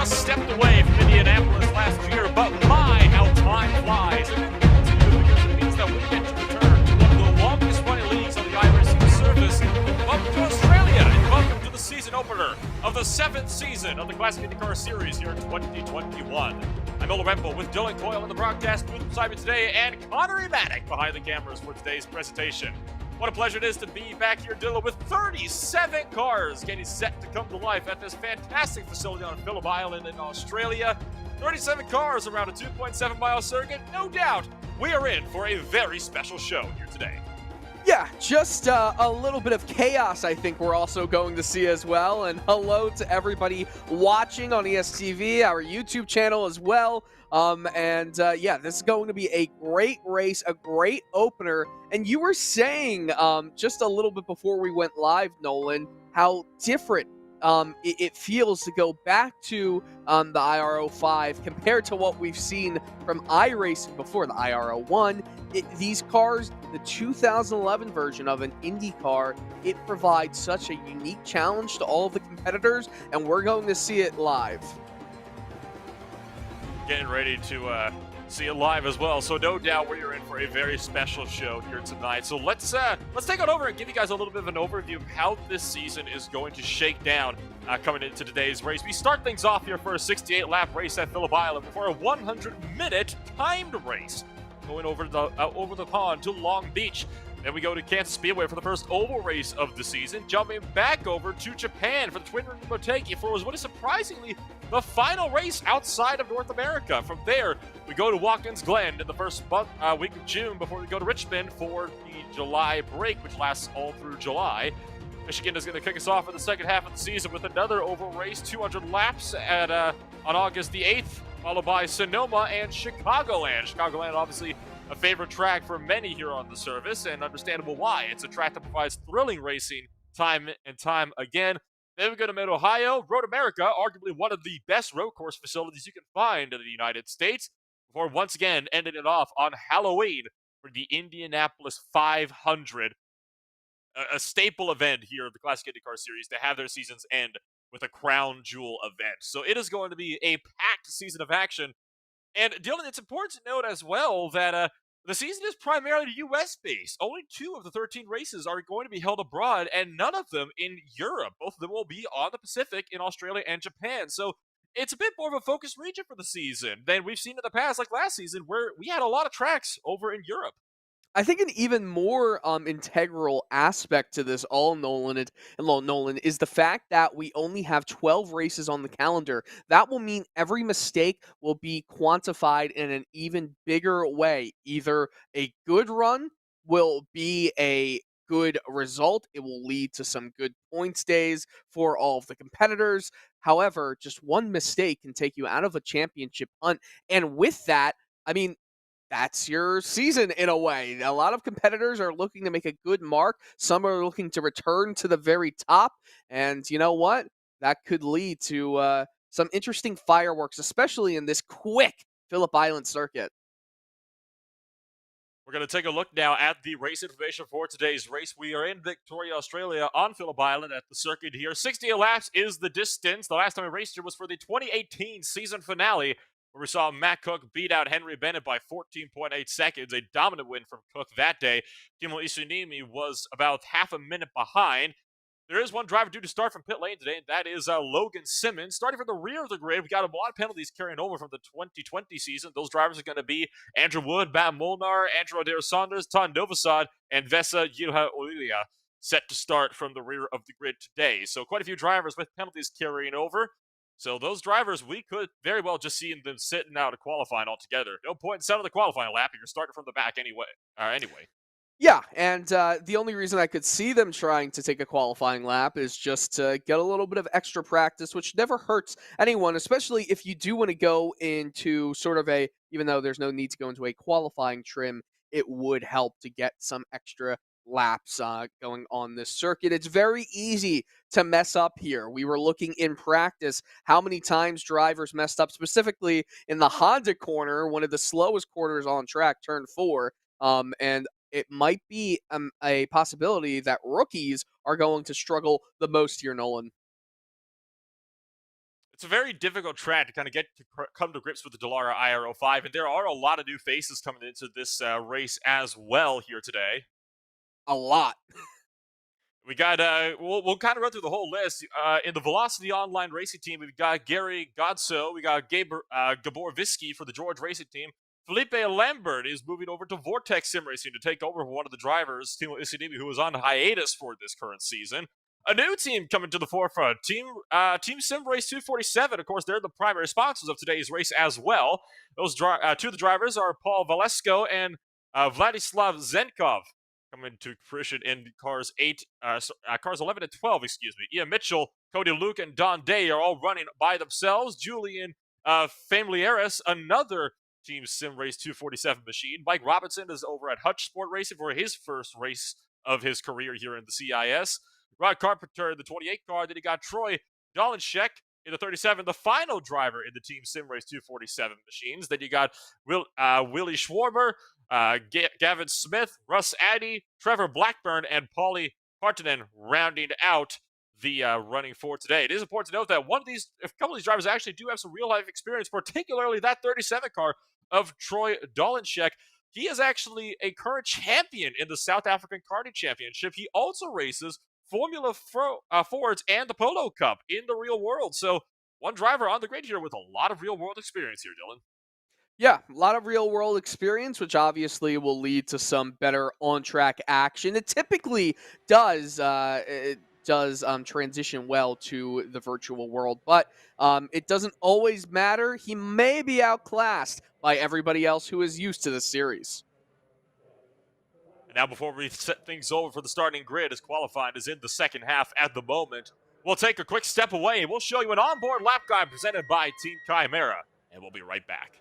just stepped away from Indianapolis last year, but my, how time flies. It means that we get to return to one of the longest running leagues on the iRacing service. Welcome to Australia, and welcome to the season opener of the 7th season of the Classic IndyCar Series here in 2021. I'm Ola Rempo with Dylan Coyle in the broadcast booth beside me today, and Connery Maddock behind the cameras for today's presentation. What a pleasure it is to be back here, Dylan, with 37 cars getting set to come to life at this fantastic facility on Phillip Island in Australia. 37 cars around a 2.7-mile circuit. No doubt we are in for a very special show here today. Yeah, just a little bit of chaos I think we're also going to see as well. And hello to everybody watching on ESTV, our YouTube channel as well. Yeah, this is going to be a great race, a great opener. And you were saying just a little bit before we went live, Nolan, how different it feels to go back to the IRO5 compared to what we've seen from iRacing before, the IRO1. These cars, the 2011 version of an IndyCar, it provides such a unique challenge to all of the competitors, and we're going to see it live. Getting ready to see it live as well, so no doubt we are in for a very special show here tonight. So let's take it over and give you guys a little bit of an overview of how this season is going to shake down coming into today's race. We start things off here for a 68-lap race at Phillip Island before a 100-minute timed race going over the pond to Long Beach. Then we go to Kansas Speedway for the first oval race of the season, jumping back over to Japan for the Twin Ring Motegi for what is surprisingly the final race outside of North America. From there, we go to Watkins Glen in the first week of June before we go to Richmond for the July break, which lasts all through July. Michigan is going to kick us off for the second half of the season with another oval race, 200 laps on August the 8th, followed by Sonoma and Chicagoland. Chicagoland, obviously a favorite track for many here on the service, and understandable why. It's a track that provides thrilling racing time and time again. Then we go to Mid-Ohio, Road America, arguably one of the best road course facilities you can find in the United States, before once again ending it off on Halloween for the Indianapolis 500, a staple event here of the Classic IndyCar Series to have their seasons end with a crown jewel event. So it is going to be a packed season of action. And Dylan, it's important to note as well that the season is primarily U.S.-based. Only 2 of the 13 races are going to be held abroad, and none of them in Europe. Both of them will be on the Pacific in Australia and Japan. So it's a bit more of a focused region for the season than we've seen in the past, like last season, where we had a lot of tracks over in Europe. I think an even more integral aspect to this Nolan, is the fact that we only have 12 races on the calendar. That will mean every mistake will be quantified in an even bigger way. Either a good run will be a good result. It will lead to some good points days for all of the competitors. However, just one mistake can take you out of a championship hunt. And with that, I mean, that's your season in a way. A lot of competitors are looking to make a good mark. Some are looking to return to the very top. And you know what? That could lead to some interesting fireworks, especially in this quick Phillip Island circuit. We're going to take a look now at the race information for today's race. We are in Victoria, Australia on Phillip Island at the circuit here. 68 laps is the distance. The last time we raced here was for the 2018 season finale, where we saw Matt Cook beat out Henry Bennett by 14.8 seconds, a dominant win from Cook that day. Kimo Isunimi was about half a minute behind. There is one driver due to start from pit lane today, and that is Logan Simmons. Starting from the rear of the grid, we got a lot of penalties carrying over from the 2020 season. Those drivers are going to be Andrew Wood, Matt Molnar, Andrew Adair-Saunders, Ton Novosad, and Vesa Yilha-Oilia set to start from the rear of the grid today. So quite a few drivers with penalties carrying over. So those drivers, we could very well just see them sitting out of qualifying altogether. No point in setting the qualifying lap if you're starting from the back anyway. Yeah, and the only reason I could see them trying to take a qualifying lap is just to get a little bit of extra practice, which never hurts anyone, especially if you do want to go into sort of even though there's no need to go into a qualifying trim, it would help to get some extra laps going on this circuit. It's very easy to mess up here. We were looking in practice how many times drivers messed up, specifically in the Honda corner, one of the slowest corners on track, turn 4. And it might be a possibility that rookies are going to struggle the most here, Nolan. It's a very difficult track to kind of get to come to grips with the Dallara IR05, and there are a lot of new faces coming into this race as well here today. A lot. We got we'll kind of run through the whole list. In the Velocity Online Racing Team, we've got Gary Godso, we got Gabor Visky for the George Racing Team. Felipe Lambert is moving over to Vortex Sim Racing to take over for one of the drivers, Timo Isidimi, who is on hiatus for this current season. A new team coming to the forefront, Team SIMRACE247. Of course, they're the primary sponsors of today's race as well. Those two of the drivers are Paul Valesco and Vladislav Zenkov. Coming to fruition in cars 11 and 12, excuse me. Ian Mitchell, Cody Luke, and Don Day are all running by themselves. Julian Familiaris, another Team SimRace 247 machine. Mike Robinson is over at Hutch Sport Racing for his first race of his career here in the CIS. Rod Carpenter in the 28 car. Then he got Troy Dolenshek in the 37, the final driver in the Team SimRace 247 machines. Then you got Willie Schwarber, Gavin Smith, Russ Addy, Trevor Blackburn, and Paulie Hartinen rounding out the running for today. It is important to note that a couple of these drivers actually do have some real-life experience, particularly that 37 car of Troy Dolenshek. He is actually a current champion in the South African Karting Championship. He also races Formula Fords and the Polo Cup in the real world. So one driver on the grid here with a lot of real-world experience here, Dylan. Yeah, a lot of real world experience, which obviously will lead to some better on track action. It typically does. Transition well to the virtual world, but it doesn't always matter. He may be outclassed by everybody else who is used to the series. And now, before we set things over for the starting grid, as qualifying is in the second half at the moment, we'll take a quick step away and we'll show you an onboard lap guide presented by Team Chimera, and we'll be right back.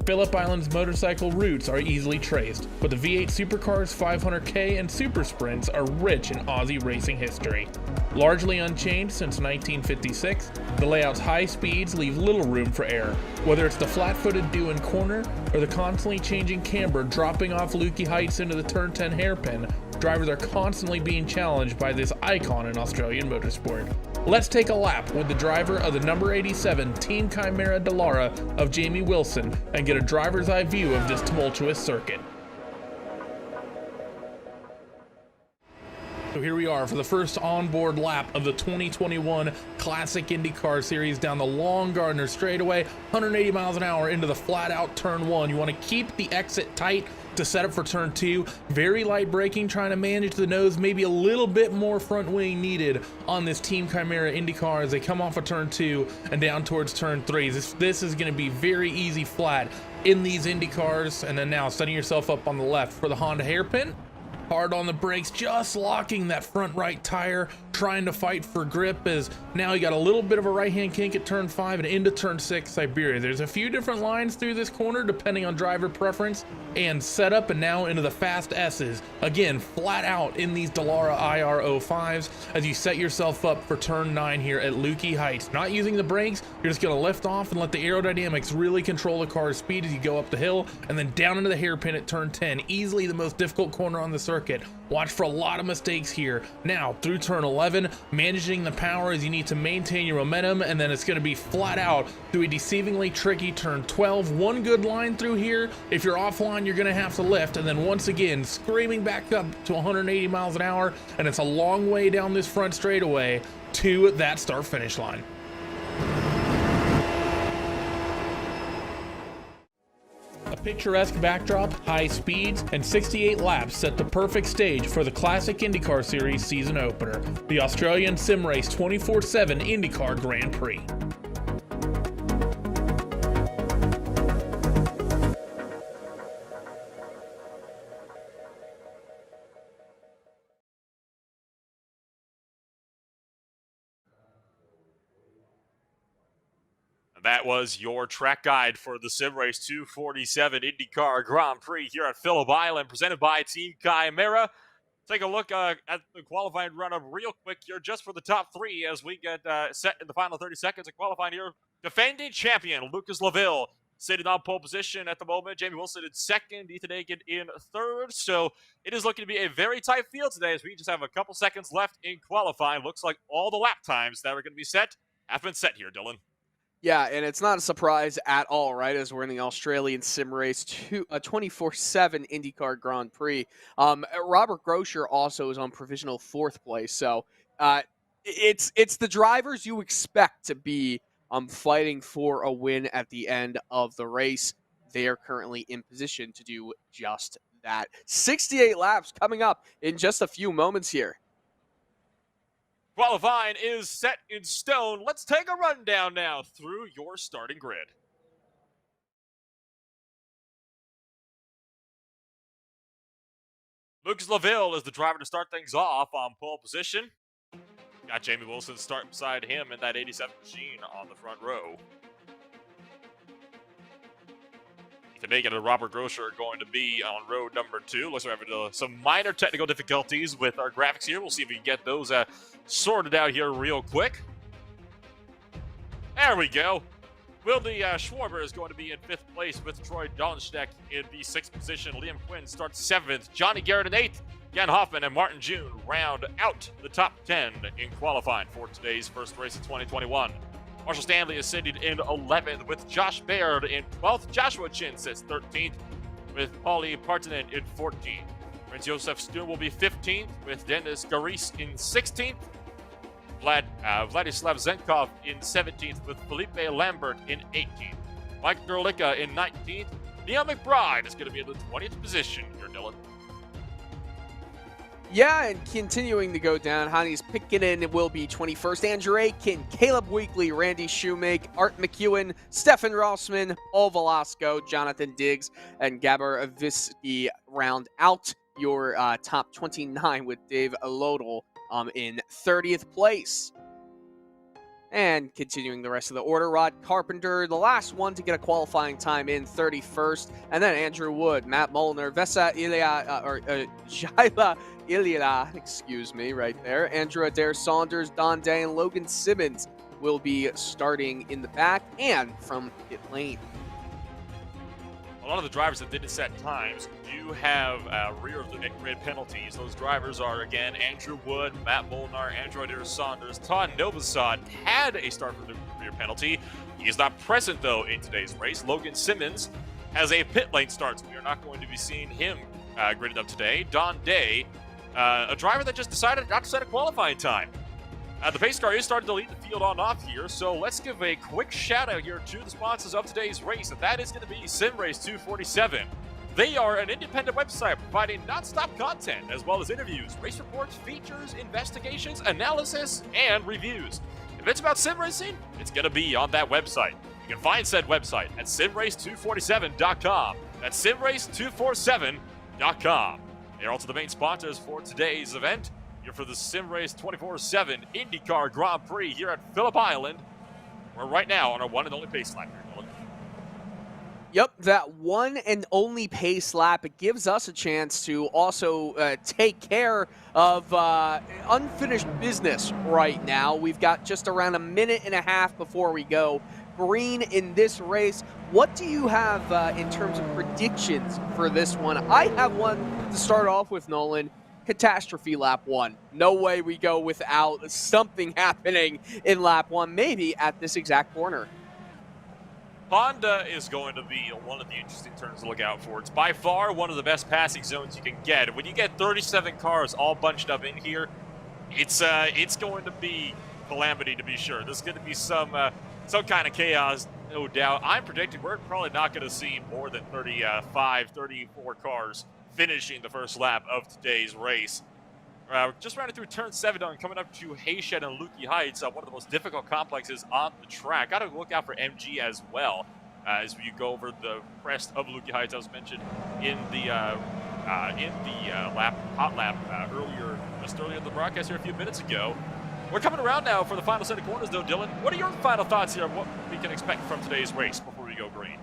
Phillip Island's motorcycle roots are easily traced, but the V8 Supercars 500K and Super Sprints are rich in Aussie racing history. Largely unchanged since 1956, the layout's high speeds leave little room for error. Whether it's the flat-footed do-in corner or the constantly changing camber dropping off Lukey heights into the turn 10 hairpin, drivers are constantly being challenged by this icon in Australian motorsport. Let's take a lap with the driver of the number 87 Team Chimera Dallara of Jamie Wilson and get a driver's eye view of this tumultuous circuit. So here we are for the first onboard lap of the 2021 Classic IndyCar Series down the long Gardner straightaway, 180 miles an hour into the flat out turn 1. You want to keep the exit tight to set up for turn 2. Very light braking, trying to manage the nose, maybe a little bit more front wing needed on this Team Chimera IndyCar as they come off of turn 2 and down towards turn 3. This is going to be very easy flat in these IndyCars. And then now setting yourself up on the left for the Honda hairpin. Hard on the brakes, just locking that front right tire, trying to fight for grip as now you got a little bit of a right-hand kink at turn 5 and into turn 6 Siberia. There's a few different lines through this corner depending on driver preference and setup, and now into the fast S's. Again, flat out in these Dallara IR05s as you set yourself up for turn 9 here at Lukey Heights. Not using the brakes, you're just gonna lift off and let the aerodynamics really control the car's speed as you go up the hill and then down into the hairpin at turn 10. Easily the most difficult corner on the circuit. Watch for a lot of mistakes here. Now through turn 11, managing the power as you need to maintain your momentum, and then it's going to be flat out through a deceivingly tricky turn 12. One good line through here. If you're offline, you're going to have to lift, and then once again screaming back up to 180 miles an hour, and it's a long way down this front straightaway to that start finish line. A picturesque backdrop, high speeds, and 68 laps set the perfect stage for the Classic IndyCar Series season opener, the Australian SIMRACE247 IndyCar Grand Prix. That was your track guide for the SimRace 247 IndyCar Grand Prix here at Phillip Island, presented by Team Chimera. Take a look at the qualifying run-up real quick here, just for the top 3 as we get set in the final 30 seconds of qualifying here. Defending champion Lucas Laville sitting on pole position at the moment. Jamie Wilson in second, Ethan Hagen in third. So it is looking to be a very tight field today as we just have a couple seconds left in qualifying. Looks like all the lap times that are going to be set have been set here, Dylan. Yeah, and it's not a surprise at all, right, as we're in the Australian SIMRACE247 IndyCar Grand Prix. Robert Groscher also is on provisional 4th place, so it's the drivers you expect to be fighting for a win at the end of the race. They are currently in position to do just that. 68 laps coming up in just a few moments here. Qualifying is set in stone. Let's take a rundown now through your starting grid. Lucas LaVille is the driver to start things off on pole position. Got Jamie Wilson starting beside him in that 87 machine on the front row. Ethan Hagen and Robert Groscher are going to be on row number 2. Looks like we're having some minor technical difficulties with our graphics here. We'll see if we can get those sorted out here real quick. There we go. Wildy Schwarber is going to be in 5th place with Troy Donsteck in the 6th position. Liam Quinn starts 7th. Johnny Garrett in 8th. Jan Hoffman and Martin June round out the top 10 in qualifying for today's first race of 2021. Marshall Stanley is sitting in 11th with Josh Baird in 12th. Joshua Chin sits 13th with Paulie Partinen in 14th. Franz Josef Stur will be 15th with Dennis Garis in 16th. Vladislav Zenkov in 17th with Felipe Lambert in 18th. Mike Gerlicka in 19th. Neil McBride is going to be in the 20th position here, Dylan. Yeah, and continuing to go down, Hannes Pikkinen will be 21st. Andrew Aiken, Caleb Weekly, Randy Shoemake, Art McEwen, Stefan Rossman, Paul Velasco, Jonathan Diggs, and Gabor Visky round out your top 29 with Dave Lodel in 30th place. And continuing the rest of the order, Rod Carpenter, the last one to get a qualifying time in 31st. And then Andrew Wood, Matt Molnar, Vesa Jaila Ilila, excuse me, right there. Andrew Adair Saunders, Don Day, and Logan Simmons will be starting in the back and from pit lane. A lot of the drivers that didn't set times do have rear of the grid penalties. Those drivers are, again, Andrew Wood, Matt Molnar, Andrew Adair Saunders. Todd Novosad had a start for the rear penalty. He is not present, though, in today's race. Logan Simmons has a pit lane start, so we are not going to be seeing him gridded up today. Don Day, a driver that just decided not to set a qualifying time. The pace car is starting to lead the field on off here, so let's give a quick shout out here to the sponsors of today's race, and that is going to be SIMRACE247. They are an independent website providing non-stop content, as well as interviews, race reports, features, investigations, analysis, and reviews. If it's about sim racing, it's going to be on that website. You can find said website at SIMRACE247.com. That's SIMRACE247.com. They're also the main sponsors for today's event. Here for the SIMRACE247 IndyCar Grand Prix here at Phillip Island. We're right now on our one and only pace lap here, Dylan. Yep, that one and only pace lap. It gives us a chance to also take care of unfinished business right now. We've got just around a minute and a half before we go green in this race. What do you have in terms of predictions for this one? I have one to start off with, Nolan. Catastrophe lap 1. No way we go without something happening in lap 1, maybe at this exact corner. Honda is going to be one of the interesting turns to look out for. It's by far one of the best passing zones you can get. When you get 37 cars all bunched up in here, it's going to be calamity to be sure. There's going to be some kind of chaos, no doubt. I'm predicting we're probably not going to see more than 35, 34 cars finishing the first lap of today's race. Just rounding through turn 7 on coming up to Hayshed and Lukey Heights, one of the most difficult complexes on the track. Got to look out for MG as well as you go over the crest of Lukey Heights, as mentioned in the hot lap earlier in the broadcast here a few minutes ago. We're coming around now for the final set of corners, though, Dylan. What are your final thoughts here on what we can expect from today's race before we go green?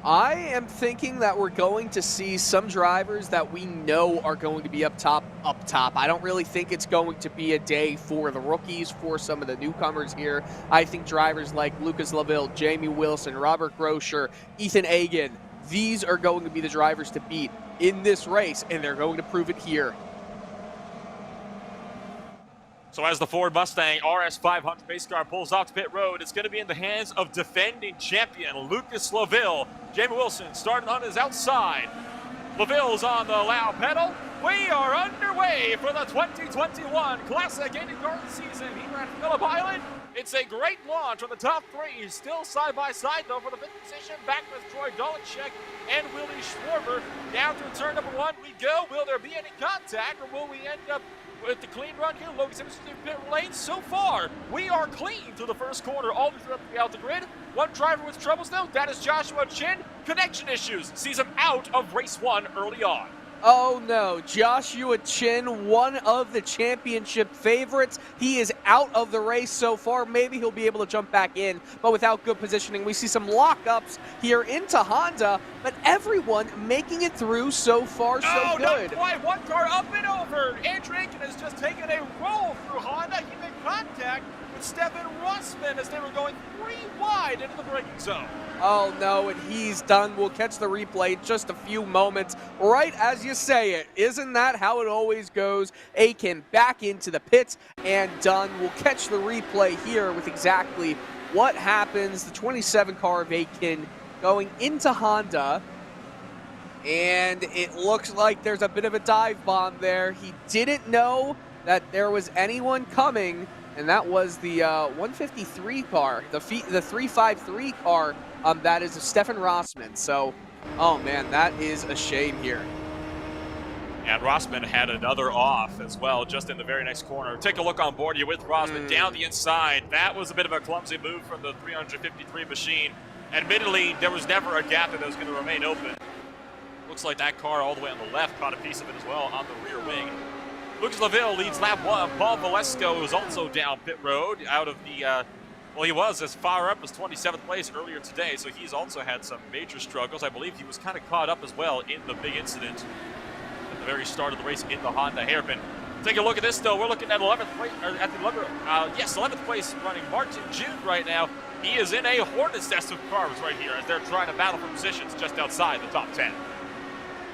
I am thinking that we're going to see some drivers that we know are going to be up top. I don't really think it's going to be a day for the rookies, for some of the newcomers here. I think drivers like Lucas Laville, Jamie Wilson, Robert Groscher, Ethan Agan, these are going to be the drivers to beat in this race, and they're going to prove it here. So as the Ford Mustang RS500 race car pulls off to pit road, it's going to be in the hands of defending champion Lucas Laville. Jamie Wilson starting on his outside. Laville's on the loud pedal. We are underway for the 2021 Classic IndyCar season here at Phillip Island. It's a great launch on the top three, still side by side though for the fifth position, back with Troy Dolachek and Willie Schwarber. Down to turn number one we go. Will there be any contact, or will we end up with the clean run here? Logan Simpson in pit lane. So far, we are clean through the first corner, all the way up the out the grid. One driver with troubles though, that is Joshua Chin. Connection issues sees him out of race one early on. Oh no, Joshua Chin, one of the championship favorites. He is out of the race so far. Maybe he'll be able to jump back in, but without good positioning. We see some lockups here into Honda, but everyone making it through so far so good. Not quite. One car up and over. Andrew Aiken has just taken a roll through Honda. He made contact with Stefan Rossman as they were going 3 wide into the braking zone. Oh no, and he's done. We'll catch the replay in just a few moments. Right as you say it, isn't that how it always goes? Aiken back into the pits and done. We'll catch the replay here with exactly what happens. The 27 car of Aiken going into Honda, and it looks like there's a bit of a dive bomb there. He didn't know that there was anyone coming, and that was the 153 car, the 353 car. That is Stefan Rossman. So, oh man, that is a shame here. And Rossman had another off as well, just in the very next corner. Take a look on board here with Rossman down the inside. That was a bit of a clumsy move from the 353 machine. Admittedly, there was never a gap that was going to remain open. Looks like that car all the way on the left caught a piece of it as well on the rear wing. Lucas Laville leads lap one. Paul Valesco is also down pit road out of the, well, he was as far up as 27th place earlier today, so he's also had some major struggles. I believe he was kind of caught up as well in the big incident at the very start of the race in the Honda hairpin. Take a look at this, though. We're looking at 11th place, at the 11th place running Martin Jude right now. He is in a hornet's nest of cars right here as they're trying to battle for positions just outside the top 10.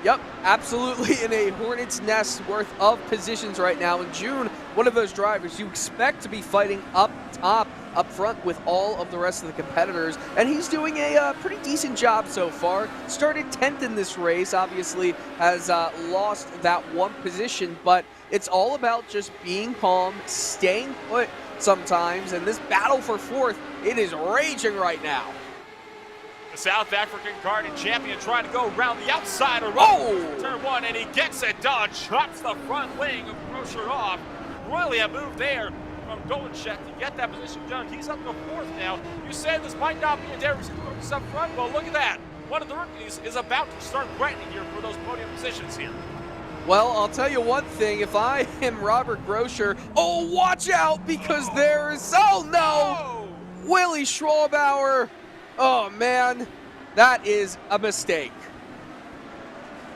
Yep, absolutely in a hornet's nest worth of positions right now. In June, one of those drivers you expect to be fighting up top, up front with all of the rest of the competitors, and he's doing a pretty decent job so far. Started 10th in this race, obviously has lost that one position, but it's all about just being calm, staying put sometimes, and this battle for fourth, it is raging right now. The South African karting champion trying to go around the outside of turn one, and he gets it done. Chops the front wing of Groscher off. Really a move there from Dolachek to get that position done. He's up to fourth now. You said this might not be a day rookies up front. Well, look at that. One of the rookies is about to start threatening here for those podium positions here. Well, I'll tell you one thing. If I am Robert Groscher, watch out, because there's, Willie Schwabauer. Oh, man, that is a mistake.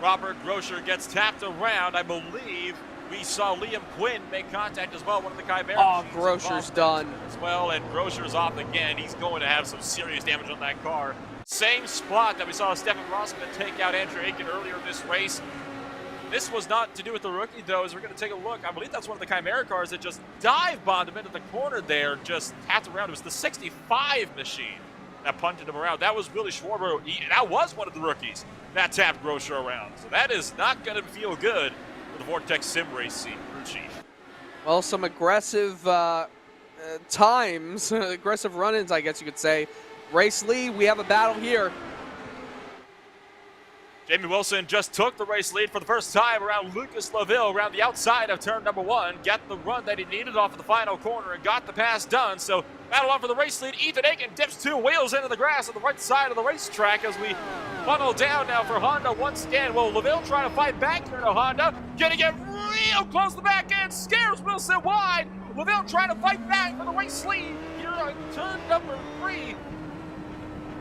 Robert Groscher gets tapped around. I believe we saw Liam Quinn make contact as well, one of the Chimera. Oh, Groscher's done. As well, and Groscher's off again. He's going to have some serious damage on that car. Same spot that we saw Stefan Rossman take out Andrew Aiken earlier in this race. This was not to do with the rookie, though, as we're going to take a look. I believe that's one of the Chimera cars that just dive-bombed him into the corner there, just tapped around. It was the 65 machine that punted him around. That was Willie Schwarber. That was one of the rookies that tapped Groscher around. So that is not going to feel good for the Vortex Sim Racing crew chief. Well, some aggressive times, aggressive run-ins, I guess you could say. Race lead, we have a battle here. Jamie Wilson just took the race lead for the first time around Lucas Laville around the outside of turn number one. Got the run that he needed off of the final corner and got the pass done. So battle on for the race lead. Ethan Aiken dips 2 wheels into the grass on the right side of the racetrack as we funnel down now for Honda once again. Well, Laville trying to fight back here to Honda. Gonna get real close to the back end. Scares Wilson wide. Laville trying to fight back for the race lead here on turn number 3.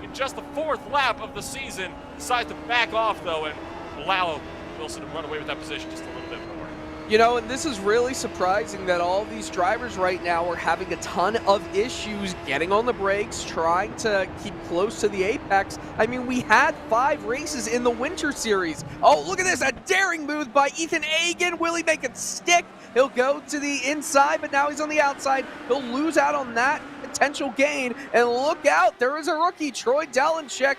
in just the 4th lap of the season. Decides to back off, though, and allow Wilson to run away with that position just a little bit more. You know, and this is really surprising that all these drivers right now are having a ton of issues getting on the brakes, trying to keep close to the apex. I mean, we had 5 races in the Winter Series. Oh, look at this, a daring move by Ethan Agan. Will he make it stick? He'll go to the inside, but now he's on the outside. He'll lose out on that potential gain. And look out, there is a rookie, Troy Delenchek.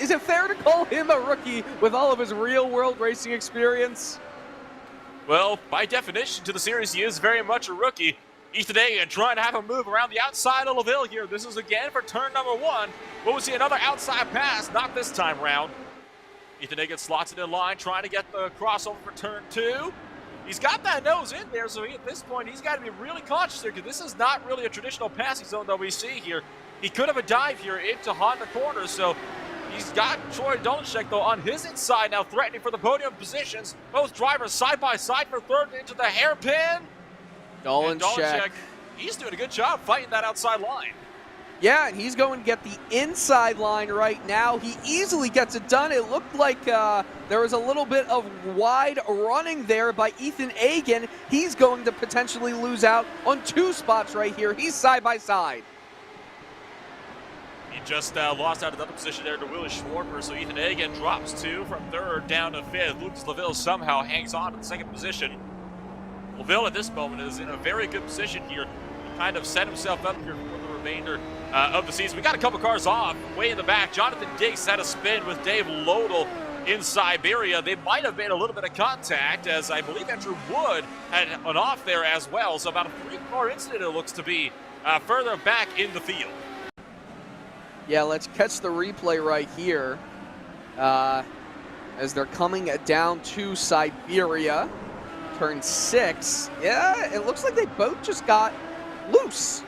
Is it fair to call him a rookie with all of his real-world racing experience? Well, by definition to the series, he is very much a rookie. Ethan Agan trying to have him move around the outside of LaVille here. This is again for turn number 1. What was he? Another outside pass, not this time round. Ethan Agan slots it in line, trying to get the crossover for turn 2. He's got that nose in there, so at this point, he's got to be really cautious here because this is not really a traditional passing zone that we see here. He could have a dive here into Honda corner, so he's got Troy Delenchek, though, on his inside now, threatening for the podium positions. Both drivers side by side for 3rd into the hairpin. Delenchek, he's doing a good job fighting that outside line. Yeah, and he's going to get the inside line right now. He easily gets it done. It looked like there was a little bit of wide running there by Ethan Agan. He's going to potentially lose out on 2 spots right here. He's side by side. He just lost out another position there to Willie Schwarber, so Ethan Agan drops 2 from 3rd down to 5th. Lucas LaVille somehow hangs on to the 2nd position. LaVille at this moment is in a very good position here. He kind of set himself up here for the remainder of the season. We got a couple cars off way in the back. Jonathan Diggs had a spin with Dave Lodel in Siberia. They might have made a little bit of contact, as I believe Andrew Wood had an off there as well. So about a 3-car incident it looks to be further back in the field. Yeah, let's catch the replay right here as they're coming down to Siberia. Turn 6. Yeah, it looks like they both just got loose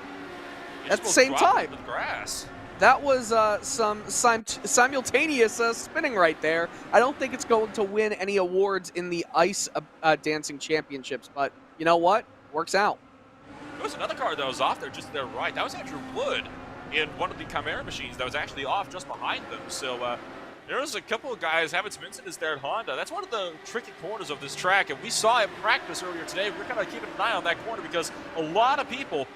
at the same time. The grass. That was some simultaneous spinning right there. I don't think it's going to win any awards in the ice dancing championships, but you know what? Works out. There was another car that was off there just to their right. That was Andrew Wood in one of the Chimera machines that was actually off just behind them. So there was a couple of guys having some incidents there at Honda. That's one of the tricky corners of this track, and we saw it in practice earlier today. We're kind of keeping an eye on that corner because a lot of people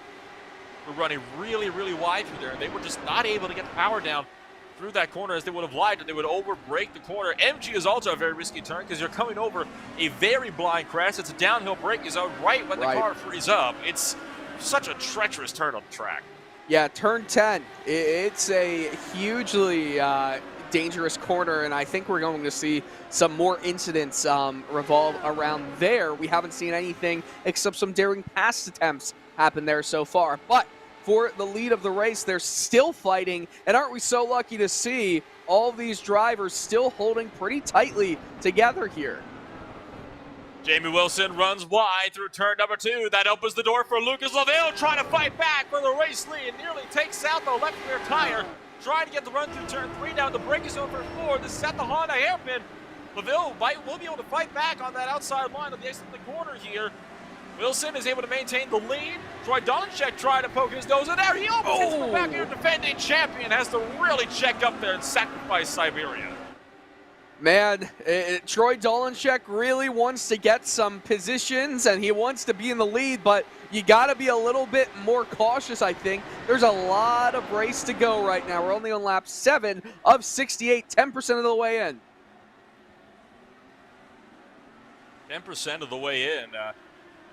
were running really, really wide through there, and they were just not able to get the power down through that corner as they would have liked, and they would over-brake the corner. MG is also a very risky turn because you're coming over a very blind crest. It's a downhill braking zone right when the car frees up. It's such a treacherous turn on the track. Yeah, turn 10. It's a hugely dangerous corner, and I think we're going to see some more incidents revolve around there. We haven't seen anything except some daring pass attempts happen there so far. But for the lead of the race, they're still fighting, and aren't we so lucky to see all these drivers still holding pretty tightly together here. Jamie Wilson runs wide through turn number 2. That opens the door for Lucas LaVille, trying to fight back for the race lead. Nearly takes out the left rear tire. Trying to get the run through turn 3 now. The braking zone for 4. This is at the Honda hairpin. LaVille will be able to fight back on that outside line of the exit of the corner here. Wilson is able to maintain the lead. Troy Delenchek trying to poke his nose in there. He almost hits the back here. Defending champion has to really check up there and sacrifice Siberia. Man, Troy Delenchek really wants to get some positions, and he wants to be in the lead, but you got to be a little bit more cautious, I think. There's a lot of race to go right now. We're only on lap 7 of 68, 10% of the way in. 10% of the way in. And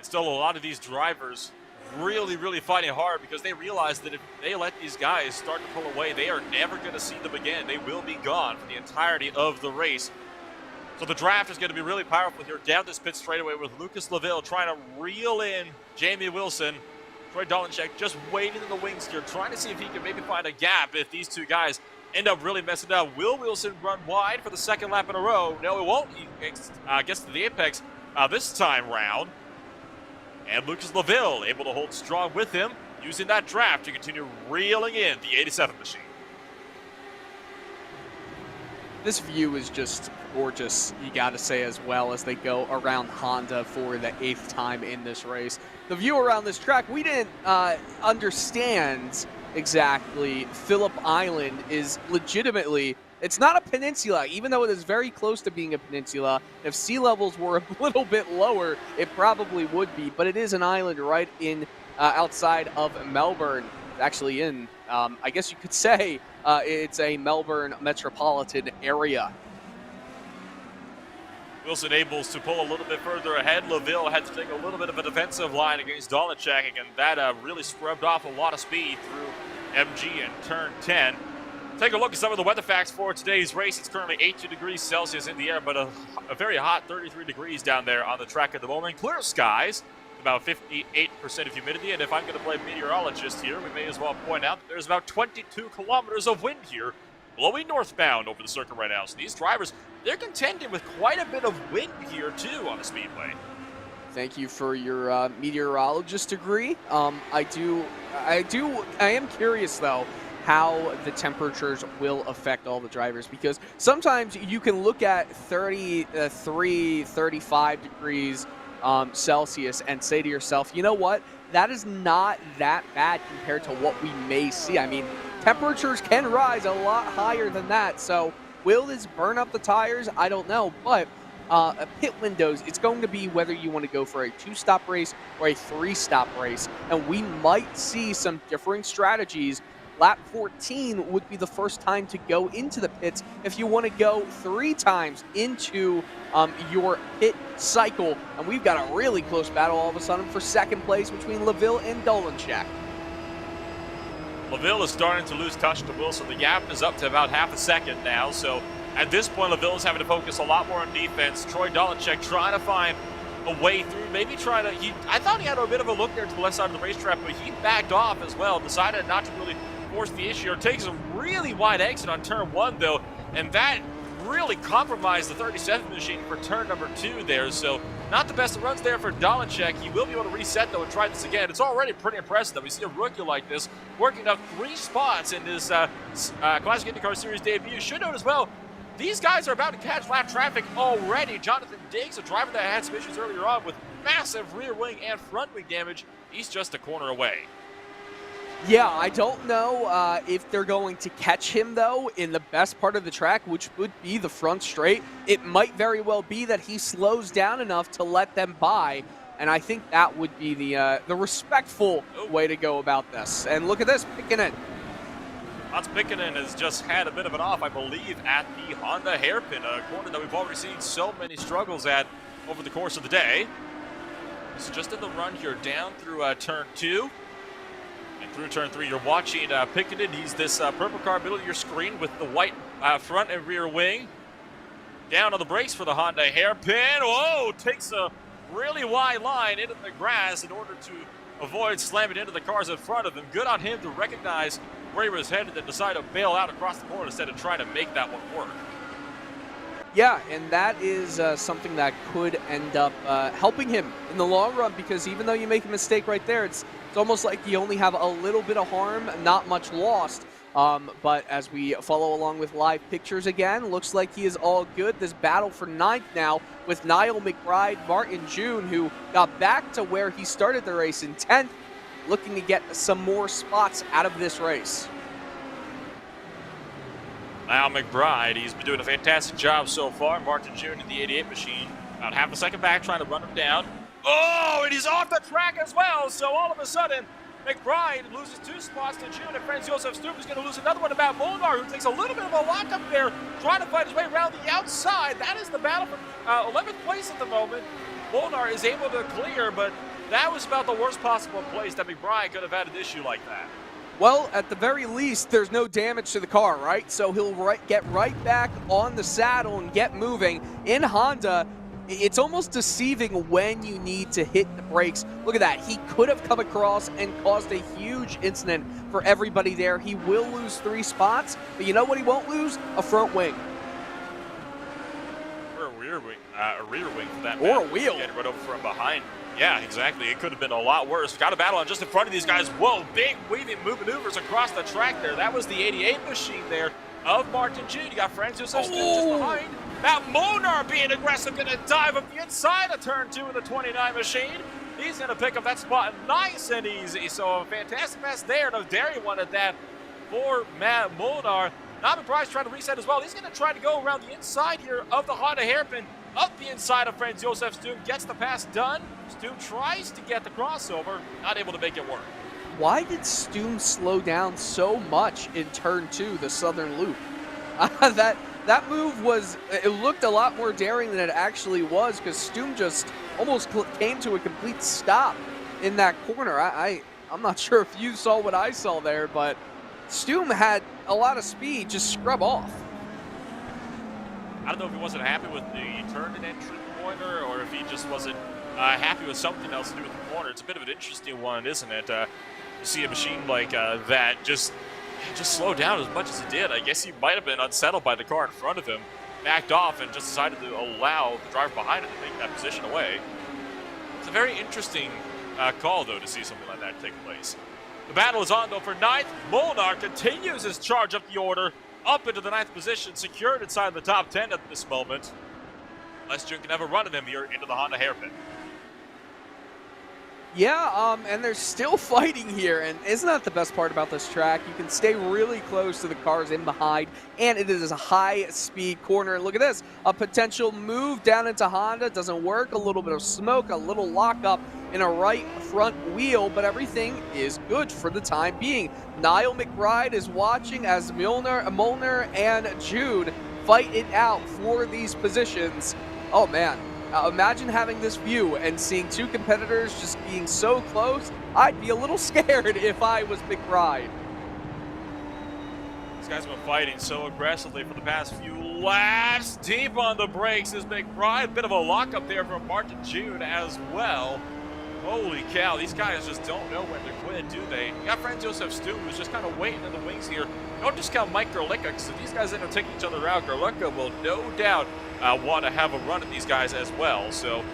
still a lot of these drivers really, really fighting hard because they realize that if they let these guys start to pull away, they are never going to see them again. They will be gone for the entirety of the race. So the draft is going to be really powerful here down this pit straightaway with Lucas LaVille trying to reel in Jamie Wilson. Troy Delenchek just waiting in the wings here, trying to see if he can maybe find a gap if these two guys end up really messing it up. Will Wilson run wide for the 2nd lap in a row? No, it won't. He gets to the apex this time round. And Lucas LaVille able to hold strong with him, using that draft to continue reeling in the 87 machine. This view is just gorgeous, you got to say, as well, as they go around Honda for the 8th time in this race. The view around this track, we didn't understand Exactly. Phillip Island is legitimately, it's not a peninsula, even though it is very close to being a peninsula. If sea levels were a little bit lower, it probably would be, but it is an island right in outside of Melbourne. Actually in, I guess you could say, it's a Melbourne metropolitan area. Wilson able to pull a little bit further ahead. Laville had to take a little bit of a defensive line against Dolachek, and that really scrubbed off a lot of speed through MG in turn 10. Take a look at some of the weather facts for today's race. It's currently 82 degrees Celsius in the air, but a very hot 33 degrees down there on the track at the moment. Clear skies, about 58% of humidity, and if I'm going to play meteorologist here, we may as well point out that there's about 22 kilometers of wind here, blowing northbound over the circuit right now. So these drivers, they're contending with quite a bit of wind here, too, on the speedway. Thank you for your meteorologist degree. I am curious, though, how the temperatures will affect all the drivers, because sometimes you can look at 33, 35 degrees Celsius and say to yourself, you know what? That is not that bad compared to what we may see. I mean, temperatures can rise a lot higher than that. So will this burn up the tires? I don't know. But pit windows, it's going to be whether you want to go for a 2-stop race or a 3-stop race. And we might see some differing strategies. Lap 14 would be the first time to go into the pits if you want to go 3 times into your pit cycle. And we've got a really close battle all of a sudden for second place between Laville and Dolachek. Laville is starting to lose touch to Wilson. The gap is up to about half a second now. So at this point, Laville is having to focus a lot more on defense. Troy Dolachek trying to find a way through, maybe trying to, I thought he had a bit of a look there to the left side of the racetrack, but he backed off as well, decided not to really force the issue, or takes a really wide exit on turn 1 though, and that really compromised the 37 machine for turn number 2 there. So not the best of runs there for Dolachek. He will be able to reset though and try this again. It's already pretty impressive that we see a rookie like this working up 3 spots in his Classic IndyCar Series debut. Should note as well, these guys are about to catch lap traffic already. Jonathan Diggs, a driver that had some issues earlier on with massive rear wing and front wing damage, he's just a corner away. Yeah, I don't know if they're going to catch him, though, in the best part of the track, which would be the front straight. It might very well be that he slows down enough to let them by, and I think that would be the respectful way to go about this. And look at this, Pikkinen. Mats Pikkinen has just had a bit of an off, I believe, at the Honda hairpin, a corner that we've already seen so many struggles at over the course of the day. This is just in the run here, down through turn 2. Through turn 3, you're watching Pikkinen. He's this purple car middle of your screen with the white front and rear wing. Down on the brakes for the Honda hairpin. Whoa, takes a really wide line into the grass in order to avoid slamming into the cars in front of him. Good on him to recognize where he was headed and decide to bail out across the corner instead of trying to make that one work. Yeah, and that is something that could end up helping him in the long run, because even though you make a mistake right there, it's almost like you only have a little bit of harm, not much lost. But as we follow along with live pictures again, looks like he is all good. This battle for 9th now with Niall McBride, Martin June, who got back to where he started the race in 10th, looking to get some more spots out of this race. Niall McBride, he's been doing a fantastic job so far. Martin June in the 88 machine, about half a second back, trying to run him down. Oh, and he's off the track as well. So all of a sudden, McBride loses 2 spots to June, and Franz Josef Stubb is going to lose another one to Matt Molnar, who takes a little bit of a lock up there, trying to fight his way around the outside. That is the battle for 11th place at the moment. Molnar is able to clear, but that was about the worst possible place that McBride could have had an issue like that. Well, at the very least, there's no damage to the car, right? So he'll get right back on the saddle and get moving. In Honda, it's almost deceiving when you need to hit the brakes. Look at that. He could have come across and caused a huge incident for everybody there. He will lose 3 spots, but you know what he won't lose? A front wing. Or a rear wing. A rear wing for that Or matter. a wheel. Getting right over from behind. Yeah, exactly. It could have been a lot worse. Got a battle on just in front of these guys. Whoa, big weaving maneuvers across the track there. That was the 88 machine there of Martin June. You got Franz Josef Stubb just behind. Now Molnar being aggressive, going to dive up the inside of turn 2 of the 29 machine. He's going to pick up that spot nice and easy. So a fantastic pass there. No, Derry wanted that for Matt Molnar. Now McBride's trying to reset as well. He's going to try to go around the inside here of the Honda hairpin. Up the inside of Franz Josef Stum. Gets the pass done. Stum tries to get the crossover. Not able to make it work. Why did Stum slow down so much in turn 2, the southern loop? That move was, it looked a lot more daring than it actually was, because Stum just almost came to a complete stop in that corner. I'm not sure if you saw what I saw there, but Stum had a lot of speed just scrub off. I don't know if he wasn't happy with the turn and entry corner, or if he just wasn't happy with something else to do with the corner. It's a bit of an interesting one, isn't it? You see a machine like that just slow down as much as he did. I guess he might have been unsettled by the car in front of him, backed off, and just decided to allow the driver behind him to take that position away. It's a very interesting call, though, to see something like that take place. The battle is on, though, for 9th. Molnar continues his charge up the order, up into the 9th position, secured inside the top 10 at this moment. Unless June can have a run at him here into the Honda hairpin. Yeah, and they're still fighting here, and isn't that the best part about this track? You can stay really close to the cars in behind, and it is a high-speed corner. And look at this, a potential move down into Honda. Doesn't work, a little bit of smoke, a little lockup in a right front wheel, but everything is good for the time being. Niall McBride is watching as Molnar and Jude fight it out for these positions. Oh, man. Imagine having this view and seeing two competitors just being so close. I'd be a little scared if I was McBride. These guys have been fighting so aggressively for the past few laps. Deep on the brakes is McBride. Bit of a lockup there from Martin June as well. Holy cow, these guys just don't know when to quit, do they? You got Franz Josef Stu, who's just kind of waiting in the wings here. Don't discount Mike Gerlicka, because if these guys end up taking each other out, Gerlicka will no doubt want to have a run at these guys as well. So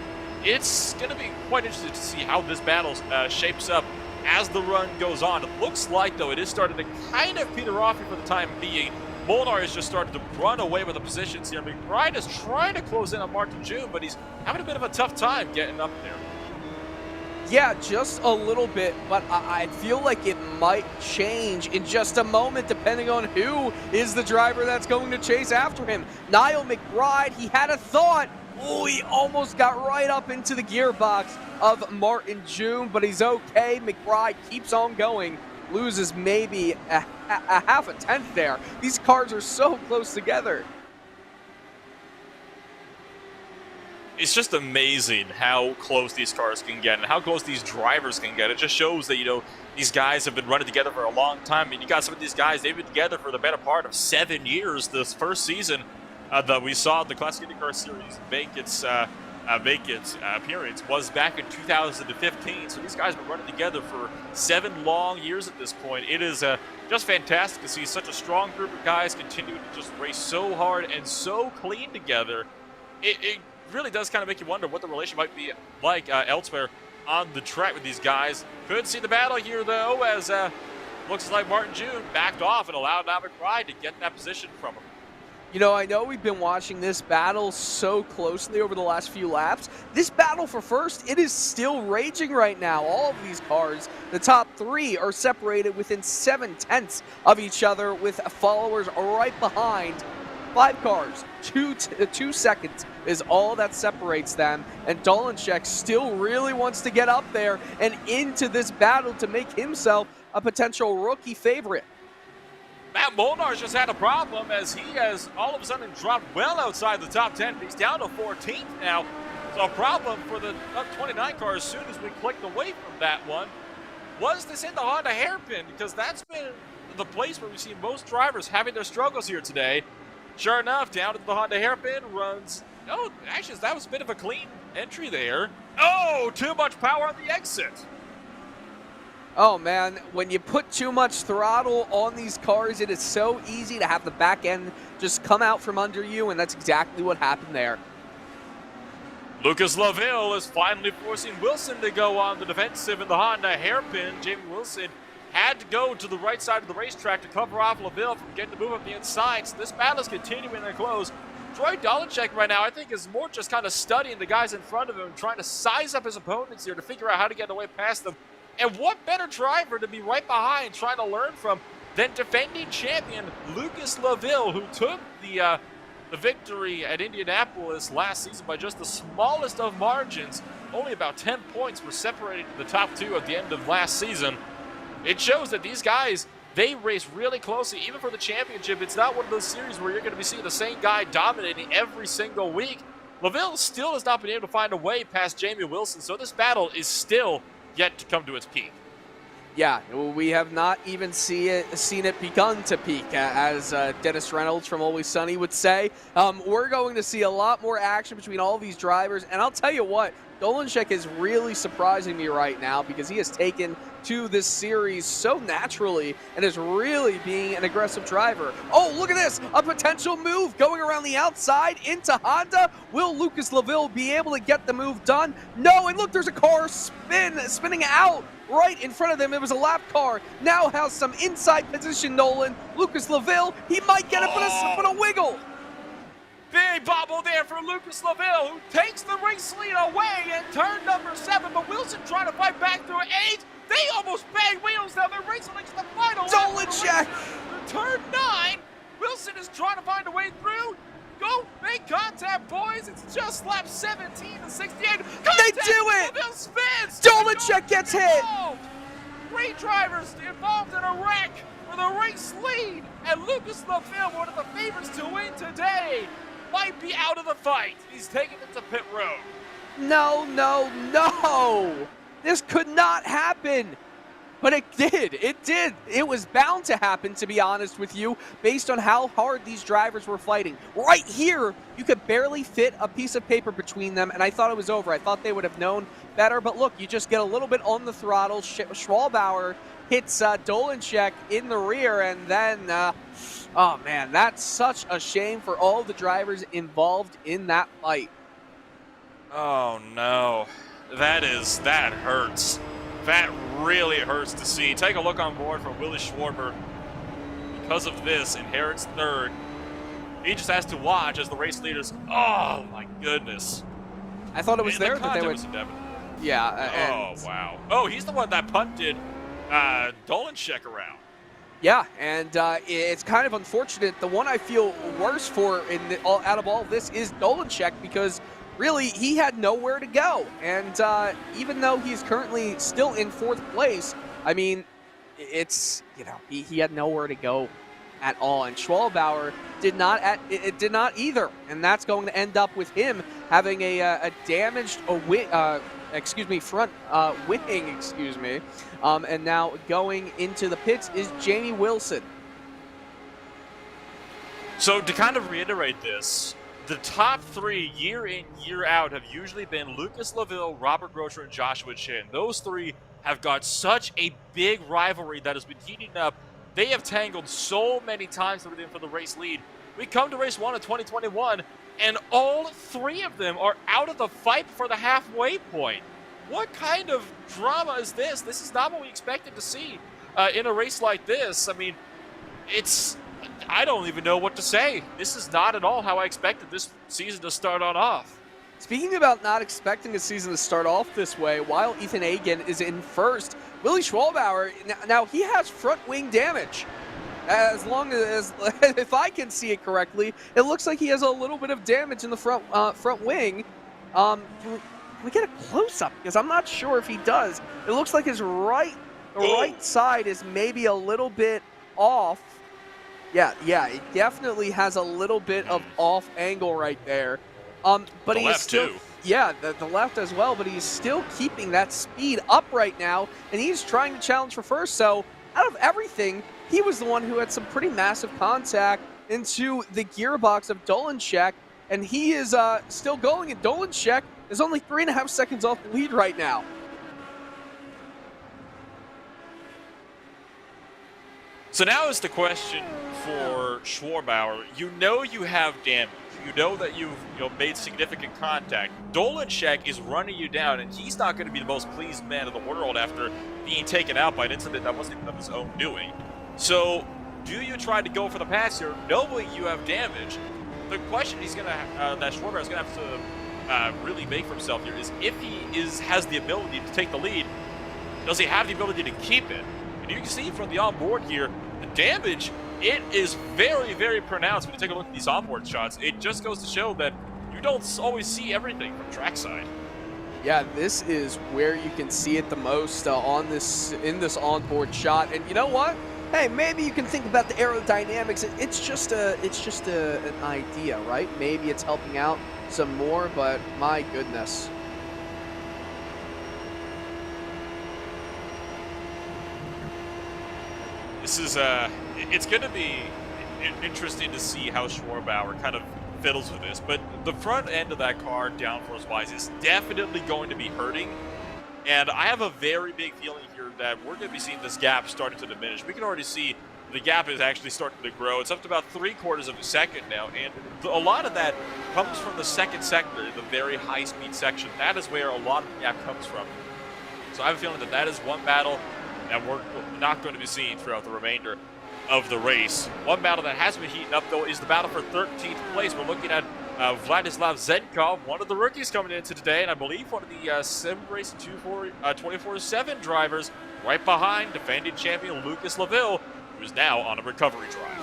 it's going to be quite interesting to see how this battle shapes up as the run goes on. It looks like, though, it is starting to kind of peter off here for the time being. Molnar has just started to run away with the positions here. McBride is trying to close in on Martin June, but he's having a bit of a tough time getting up there. Yeah, just a little bit, but I feel like it might change in just a moment depending on who is the driver that's going to chase after him. Niall McBride, he had a thought. Oh, he almost got right up into the gearbox of Martin June, but he's okay. McBride keeps on going, loses maybe a half a tenth there. These cars are so close together. It's just amazing how close these cars can get and how close these drivers can get. It just shows that, you know, these guys have been running together for a long time. I mean, you got some of these guys, they've been together for the better part of 7 years. This first season that we saw the Classic IndyCar Series make its appearance was back in 2015. So these guys have been running together for 7 long years at this point. It is just fantastic to see such a strong group of guys continue to just race so hard and so clean together. It really does kind of make you wonder what the relation might be like elsewhere on the track with these guys. Could see the battle here, though, as looks like Martin June backed off and allowed Niall McBride to get that position from him. You know, I know we've been watching this battle so closely over the last few laps. This battle for first, it is still raging right now. All of these cars, the top 3 are separated within 7/10 of each other, with followers right behind. 5 cars, 2 seconds is all that separates them, and Dolenchek still really wants to get up there and into this battle to make himself a potential rookie favorite. Matt Molnar's just had a problem as he has all of a sudden dropped well outside the top 10. He's down to 14th now. So a problem for the 29 car as soon as we clicked away from that one. Was this in the Honda hairpin? Because that's been the place where we've seen most drivers having their struggles here today. Sure enough, down to the Honda hairpin runs. Oh, actually, that was a bit of a clean entry there. Oh, too much power on the exit. Oh, man, when you put too much throttle on these cars, it is so easy to have the back end just come out from under you, and that's exactly what happened there. Lucas Laville is finally forcing Wilson to go on the defensive in the Honda hairpin. Jamie Wilson had to go to the right side of the racetrack to cover off Laville from getting to move up the inside. So this battle is continuing to close. Troy Dolinchek right now, I think, is more just kind of studying the guys in front of him, trying to size up his opponents here to figure out how to get away past them. And what better driver to be right behind trying to learn from than defending champion Lucas Laville, who took the victory at Indianapolis last season by just the smallest of margins. Only about 10 points were separated from the top two at the end of last season. It shows that these guys, they race really closely, even for the championship. It's not one of those series where you're going to be seeing the same guy dominating every single week. Laville still has not been able to find a way past Jamie Wilson, so this battle is still yet to come to its peak. Yeah, we have not even seen it begun to peak, as Dennis Reynolds from Always Sunny would say. We're going to see a lot more action between all these drivers, and I'll tell you what, Dolinchek is really surprising me right now because he has taken to this series so naturally and is really being an aggressive driver. Oh, look at this, a potential move going around the outside into Honda. Will Lucas Laville be able to get the move done? No, and look, there's a car spinning out right in front of them. It was a lap car, now has some inside position, Nolan. Lucas Laville, he might get it, but a wiggle. Big bobble there for Lucas Laville, who takes the race lead away in turn number 7, but Wilson trying to fight back through 8. They almost bang wheels down. They're racing to the final. Dolinchek! Turn 9. Wilson is trying to find a way through. Go make contact, boys. It's just lap 17 and 68. Contact. They do it! Laville spins. Dolinchek gets hit. 3 drivers involved in a wreck for the race lead. And Lucas Laville, one of the favorites to win today, might be out of the fight. He's taking it to pit road. No, no, no! This could not happen. But it did. It did. It was bound to happen, to be honest with you, based on how hard these drivers were fighting. Right here, you could barely fit a piece of paper between them, and I thought it was over. I thought they would have known better. But look, you just get a little bit on the throttle. Schwalbauer hits Dolinchek in the rear, and then, oh man, that's such a shame for all the drivers involved in that fight. Oh no, that hurts. That really hurts to see. Take a look on board for Willie Schwarber. Because of this, inherits third. He just has to watch as the race leaders. Oh my goodness. I thought it was there that they would. Yeah. Oh wow. Oh, he's the one that punted Dolinchek around. Yeah, and it's kind of unfortunate. The one I feel worse for out of all of this is Dolinchek, because really he had nowhere to go. And even though he's currently still in 4th place, I mean, it's, you know, he had nowhere to go at all. And Schwalbauer did not either. And that's going to end up with him having a damaged front wing, and now going into the pits is Jamie Wilson. So to kind of reiterate this, the top 3 year in, year out have usually been Lucas Laville, Robert Groscher, and Joshua Chin. Those 3 have got such a big rivalry that has been heating up. They have tangled so many times for the race lead. We come to race 1 of 2021, and all 3 of them are out of the fight for the halfway point. What kind of drama is this? This is not what we expected to see in a race like this. I mean, I don't even know what to say. This is not at all how I expected this season to start on off. Speaking about not expecting a season to start off this way, while Ethan Agan is in first, Willie Schwalbauer, now he has front wing damage. As long as, if I can see it correctly, it looks like he has a little bit of damage in the front wing. Can we get a close-up? Because I'm not sure if he does. It looks like his right side is maybe a little bit off. Yeah, it definitely has a little bit of off angle right there. But he is still, too. Yeah, the left as well, but he's still keeping that speed up right now, and he's trying to challenge for first. So out of everything, he was the one who had some pretty massive contact into the gearbox of Dolinchek, and he is still going, and Dolinchek is only 3.5 seconds off the lead right now. So now is the question for Schwalbauer. You know you have damage. You know that you've made significant contact. Dolinchek is running you down, and he's not going to be the most pleased man in the world after being taken out by an incident that wasn't even of his own doing. So do you try to go for the pass here, knowing you have damage? the question he's gonna that Schwarber is gonna have to really make for himself here is if he has the ability to take the lead, does he have the ability to keep it? And you can see from the onboard here, the damage, it is very, very pronounced when you take a look at these onboard shots. It just goes to show that you don't always see everything from trackside. Yeah, this is where you can see it the most in this onboard shot. And you know what? Hey, maybe you can think about the aerodynamics. It's just an idea, right? Maybe it's helping out some more, but my goodness. This is it's going to be interesting to see how Schwarbauer kind of fiddles with this, but the front end of that car, downforce-wise, is definitely going to be hurting, and I have a very big feeling here that we're going to be seeing this gap starting to diminish. We can already see the gap is actually starting to grow. It's up to about 3/4 of a second now, and a lot of that comes from the second sector, the very high-speed section. That is where a lot of the gap comes from. So I have a feeling that that is one battle that we're not going to be seeing throughout the remainder of the race. One battle that has been heating up, though, is the battle for 13th place. We're looking at Vladislav Zenkov, one of the rookies coming into today, and I believe one of the SIMRACE247 drivers, right behind defending champion Lucas Laville, who's now on a recovery drive.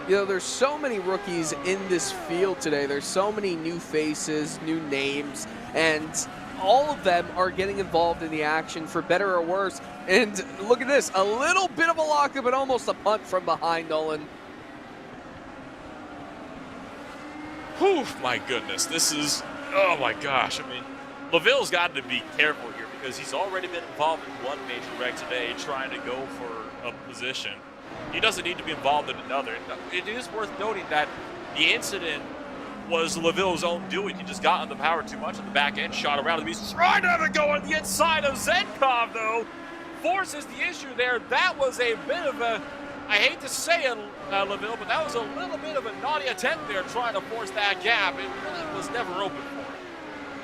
You know, there's so many rookies in this field today. There's so many new faces, new names, and all of them are getting involved in the action for better or worse. And look at this, a little bit of a lockup and almost a punt from behind, Nolan. Whew, my goodness, this is, oh my gosh. I mean, Laville's got to be careful here because he's already been involved in one major wreck today trying to go for a position. He doesn't need to be involved in another. It is worth noting that the incident was Laville's own doing. He just got on the power too much on the back end, shot around him. He's trying to go on the inside of Zenkov, though. Forces the issue there. That was a bit of a, I hate to say it, Laville, but that was a little bit of a naughty attempt there trying to force that gap. It really was never open for him.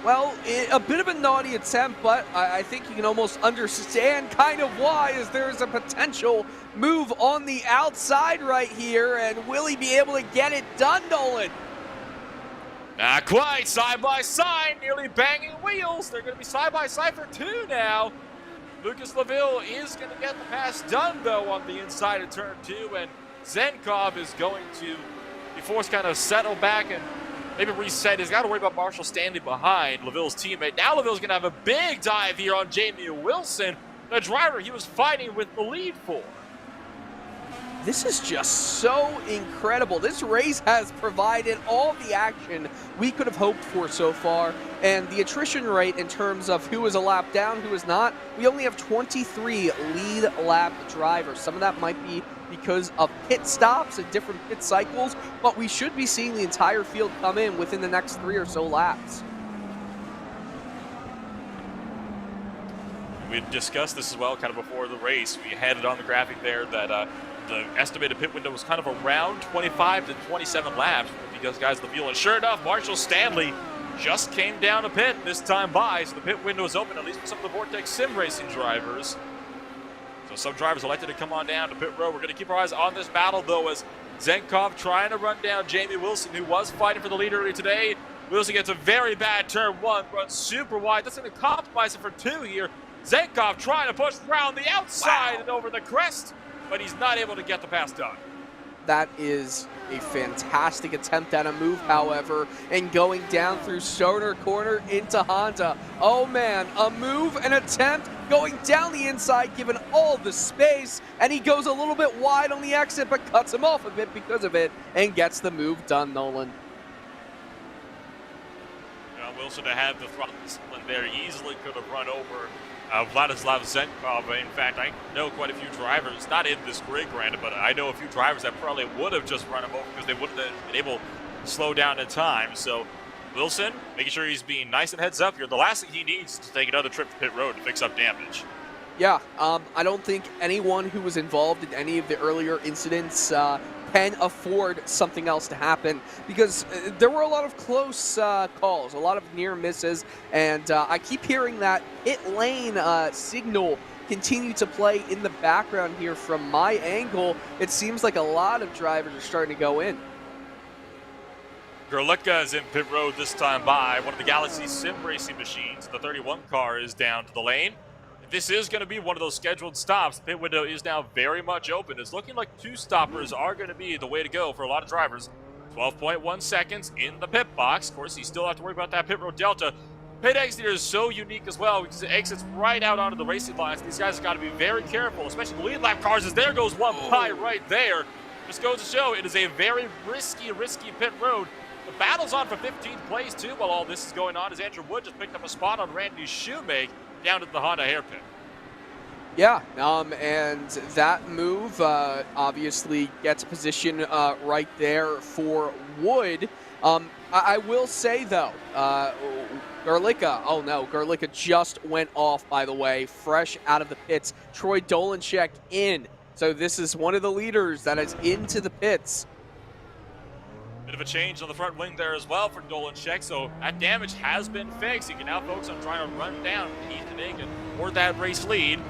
Well, a bit of a naughty attempt, but I think you can almost understand kind of why, as there's a potential move on the outside right here, and will he be able to get it done, Nolan? Not quite. Side by side, nearly banging wheels. They're going to be side by side for two now. Lucas Laville is going to get the pass done, though, on the inside of turn two, and Zenkov is going to be forced to kind of settle back and maybe reset. He's got to worry about Marshall standing behind Laville's teammate. Now Laville's going to have a big dive here on Jamie Wilson, the driver he was fighting with the lead for. This is just so incredible. This race has provided all the action we could have hoped for so far, and the attrition rate in terms of who is a lap down, who is not, we only have 23 lead lap drivers. Some of that might be because of pit stops and different pit cycles, but we should be seeing the entire field come in within the next 3 or so laps. We discussed this as well kind of before the race. We had it on the graphic there that the estimated pit window was kind of around 25 to 27 laps because guys the fuel. And sure enough, Marshall Stanley just came down a pit this time by, so the pit window is open, at least for some of the Vortex Sim Racing drivers. So some drivers elected to come on down to pit road. We're going to keep our eyes on this battle, though, as Zenkov trying to run down Jamie Wilson, who was fighting for the lead earlier today. Wilson gets a very bad turn one, runs super wide. That's going to compromise him for two here. Zenkov trying to push around the outside and over the crest, but he's not able to get the pass done. That is a fantastic attempt at a move, however, and going down through Stoner Corner into Honda. Oh man, a move, an attempt, going down the inside, given all the space, and he goes a little bit wide on the exit, but cuts him off a bit because of it, and gets the move done, Nolan. Wilson to have the throttle discipline there, easily could have run over Vladislav Zenkov. In fact, I know quite a few drivers, not in this grid, granted, but I know a few drivers that probably would have just run him over because they wouldn't have been able to slow down in time. So Wilson, making sure he's being nice and heads up here. The last thing he needs is to take another trip to pit road to fix up damage. Yeah, I don't think anyone who was involved in any of the earlier incidents can afford something else to happen, because there were a lot of close calls, a lot of near misses, and I keep hearing that pit lane signal continue to play in the background here from my angle. It seems like a lot of drivers are starting to go in. Gerlicka is in pit road this time by one of the Galaxy sim racing machines. The 31 car is down to the lane. This is going to be one of those scheduled stops. The pit window is now very much open. It's looking like 2 stoppers are going to be the way to go for a lot of drivers. 12.1 seconds in the pit box. Of course, you still have to worry about that pit road delta. Pit exit here is so unique as well because it exits right out onto the racing lines. These guys have got to be very careful, especially the lead lap cars, as there goes one by right there. Just goes to show it is a very risky pit road. The battle's on for 15th place, too, while all this is going on, as Andrew Wood just picked up a spot on Randy Shoemake down at the Honda hairpin. Yeah, and that move obviously gets a position right there for Wood. I will say, though, Gerlicka just went off, by the way, fresh out of the pits. Troy Dolanchek in. So this is one of the leaders that is into the pits. Bit of a change on the front wing there as well for Dolanchek, so that damage has been fixed. He can now focus on trying to run down Ethan Hagen for that race lead.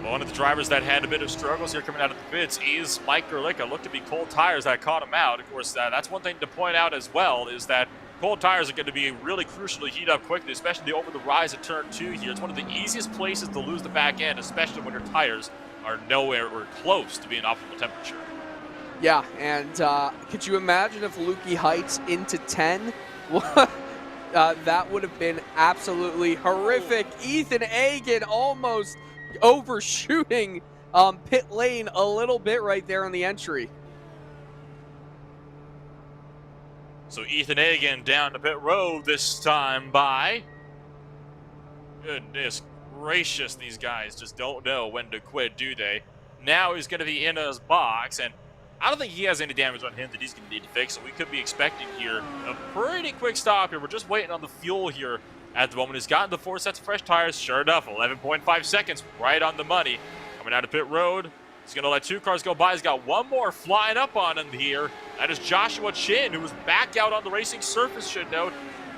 One of the drivers that had a bit of struggles here coming out of the pits is Mike Gerlicka. Looked to be cold tires that caught him out. Of course, that's one thing to point out as well, is that cold tires are going to be really crucial to heat up quickly, especially over the rise of turn 2 here. It's one of the easiest places to lose the back end, especially when your tires are nowhere or close to being optimal temperature. Yeah, and could you imagine if Lukey Heights into 10? That would have been absolutely horrific. Ethan Hagen almost overshooting pit lane a little bit right there on the entry. So Ethan Hagen down to pit road this time by. Goodness gracious, these guys just don't know when to quit, do they? Now he's going to be in his box, and I don't think he has any damage on him that he's going to need to fix, so we could be expecting here a pretty quick stop here. We're just waiting on the fuel here at the moment. He's gotten the 4 sets of fresh tires. Sure enough, 11.5 seconds, right on the money. Coming out of pit road. He's going to let 2 cars go by. He's got one more flying up on him here. That is Joshua Chin, who was back out on the racing surface, should note.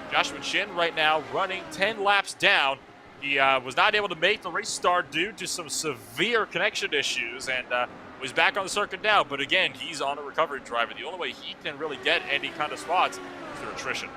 Joshua Chin right now running 10 laps down. He was not able to make the race start due to some severe connection issues, and was back on the circuit now. But again, he's on a recovery drive, and the only way he can really get any kind of spots is through attrition.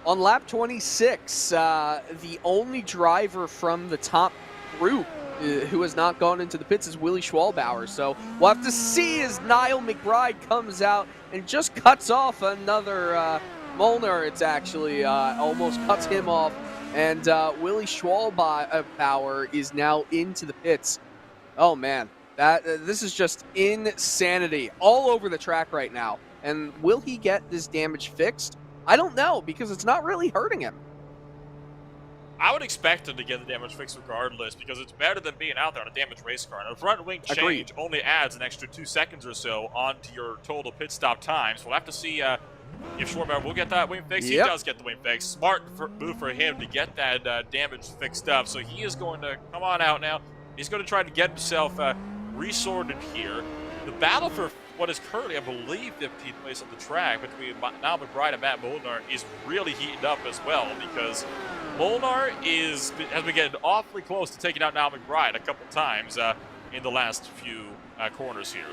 On lap 26, the only driver from the top group who has not gone into the pits is Willie Schwalbauer. So we'll have to see as Niall McBride comes out and just cuts off another Molnar. It's actually almost cuts him off. And Willie Schwalbauer is now into the pits. Oh, man. This is just insanity all over the track right now. And will he get this damage fixed? I don't know, because it's not really hurting him. I would expect him to get the damage fixed regardless, because it's better than being out there on a damaged race car. And a front wing change only adds an extra 2 seconds or so onto your total pit stop time. So we'll have to see if Schwarber will get that wing fixed. He does get the wing fixed. Smart move for him to get that damage fixed up. So he is going to come on out now. He's going to try to get himself resorted here. The battle for what is currently, I believe, the 15th place on the track between Niall McBride and Matt Molnar is really heating up as well, because Molnar has been getting awfully close to taking out Niall McBride a couple times in the last few corners here.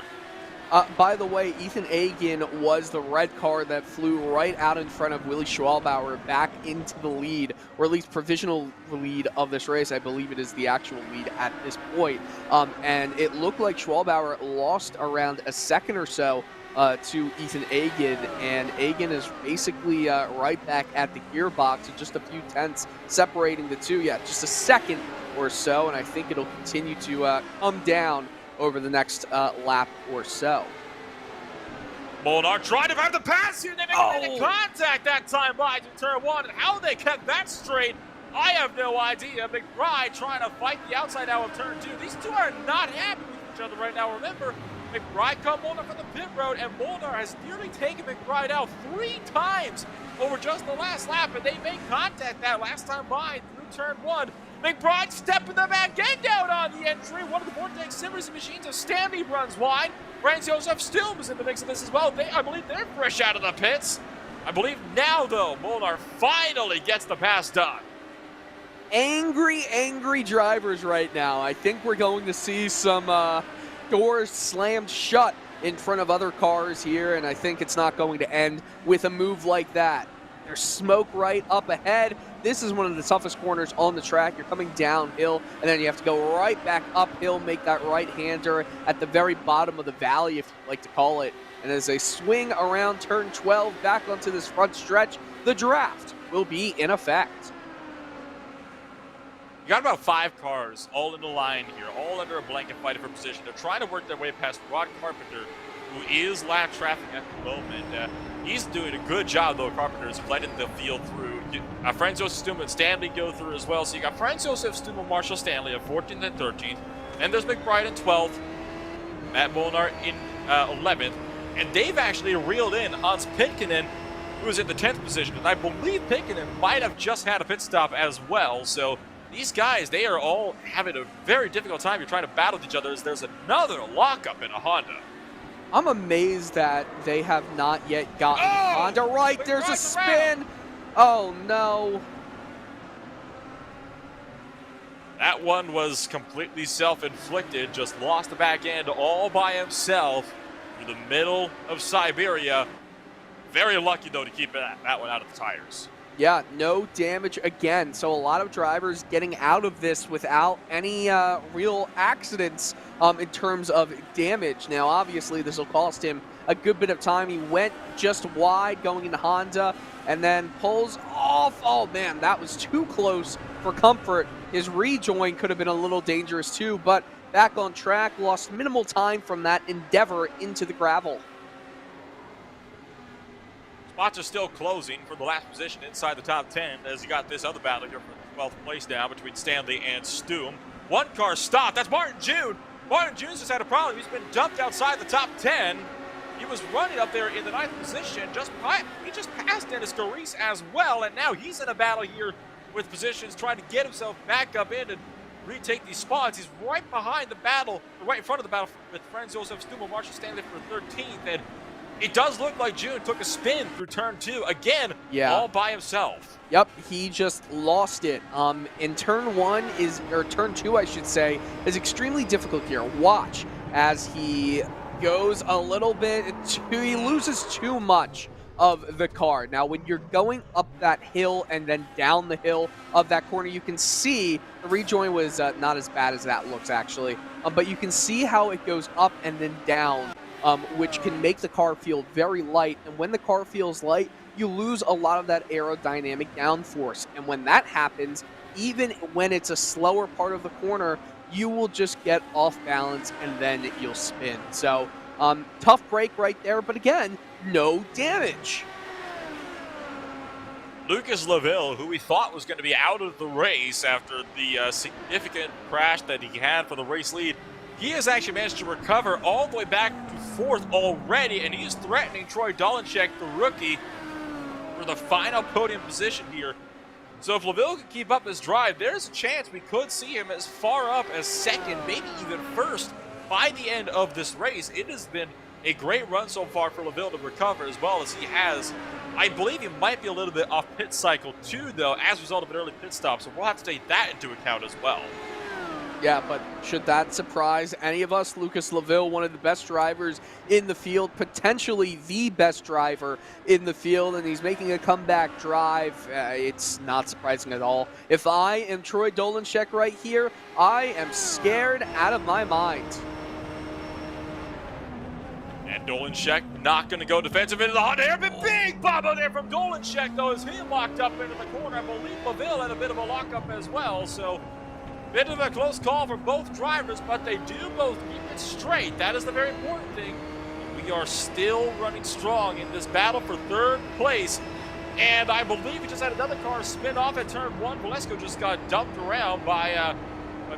By the way, Ethan Hagen was the red car that flew right out in front of Willie Schwalbauer back into the lead, or at least provisional lead of this race. I believe it is the actual lead at this point. And it looked like Schwalbauer lost around a second or so to Ethan Hagen, and Hagen is basically right back at the gearbox with just a few tenths separating the two. Yeah, just a second or so, and I think it'll continue to come down over the next lap or so. Molnar trying to have the pass here. They make contact that time by turn 1. And how they kept that straight, I have no idea. McBride trying to fight the outside out of turn 2. These two are not happy with each other right now. Remember, McBride cut Molnar from the pit road, and Molnar has nearly taken McBride out 3 times over just the last lap, and they made contact that last time by through turn 1. McBride stepping the back end out on the entry. One of the Vortex Simmers machines of Stanley runs wide. Franz Josef still was in the mix of this as well. I believe they're fresh out of the pits. I believe now, though, Molnar finally gets the pass done. Angry drivers right now. I think we're going to see some doors slammed shut in front of other cars here, and I think it's not going to end with a move like that. There's smoke right up ahead. This is one of the toughest corners on the track. You're coming downhill, and then you have to go right back uphill, make that right-hander at the very bottom of the valley, if you like to call it. And as they swing around turn 12 back onto this front stretch, the draft will be in effect. You got about 5 cars all in the line here, all under a blanket fighting for position. They're trying to work their way past Rod Carpenter, who is lap traffic at the moment. He's doing a good job, though. Carpenter's letting the field through. Franz Josef Stumel and Stanley go through as well. So you got Franz Josef Stumel, Marshall Stanley at 14th and 13th. And there's McBride in 12th, Matt Molnar in 11th. And they've actually reeled in Hans Pinkinen, who's in the 10th position. And I believe Pinkinen might have just had a pit stop as well. So these guys, they are all having a very difficult time. You're trying to battle with each other as there's another lockup in a Honda. I'm amazed that they have not yet gotten Honda right. There's a spin. Oh, no. That one was completely self-inflicted. Just lost the back end all by himself through the middle of Siberia. Very lucky, though, to keep that one out of the tires. Yeah, no damage again. So a lot of drivers getting out of this without any real accidents in terms of damage. Now, obviously, this will cost him a good bit of time. He went just wide going into Honda and then pulls off. Oh, man, that was too close for comfort. His rejoin could have been a little dangerous, too, but back on track, lost minimal time from that endeavor into the gravel. Spots are still closing for the last position inside the top 10 as you got this other battle here for 12th place now between Stanley and Stum. One car stopped. That's Martin June. Martin June's just had a problem. He's been dumped outside the top 10. He was running up there in the 9th position. He just passed Dennis Carice as well, and now he's in a battle here with positions, trying to get himself back up in and retake these spots. He's right behind the battle, right in front of the battle with Franz Josef Stumel, Marshall Stanley for 13th, and it does look like June took a spin through turn 2 again, all by himself. Yep, he just lost it. In turn 1 or turn 2, I should say, is extremely difficult here. Watch as he goes a little bit, he loses too much of the car. Now, when you're going up that hill and then down the hill of that corner, you can see the rejoin was not as bad as that looks, actually. But you can see how it goes up and then down. Which can make the car feel very light. And when the car feels light, you lose a lot of that aerodynamic downforce. And when that happens, even when it's a slower part of the corner, you will just get off balance and then you'll spin. So, tough break right there, but again, no damage. Lucas Laville, who we thought was going to be out of the race after the significant crash that he had for the race lead, he has actually managed to recover all the way back to 4th already, and he is threatening Troy Dolenchek, the rookie, for the final podium position here. So if Laville can keep up his drive, there's a chance we could see him as far up as 2nd, maybe even 1st, by the end of this race. It has been a great run so far for Laville to recover, as well as he has. I believe he might be a little bit off pit cycle too, though, as a result of an early pit stop, so we'll have to take that into account as well. Yeah, but should that surprise any of us? Lucas Laville, one of the best drivers in the field, potentially the best driver in the field, and he's making a comeback drive. It's not surprising at all. If I am Troy Dolenchek right here, I am scared out of my mind. And Dolenchek not going to go defensive into the hot air, but big bobble there from Dolenchek, though, as he locked up into the corner. I believe Laville had a bit of a lockup as well, so bit of a close call for both drivers, but they do both keep it straight. That is the very important thing. We are still running strong in this battle for 3rd place. And I believe we just had another car spin off at turn 1. Valesco just got dumped around by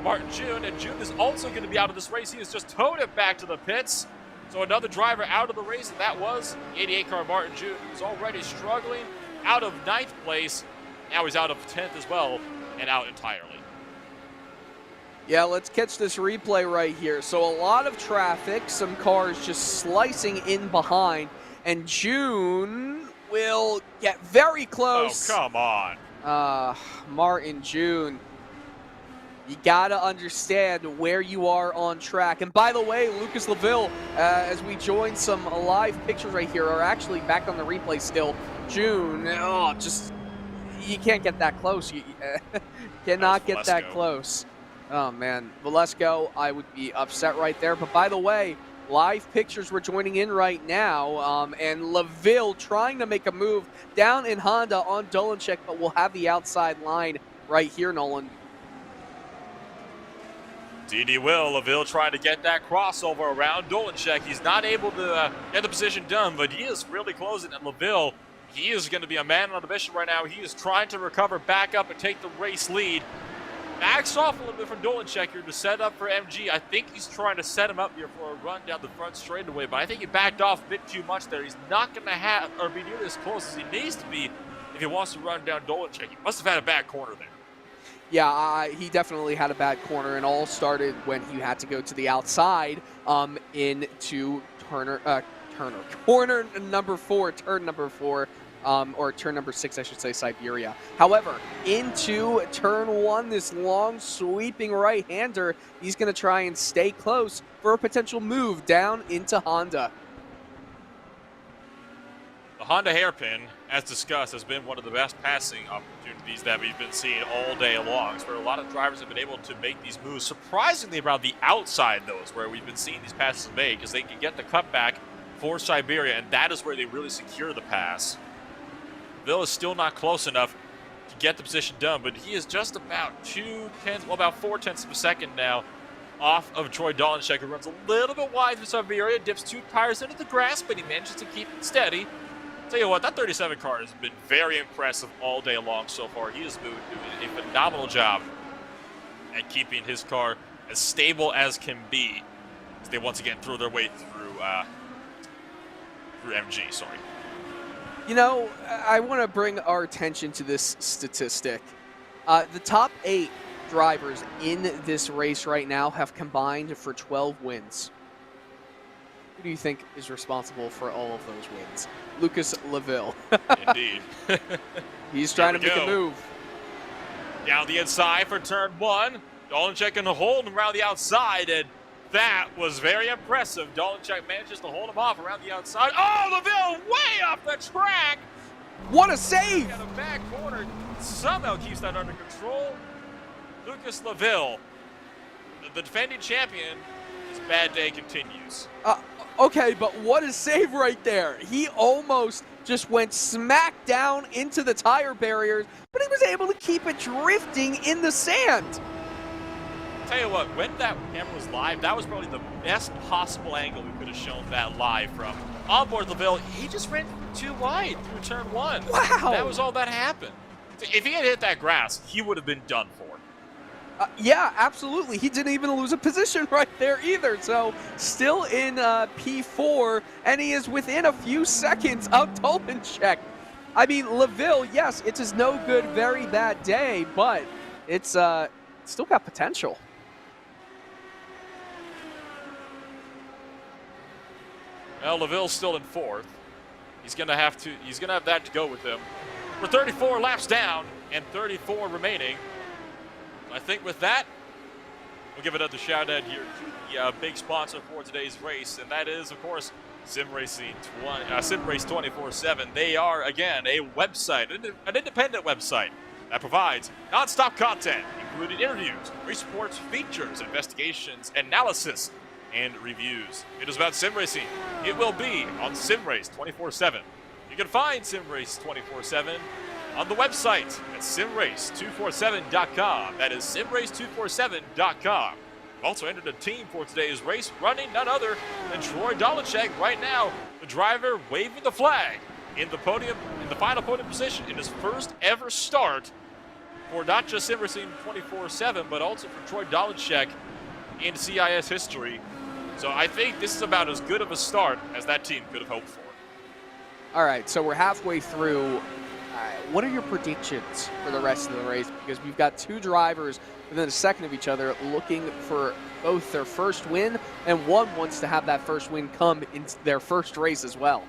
Martin June, and June is also going to be out of this race. He has just towed it back to the pits. So another driver out of the race, and that was the 88 car Martin June, who's already struggling out of 9th place. Now he's out of 10th as well, and out entirely. Yeah, let's catch this replay right here. So a lot of traffic, some cars just slicing in behind, and June will get very close. Oh, come on. Martin June. You gotta understand where you are on track. And by the way, Lucas Laville, as we join some live pictures right here, are actually back on the replay still. June, you can't get that close. You cannot get that close. Oh man, Valesco, I would be upset right there. But by the way, live pictures we're joining in right now, and Laville trying to make a move down in Honda on Dolanchek, but we'll have the outside line right here, Nolan. DD will. Laville trying to get that crossover around Dolanchek. He's not able to get the position done, but he is really closing. And Laville, he is going to be a man on a mission right now. He is trying to recover back up and take the race lead. Backs off a little bit from Dolanchek here to set up for MG. I think he's trying to set him up here for a run down the front straightaway, but I think he backed off a bit too much there. He's not going to have or be nearly as close as he needs to be if he wants to run down Dolanchek. He must have had a bad corner there. Yeah, he definitely had a bad corner, and all started when he had to go to the outside into corner number 4, turn number 4, or turn number 6, I should say, Siberia. However, into turn 1, this long sweeping right-hander, he's going to try and stay close for a potential move down into Honda. The Honda hairpin, as discussed, has been one of the best passing opportunities that we've been seeing all day long. So a lot of drivers have been able to make these moves surprisingly around the outside, though, is where we've been seeing these passes made, because they can get the cutback for Siberia, and that is where they really secure the pass. Ville is still not close enough to get the position done, but he is just about 4/10 of a second now off of Troy Dolanchek, who runs a little bit wide for Siberia, dips 2 tires into the grass, but he manages to keep it steady. Tell you what, that 37 car has been very impressive all day long so far. He has doing a phenomenal job at keeping his car as stable as can be as they once again throw their way through MG. Sorry. You know, I want to bring our attention to this statistic. The top 8 drivers in this race right now have combined for 12 wins. Who do you think is responsible for all of those wins? Lucas Laville. Indeed. He's trying to make a move. Down the inside for turn 1. Dolanchek can hold him around the outside, and that was very impressive. Dolanchek manages to hold him off around the outside. Oh, Laville way off the track! What a save! Got a back corner. Somehow keeps that under control. Lucas Laville, the defending champion, his bad day continues. Okay, but what a save right there. He almost just went smack down into the tire barriers, but he was able to keep it drifting in the sand. Tell you what, when that camera was live, that was probably the best possible angle we could have shown that live from. Onboard Laville, he just ran too wide through turn 1. Wow. That was all that happened. If he had hit that grass, he would have been done for. Yeah, absolutely. He didn't even lose a position right there either. So still in P4, and he is within a few seconds of Dolanchek. I mean, Laville, yes, it's his no good, very bad day, but it's still got potential. Well, Laville's still in 4th. He's gonna have that to go with him. We're 34 laps down and 34 remaining. I think with that, we'll give another shout out here to the big sponsor for today's race, and that is, of course, SIMRACE247. They are, again, a website, an independent website that provides non-stop content, including interviews, race reports, features, investigations, analysis, and reviews. It is about sim racing. It will be on SIMRACE247. You can find SIMRACE247 on the website at SIMRACE247.com. That is SIMRACE247.com. We've also entered a team for today's race, running none other than Troy Dolanchek right now, the driver waving the flag in the final podium position in his first ever start for not just SIMRACE247, but also for Troy Dolanchek in CIS history. So I think this is about as good of a start as that team could have hoped for. All right, so we're halfway through. What are your predictions for the rest of the race? Because we've got 2 drivers within a second of each other looking for both their first win, and one wants to have that first win come in their first race as well.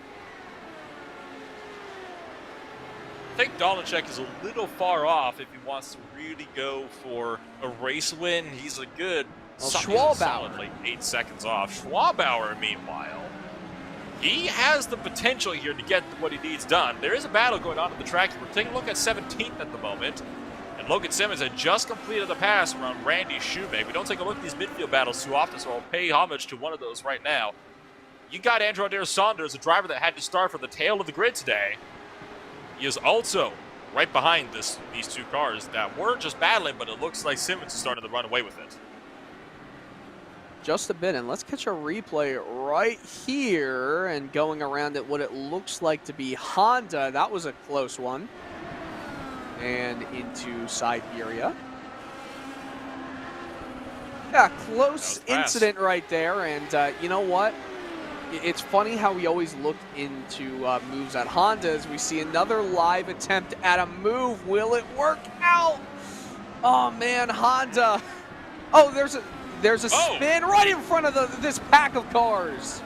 I think Dolacek is a little far off if he wants to really go for a race win. He's a good, solidly 8 seconds off. Schwabauer, meanwhile, he has the potential here to get what he needs done. There is a battle going on at the track. We're taking a look at 17th at the moment. And Logan Simmons had just completed the pass around Randy Shoemake. We don't take a look at these midfield battles too often, so I'll pay homage to one of those right now. You got Andrew Adair Saunders, a driver that had to start from the tail of the grid today. He is also right behind these two cars that were just battling, but it looks like Simmons is starting to run away with it. Just a bit, and let's catch a replay right here and going around at what it looks like to be Honda. That was a close one. And into Siberia. Yeah, close incident right there, and you know what? It's funny how we always look into moves at Honda as we see another live attempt at a move. Will it work out? Oh man, Honda. Oh, there's a spin right in front of this pack of cars.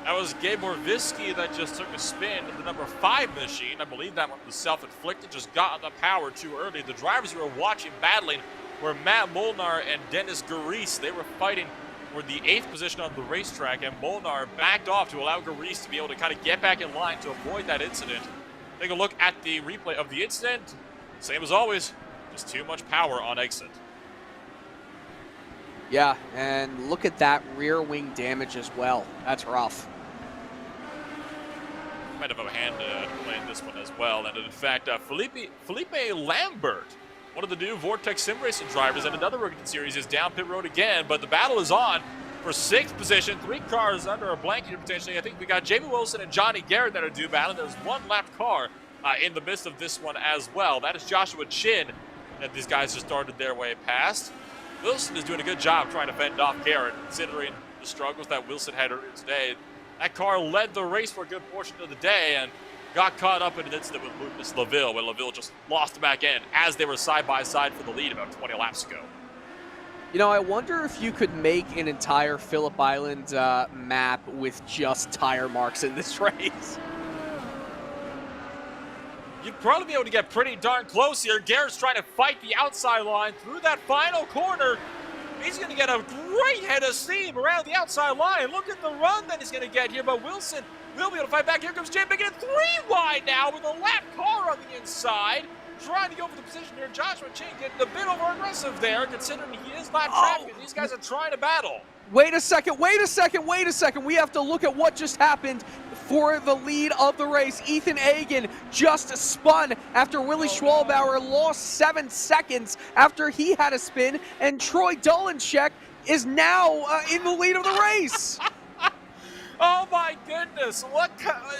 That was Gabe Morvisky that just took a spin in the number 5 machine. I believe that one was self-inflicted, just got on the power too early. The drivers who were watching battling were Matt Molnar and Dennis Garis. They were fighting for the 8th position on the racetrack, and Molnar backed off to allow Garis to be able to kind of get back in line to avoid that incident. Take a look at the replay of the incident. Same as always, just too much power on exit. Yeah, and look at that rear wing damage as well. That's rough. Might have a hand to play in this one as well. And in fact, Felipe Lambert, one of the new Vortex Sim Racing drivers and another rookie series, is down pit road again, but the battle is on for 6th position. 3 cars under a blanket potentially. I think we got Jamie Wilson and Johnny Garrett that are due battle. There's one lapped car in the midst of this one as well. That is Joshua Chin that these guys just started their way past. Wilson is doing a good job trying to fend off Garrett, considering the struggles that Wilson had earlier today. That car led the race for a good portion of the day and got caught up in an incident with Lucas LaVille, when LaVille just lost the back end as they were side by side for the lead about 20 laps ago. You know, I wonder if you could make an entire Phillip Island map with just tire marks in this race. You'd probably be able to get pretty darn close here. Garrett's trying to fight the outside line through that final corner. He's going to get a great head of steam around the outside line. Look at the run that he's going to get here, but Wilson will be able to fight back. Here comes Jay making it 3 wide now with a lap car on the inside. Trying to go for the position here. Joshua Chin getting a bit over aggressive there, considering he is not traffic, and these guys are trying to battle. Wait a second. We have to look at what just happened for the lead of the race. Ethan Agan just spun after Willie Schwalbauer lost 7 seconds after he had a spin, and Troy Dolanchek is now in the lead of the race. Oh my goodness.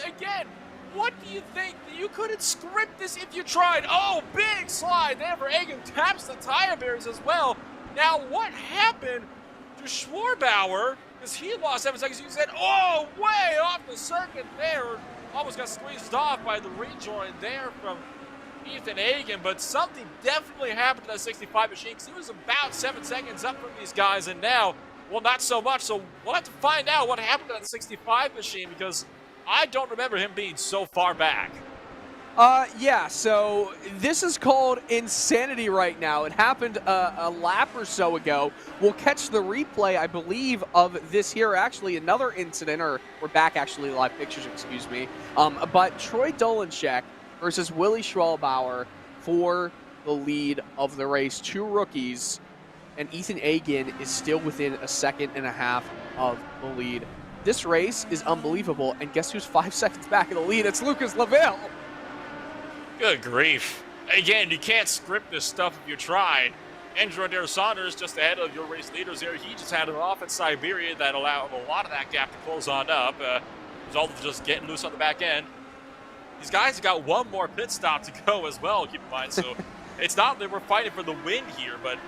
Again, what do you think? You couldn't script this if you tried. Oh, big slide there for Agan. Taps the tire barriers as well. Now, what happened to Schwarbauer? Because he lost 7 seconds. You said, oh, way off the circuit there. Almost got squeezed off by the rejoin there from Ethan Agan. But something definitely happened to that 65 machine, because he was about 7 seconds up from these guys. And now, well, not so much. So we'll have to find out what happened to that 65 machine, because I don't remember him being so far back. Yeah, so this is called insanity right now. It happened a lap or so ago. We'll catch the replay, I believe, of this here. Actually, another incident, or we're back actually live pictures, excuse me. But Troy Dolanchek versus Willie Schwalbauer for the lead of the race. 2 rookies, and Ethan Agan is still within a second and a half of the lead. This race is unbelievable, and guess who's 5 seconds back in the lead? It's Lucas LaVille. Good grief. Again, you can't script this stuff if you try. Andrew Adair Saunders just ahead of your race leaders here. He just had it off at Siberia that allowed a lot of that gap to close on up. Result of just getting loose on the back end. These guys have got one more pit stop to go as well, keep in mind. So it's not that we're fighting for the win here, but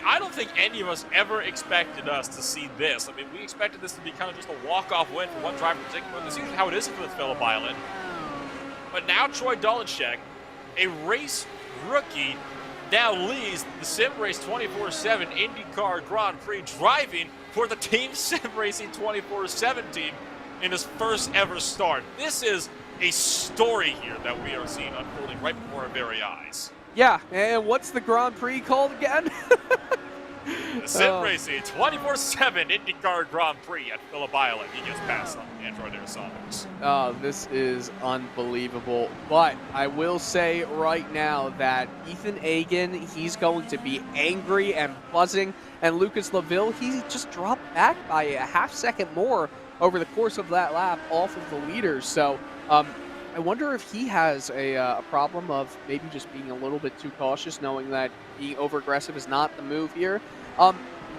I don't think any of us ever expected us to see this. I mean, we expected this to be kind of just a walk-off win for one driver in particular. That's usually how it is with Phillip Island. But now Troy Dolanchek, a race rookie, now leads the SIMRACE247 IndyCar Grand Prix, driving for the Team Sim Racing 24/7 team. in his first ever start. This is a story here that we are seeing unfolding right before our very eyes. Yeah, and what's the Grand Prix called again? The SIMRACE247 IndyCar Grand Prix at Phillip Island. He gets past on Andrew Saunders. Oh, this is unbelievable. But I will say right now that Ethan Agan, he's going to be angry and buzzing. And Lucas Laville, he just dropped back by a half-second more over the course of that lap off of the leaders. So I wonder if he has a problem of maybe just being a little bit too cautious, knowing that being over-aggressive is not the move here.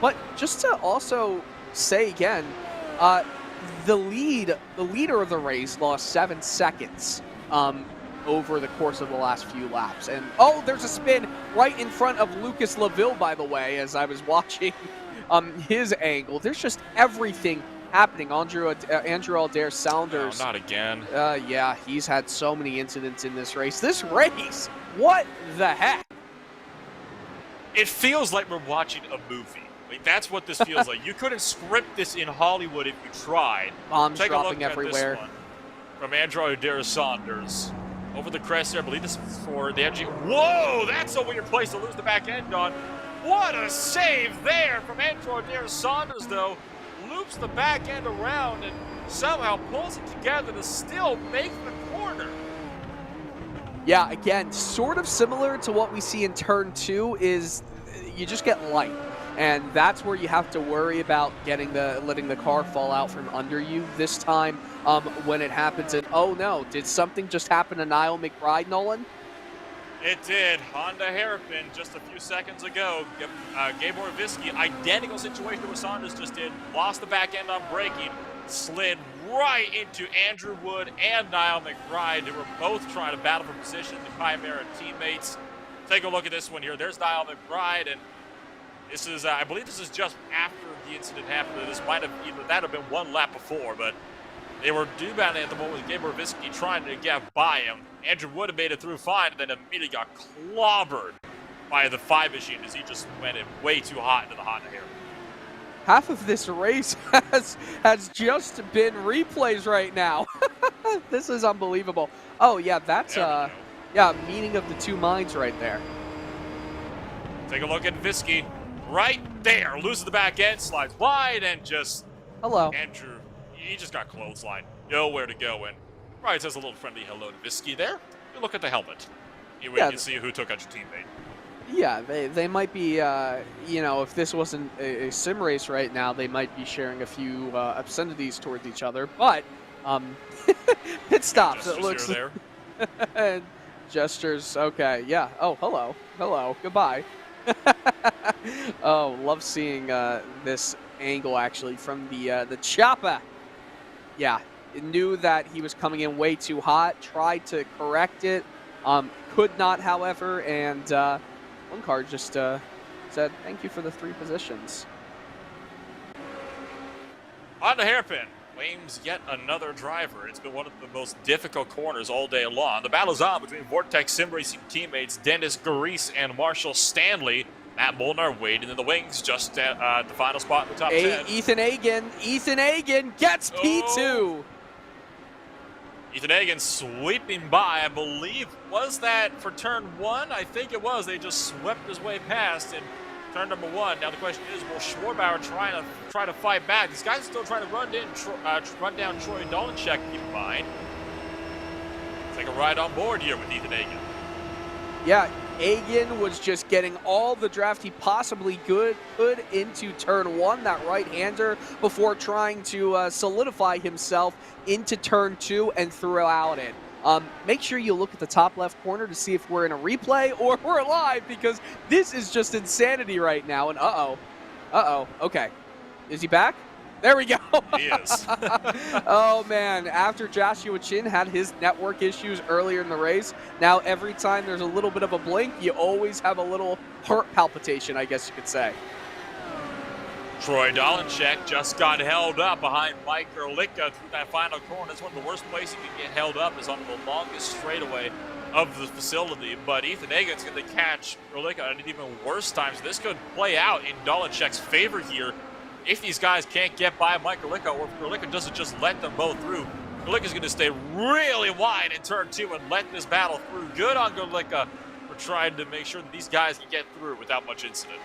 But just to also say again, the leader of the race lost 7 seconds over the course of the last few laps. And, oh, there's a spin right in front of Lucas Laville, by the way, as I was watching his angle. There's just everything happening. Andrew Aldair Saunders. No, not again. Yeah, he's had so many incidents in this race. This race, what the heck? It feels like we're watching a movie. Like, that's what this feels like. You couldn't script this in Hollywood if you tried. Bombs Take dropping a look everywhere. At this one from Andrew Aldair Saunders. Over the crest there, I believe this is for the edge. Whoa, that's a weird place to lose the back end on. What a save there from Andrew Aldair Saunders, though. Loops the back end around and somehow pulls it together to still make the corner. Yeah, again, sort of similar to what we see in turn 2 is you just get light. And that's where you have to worry about letting the car fall out from under you. This time, when it happens, and oh no, did something just happen to Niall McBride, Nolan? It did. Honda hairpin just a few seconds ago. Gabor Visky, identical situation to what Saunders just did. Lost the back end on braking. Slid right into Andrew Wood and Niall McBride. They were both trying to battle for position, the Chimera teammates. Take a look at this one here. There's Niall McBride, and this is, I believe this is just after the incident happened. This might have have been one lap before, but they were duo-battling at the moment with Gabor Visky trying to get by him. Andrew Wood had made it through fine, and then immediately got clobbered by the 5 machine as he just went in way too hot into the Honda hair. Half of this race has just been replays right now. This is unbelievable. Oh yeah, that's yeah, meeting of the two minds right there. Take a look at Visky. Right there, loses the back end, slides wide, and just hello. Andrew, he just got clotheslined. Nowhere to go, and probably says a little friendly hello to Visky there. You look at the helmet. You can see who took out your teammate. Yeah, they might be, you know, if this wasn't a sim race right now, they might be sharing a few obscenities towards each other. But pit stops. It looks there. And gestures. Okay, yeah. Oh, hello, goodbye. Oh, love seeing this angle actually from the chopper. Yeah, knew that he was coming in way too hot. Tried to correct it, could not, however, and one car just said thank you for the 3 positions. On the hairpin, claims yet another driver. It's been one of the most difficult corners all day long. The battle's on between Vortex Sim Racing teammates Dennis Garis and Marshall Stanley. Matt Molnar waiting in the wings just at the final spot in the top 10. Ethan Agan gets P2. Ethan Agan sweeping by, I believe, was that for turn 1? I think it was. They just swept his way past in turn number 1. Now the question is, will Schwarbauer try to fight back? This guy's still trying to run down Troy Dolanchek, keep in mind. Take a ride on board here with Ethan Agan. Yeah, Agan was just getting all the draft he possibly could into turn 1, that right-hander, before trying to solidify himself into turn 2 and throughout it. Make sure you look at the top left corner to see if we're in a replay or we're live, because this is just insanity right now. And okay. Is he back? There we go. He is. Oh, man. After Joshua Chin had his network issues earlier in the race, now every time there's a little bit of a blink, you always have a little heart palpitation, I guess you could say. Troy Dolanchek just got held up behind Mike Erlicka through that final corner. That's one of the worst places you can get held up, is on the longest straightaway of the facility. But Ethan Agan's going to catch Erlicka at an even worse time, so this could play out in Dolanchek's favor here if these guys can't get by Mike Garlicka, or if Garlicka doesn't just let them both through, Garlicka's going to stay really wide in turn 2 and let this battle through. Good on Garlicka for trying to make sure that these guys can get through without much incident.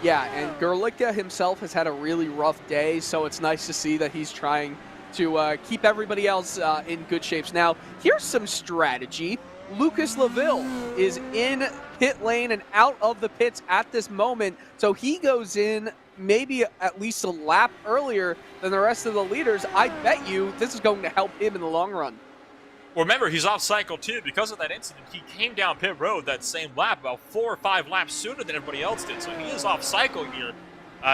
Yeah, and Garlicka himself has had a really rough day, so it's nice to see that he's trying to keep everybody else in good shapes. Now, here's some strategy. Lucas Laville is in pit lane and out of the pits at this moment, so he goes in maybe at least a lap earlier than the rest of the leaders. I bet you this is going to help him in the long run. Remember, he's off cycle too. Because of that incident, he came down pit road that same lap about 4 or 5 laps sooner than everybody else did. So he is off cycle here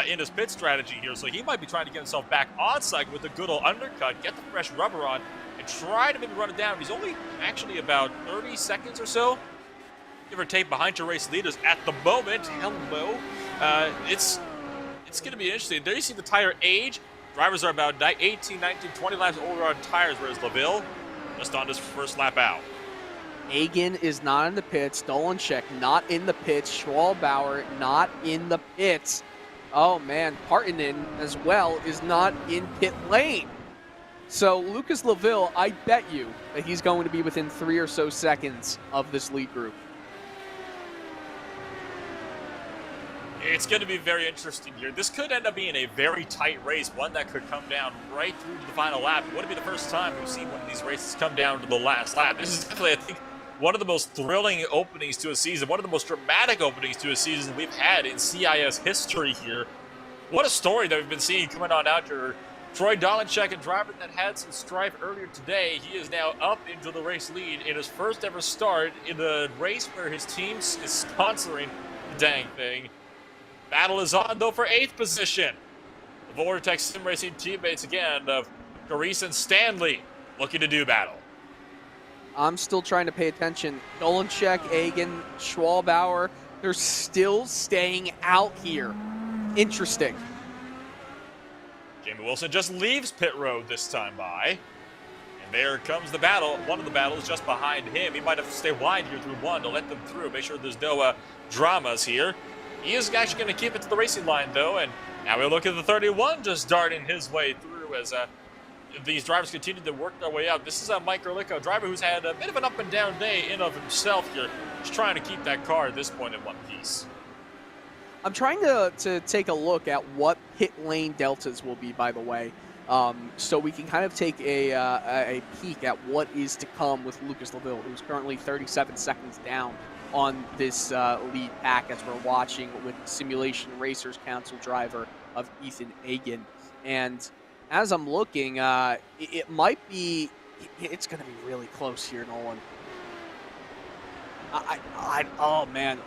in his pit strategy here. So he might be trying to get himself back on cycle with a good old undercut, get the fresh rubber on, and try to maybe run it down. He's only actually about 30 seconds or so, give or take, behind your race leaders at the moment. Hello. It's going to be interesting. There you see the tire age. Drivers are about 18, 19, 20 laps older on tires, whereas Laville just on his first lap out. Egan is not in the pits. Dolanchek not in the pits. Schwalbauer not in the pits. Oh man, Partanen as well is not in pit lane. So Lucas Laville, I bet you that he's going to be within 3 or so seconds of this lead group. It's going to be very interesting here. This could end up being a very tight race, one that could come down right through to the final lap. It wouldn't be the first time we've seen one of these races come down to the last lap. This is definitely, I think, one of the most thrilling openings to a season, one of the most dramatic openings to a season we've had in CIS history here. What a story that we've been seeing coming on out here. Troy Dolanchek, a driver that had some strife earlier today, he is now up into the race lead in his first ever start in the race where his team is sponsoring the dang thing. Battle is on, though, for 8th position. The Vortex Sim Racing teammates again of Carice and Stanley looking to do battle. I'm still trying to pay attention. Dolanchek, Egan, Schwalbauer, they're still staying out here. Interesting. Jamie Wilson just leaves pit road this time by. And there comes the battle. One of the battles just behind him. He might have to stay wide here through one to let them through. Make sure there's no dramas here. He is actually going to keep it to the racing line, though, and now we look at the 31 just darting his way through as these drivers continue to work their way out. This is Mike Garlicka, a driver who's had a bit of an up-and-down day in of himself here, just trying to keep that car at this point in one piece. I'm trying to take a look at what pit lane deltas will be, by the way, so we can kind of take a peek at what is to come with Lucas Laville, who's currently 37 seconds down on this lead pack as we're watching with the Simulation Racers Council driver of Ethan Egan. And as I'm looking, it might be, it's going to be really close here, Nolan. Oh man,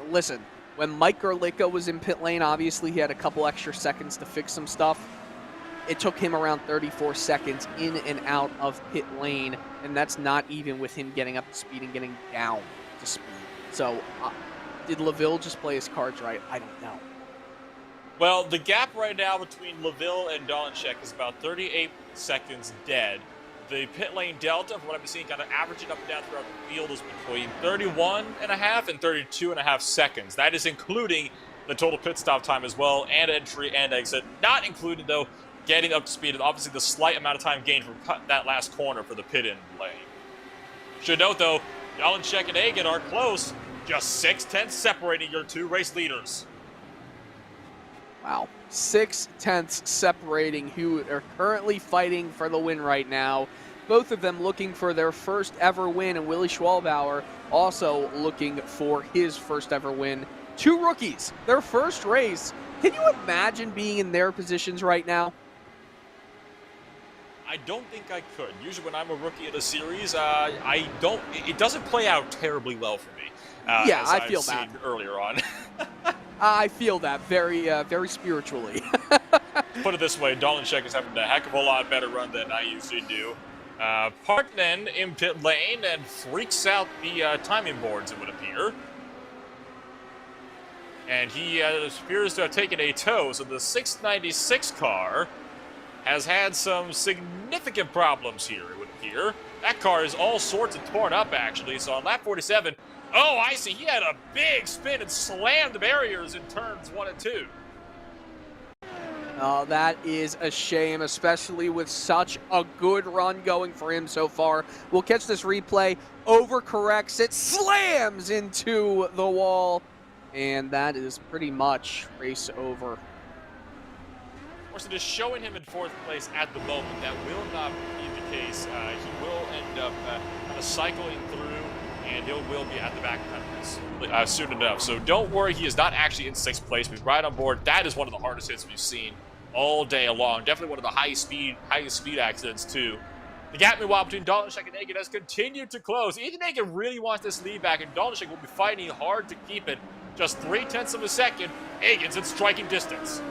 listen, when Mike Garlicka was in pit lane, obviously he had a couple extra seconds to fix some stuff. It took him around 34 seconds in and out of pit lane, and that's not even with him getting up to speed and getting down to speed. So, did Laville just play his cards right? I don't know. Well, the gap right now between Laville and Dolanchek is about 38 seconds dead. The pit lane delta, from what I've been seeing, kind of averaging up and down throughout the field, is between 31.5 and 32.5 seconds. That is including the total pit stop time as well, and entry and exit. Not included, though, getting up to speed, and obviously the slight amount of time gained from that last corner for the pit-in lane. Should note, though, Dolanchek and Egan are close. Just 6/10 separating your two race leaders. Wow. 6/10 separating who are currently fighting for the win right now. Both of them looking for their first ever win, and Willie Schwalbauer also looking for his first ever win. Two rookies, their first race. Can you imagine being in their positions right now? I don't think I could. Usually when I'm a rookie in a series, it doesn't play out terribly well for me. Yeah, as I feel I've that. seen earlier on. I feel that very, very spiritually. Put it this way, Dolanchek is having a heck of a lot better run than I usually do. Partanen in pit lane and freaks out the timing boards, it would appear. And he appears to have taken a tow, so the 696 car has had some significant problems here, it would appear. That car is all sorts of torn up, actually. So on lap 47, oh, I see, he had a big spin and slammed the barriers in turns 1 and 2. Oh, that is a shame, especially with such a good run going for him so far. We'll catch this replay, overcorrects it, slams into the wall, and that is pretty much race over. Of course, it is showing him in 4th place at the moment. That will not be the case. He will end up kind of cycling through, and he will be at the back of soon enough. So don't worry, he is not actually in 6th place. We're right on board. That is one of the hardest hits we've seen all day long. Definitely one of the highest speed accidents too. The gap meanwhile between Dolishek and Egan has continued to close. Ethan Egan really wants this lead back, and Dolishek will be fighting hard to keep it. Just 0.3 of a second. Egan's in striking distance.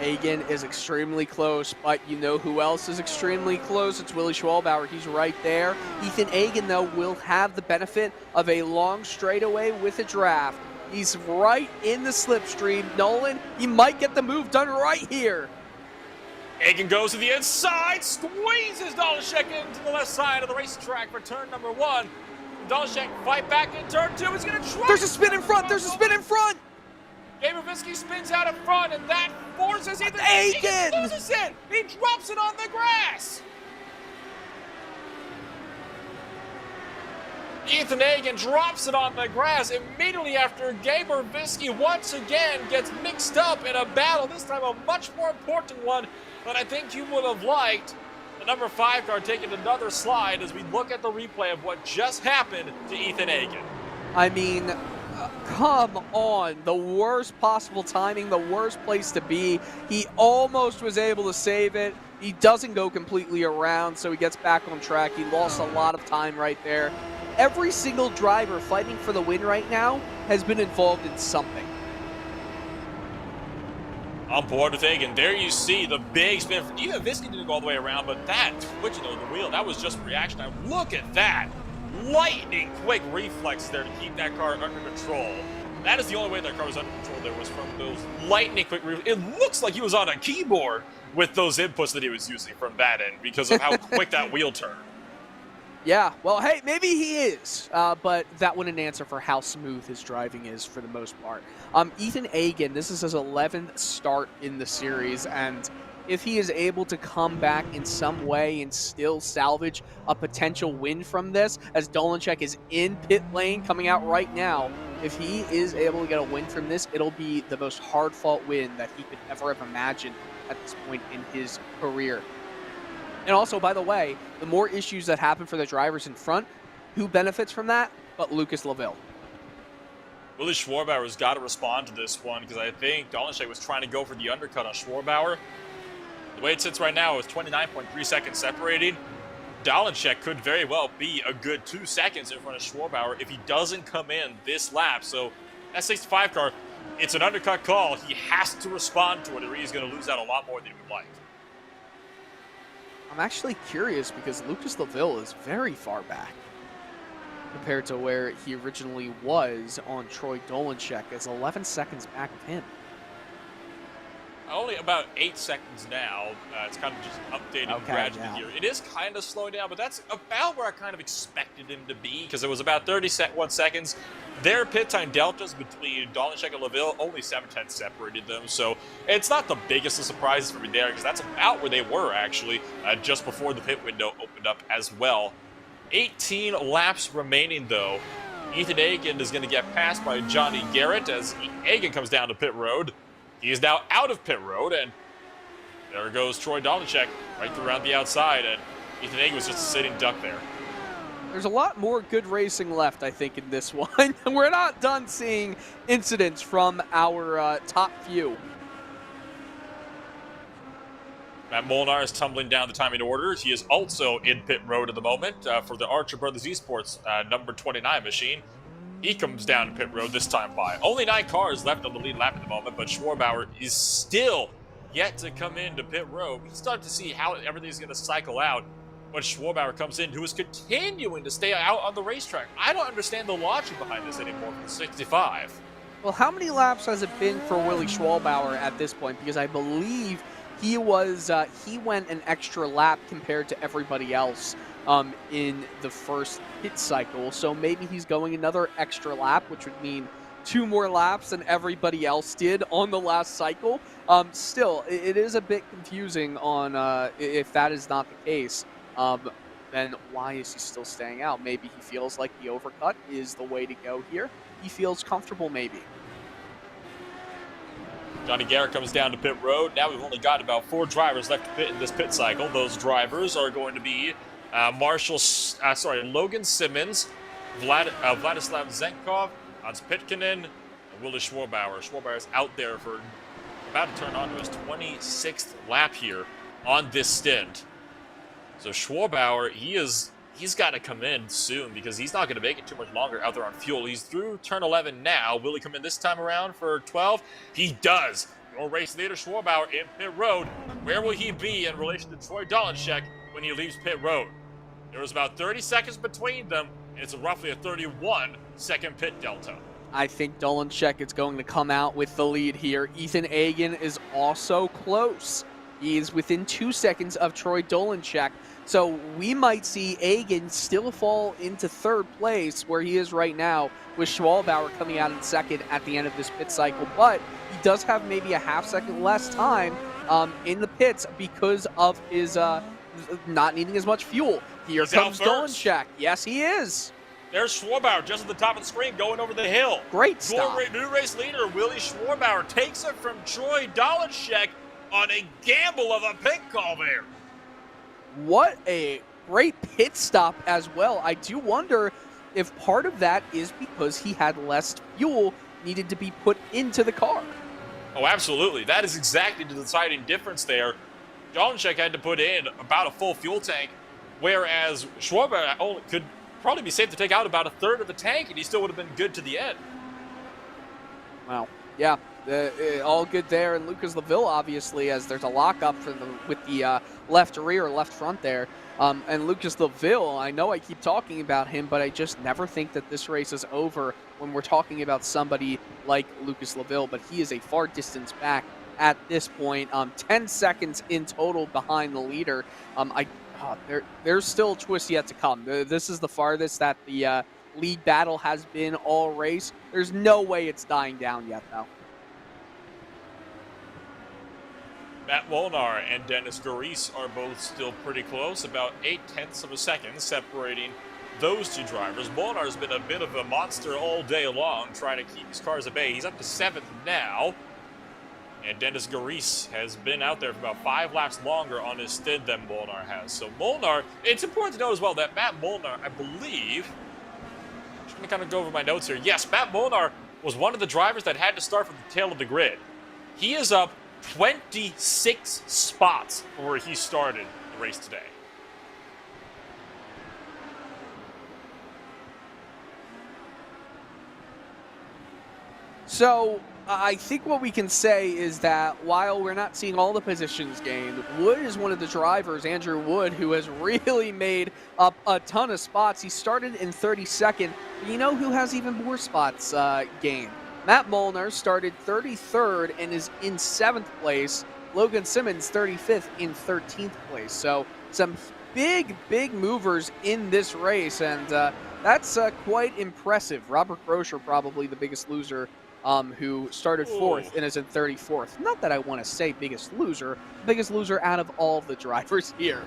Egan is extremely close, but you know who else is extremely close? It's Willie Schwalbauer. He's right there. Ethan Egan, though, will have the benefit of a long straightaway with a draft. He's right in the slipstream. Nolan, he might get the move done right here. Egan goes to the inside, squeezes Dolishek into the left side of the racetrack for turn number 1. Dolishek fight back in turn 2. He's going to try. There's a spin in front. There's a spin in front. Gabrielski spins out in front, and that forces Ethan Egan. He loses it. He drops it on the grass. Ethan Egan drops it on the grass immediately after Gabrielski once again gets mixed up in a battle, this time a much more important one than I think you would have liked. The number 5 car taking another slide as we look at the replay of what just happened to Ethan Egan. I mean, come on. The worst possible timing, the worst place to be. He almost was able to save it. He doesn't go completely around, so he gets back on track. He lost a lot of time right there. Every single driver fighting for the win right now has been involved in something. On board with Egan. There you see the big spin. Even Visky didn't go all the way around, but that twitching of the wheel, that was just reaction time. Look at that. Lightning quick reflex there to keep that car under control. That is the only way that car was under control there, was from those lightning quick It looks like he was on a keyboard with those inputs that he was using from that end because of how quick that wheel turned. Yeah, well, hey, maybe he is, but that wouldn't answer for how smooth his driving is for the most part. Ethan Egan, this is his 11th start in the series, and if he is able to come back in some way and still salvage a potential win from this, as Dolishek is in pit lane coming out right now, if he is able to get a win from this, it'll be the most hard-fought win that he could ever have imagined at this point in his career. And also, by the way, the more issues that happen for the drivers in front, who benefits from that but Lucas Laville? Willie Schwarbauer's got to respond to this one because I think Dolishek was trying to go for the undercut on Schwarbauer. The way it sits right now is 29.3 seconds separating. Dolishek could very well be a good 2 seconds in front of Schwarbauer if he doesn't come in this lap. So that 65 car, it's an undercut call. He has to respond to it or he's going to lose out a lot more than he would like. I'm actually curious because Lucas Laville is very far back compared to where he originally was on Troy Dolishek. It's 11 seconds back of him. Only about 8 seconds now. It's kind of just updated gradually here. It is kind of slowing down, but that's about where I kind of expected him to be because it was about 31 seconds. Their pit time deltas between Dolishek and Laville, only 7/10 separated them, so it's not the biggest of surprises for me there because that's about where they were actually just before the pit window opened up as well. 18 laps remaining though. Ethan Egan is going to get passed by Johnny Garrett as Egan comes down to pit road. He is now out of pit road, and there goes Troy Dolishek right around the outside, and Ethan Egan was just a sitting duck there. There's a lot more good racing left, I think, in this one. We're not done seeing incidents from our top few. Matt Molnar is tumbling down the timing orders. He is also in pit road at the moment for the Archer Brothers Esports number 29 machine. He comes down to pit road this time by. Only 9 cars left on the lead lap at the moment, but Schwarbauer is still yet to come into pit road. We start to see how everything's going to cycle out when Schwarbauer comes in, who is continuing to stay out on the racetrack. I don't understand the logic behind this anymore for the 65. Well, how many laps has it been for Willie Schwalbauer at this point? Because I believe he went an extra lap compared to everybody else in the first pit cycle. So maybe he's going another extra lap, which would mean 2 more laps than everybody else did on the last cycle. Still, it is a bit confusing on if that is not the case. Then why is he still staying out? Maybe he feels like the overcut is the way to go here. He feels comfortable, maybe. Johnny Garrett comes down to pit road. Now we've only got about 4 drivers left to pit in this pit cycle. Those drivers are going to be Logan Simmons, Vladislav Zenkov, Hans Pitkinen, and Willi Schwarbauer. Schwarbauer's out there for about to turn on to his 26th lap here on this stint. So Schwarbauer, he's got to come in soon because he's not going to make it too much longer out there on fuel. He's through turn 11 now. Will he come in this time around for 12? He does. Your race leader Schwarbauer in pit road. Where will he be in relation to Troy Dolanchek when he leaves pit road? There was about 30 seconds between them, and it's roughly a 31-second pit delta. I think Dolanchek is going to come out with the lead here. Ethan Agan is also close. He is within 2 seconds of Troy Dolanchek. So we might see Agan still fall into 3rd place where he is right now, with Schwalbauer coming out in 2nd at the end of this pit cycle. But he does have maybe a half second less time in the pits because of his not needing as much fuel. Here comes Dolanchek. Yes, he is. There's Schwarbauer just at the top of the screen going over the hill. Great stop. New race leader Willi Schwarbauer takes it from Troy Dolanchek on a gamble of a pit call there. What a great pit stop as well. I do wonder if part of that is because he had less fuel needed to be put into the car. Oh, absolutely. That is exactly the deciding difference there. Dolanchek had to put in about a full fuel tank, whereas Schwarbauer could probably be safe to take out about a third of the tank, and he still would have been good to the end. Wow. Yeah. All good there, and Lucas Laville, obviously, as there's a lockup with the left rear, left front there. And Lucas Laville, I know I keep talking about him, but I just never think that this race is over when we're talking about somebody like Lucas Laville, but he is a far distance back at this point. 10 seconds in total behind the leader. There's still a twist yet to come. This is the farthest that the lead battle has been all race. There's no way it's dying down yet, though. Matt Molnar and Dennis Garis are both still pretty close, about 0.8 of a second separating those 2 drivers. Molnar's been a bit of a monster all day long, trying to keep his cars at bay. He's up to 7th now, and Dennis Garis has been out there for about 5 laps longer on his stint than Molnar has. So Molnar, it's important to note as well that Matt Molnar, I believe, I'm just going to kind of go over my notes here. Yes, Matt Molnar was one of the drivers that had to start from the tail of the grid. He is up 26 spots from where he started the race today. So I think what we can say is that while we're not seeing all the positions gained, Wood is one of the drivers, Andrew Wood, who has really made up a ton of spots. He started in 32nd. But you know who has even more spots gained? Matt Molnar started 33rd and is in 7th place. Logan Simmons, 35th, in 13th place. So some big movers in this race, and that's quite impressive. Robert Groscher, probably the biggest loser, who started 4th and is in 34th. Not that I want to say biggest loser out of all of the drivers here.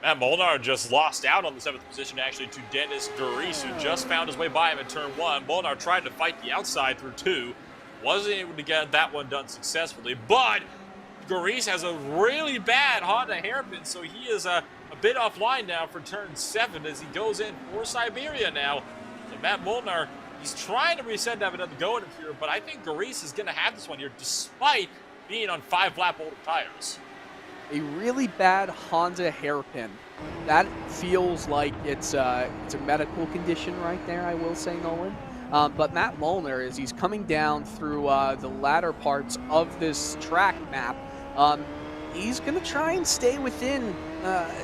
Matt Molnar just lost out on the 7th position, actually, to Dennis Garis, who just found his way by him in turn 1. Molnar tried to fight the outside through 2. Wasn't able to get that one done successfully, but Garis has a really bad Honda hairpin, so he is a bit offline now for turn 7 as he goes in for Siberia now. So Matt Molnar, he's trying to reset to have another go at him here, but I think Garis is going to have this one here despite being on 5-lap older tires. A really bad Honda hairpin. That feels like it's a medical condition right there, I will say, Nolan. But Matt Molnar, as he's coming down through the latter parts of this track map, he's going to try and stay within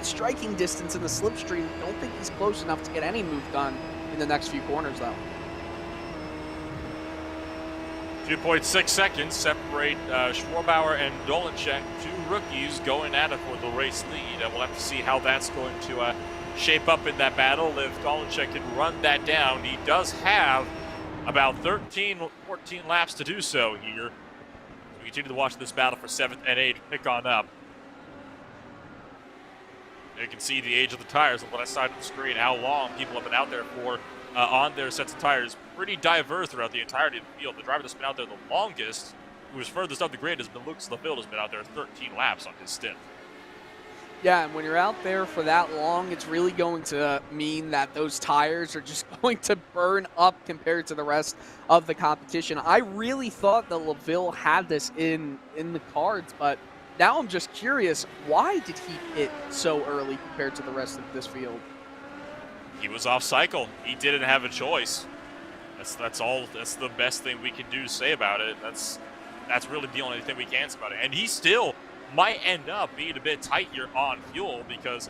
striking distance in the slipstream. Don't think he's close enough to get any move done in the next few corners, though. 2.6 seconds separate Schwarbauer and Dolanchek, 2 rookies going at it for the race lead. And we'll have to see how that's going to shape up in that battle. If Dolanchek can run that down, he does have about 13, 14 laps to do so here. We continue to watch this battle for 7th and 8th pick on up. You can see the age of the tires on the left side of the screen, how long people have been out there for on their sets of tires. Pretty diverse throughout the entirety of the field. The driver that's been out there the longest, who is furthest up the grid, has been Lucas LaFille, has been out there 13 laps on his stint. Yeah, and when you're out there for that long, it's really going to mean that those tires are just going to burn up compared to the rest of the competition. I really thought that LaFille had this in the cards, but now I'm just curious, why did he hit so early compared to the rest of this field? He was off cycle. He didn't have a choice. That's all. That's the best thing we can do to say about it. That's really the only thing we can say about it. And he still might end up being a bit tight here on fuel because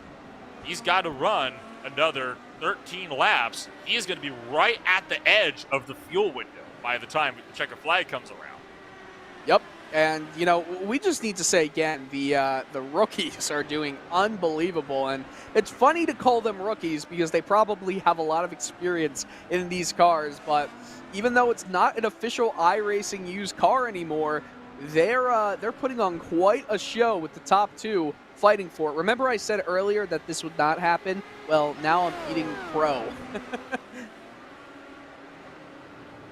he's got to run another 13 laps. He is going to be right at the edge of the fuel window by the time the checker flag comes around. Yep. And, you know, we just need to say again, the rookies are doing unbelievable. And it's funny to call them rookies because they probably have a lot of experience in these cars. But even though it's not an official iRacing used car anymore, they're putting on quite a show with the top two fighting for it. Remember I said earlier that this would not happen? Well, now I'm eating crow.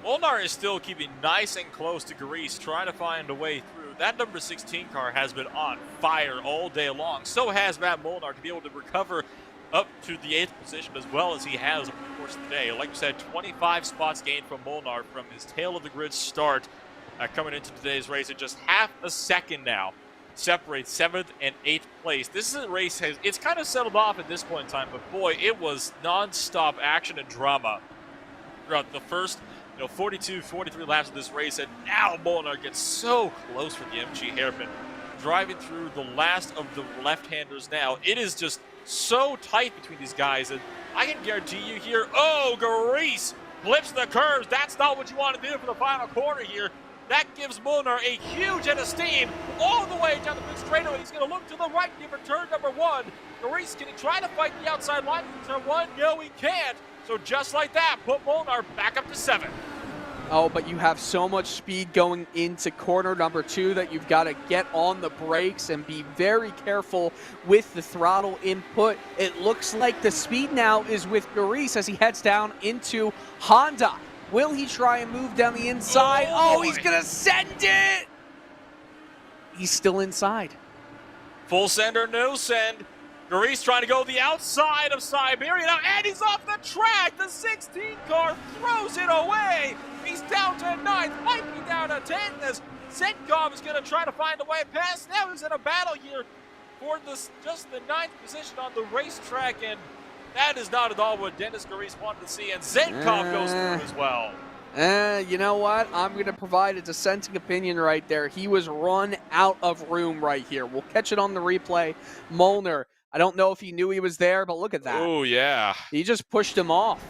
Molnar is still keeping nice and close to Grease, trying to find a way through. That number 16 car has been on fire all day long. So has Matt Molnar to be able to recover up to the 8th position as well as he has over the course of the day. Like you said, 25 spots gained from Molnar from his tail of the grid start coming into today's race. At just half a second now separates 7th and 8th place. This is a race, it's kind of settled off at this point in time, but boy, it was non-stop action and drama throughout the first 42, 43 laps of this race, and now Molnar gets so close for the MG hairpin, driving through the last of the left-handers now. It is just so tight between these guys, and I can guarantee you here, Grease flips the curves. That's not what you want to do for the final quarter here. That gives Molnar a huge head of steam all the way down the pit straightaway. He's going to look to the right here for turn number 1. Grease, can he try to fight the outside line for turn 1? No, he can't. So just like that, put Molnar back up to 7th. Oh, but you have so much speed going into corner number 2 that you've got to get on the brakes and be very careful with the throttle input. It looks like the speed now is with Grease as he heads down into Honda. Will he try and move down the inside? Oh, he's going to send it! He's still inside. Full send or no send. Grease trying to go the outside of Siberia now, and he's off the track. The 16 car throws it away. He's down to 9th, might be down to 10th as Senkov is going to try to find a way past. Now he's in a battle here for just the 9th position on the racetrack, and that is not at all what Dennis Grease wanted to see, and Zenkov goes through as well. You know what? I'm going to provide a dissenting opinion right there. He was run out of room right here. We'll catch it on the replay. Molnar, I don't know if he knew he was there, but look at that. Oh, yeah. He just pushed him off.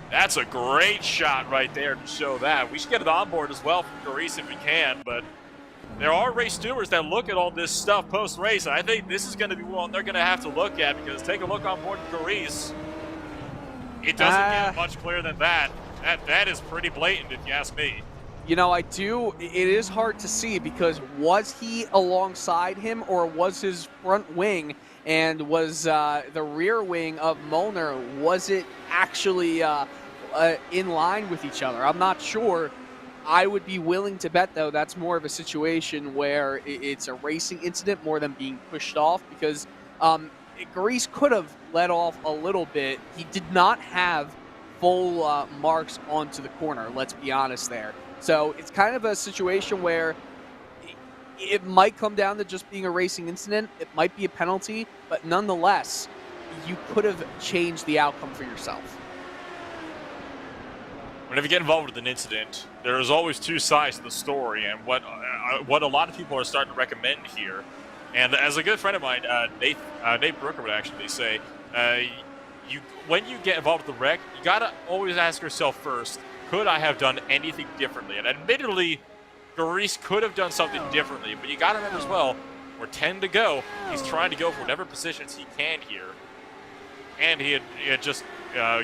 That's a great shot right there to show that. We should get it on board as well from Grease if we can, but there are race stewards that look at all this stuff post-race, and I think this is going to be one they're going to have to look at because take a look on board Grease. It doesn't get much clearer than that. That is pretty blatant if you ask me. You know, it is hard to see because was he alongside him or was his front wing and was the rear wing of Molnar, was it actually in line with each other? I'm not sure. I would be willing to bet, though, that's more of a situation where it's a racing incident more than being pushed off because Grease could have let off a little bit. He did not have full marks onto the corner, let's be honest there. So it's kind of a situation where it might come down to just being a racing incident. It might be a penalty, but nonetheless, you could have changed the outcome for yourself. Whenever you get involved with an incident, there is always two sides to the story, and what a lot of people are starting to recommend here, and as a good friend of mine, Nate Brooker would actually say, when you get involved with the wreck, you gotta always ask yourself first, could I have done anything differently? And admittedly, Grease could have done something differently, but you got to remember as well, we're 10 to go. He's trying to go for whatever positions he can here. And he had just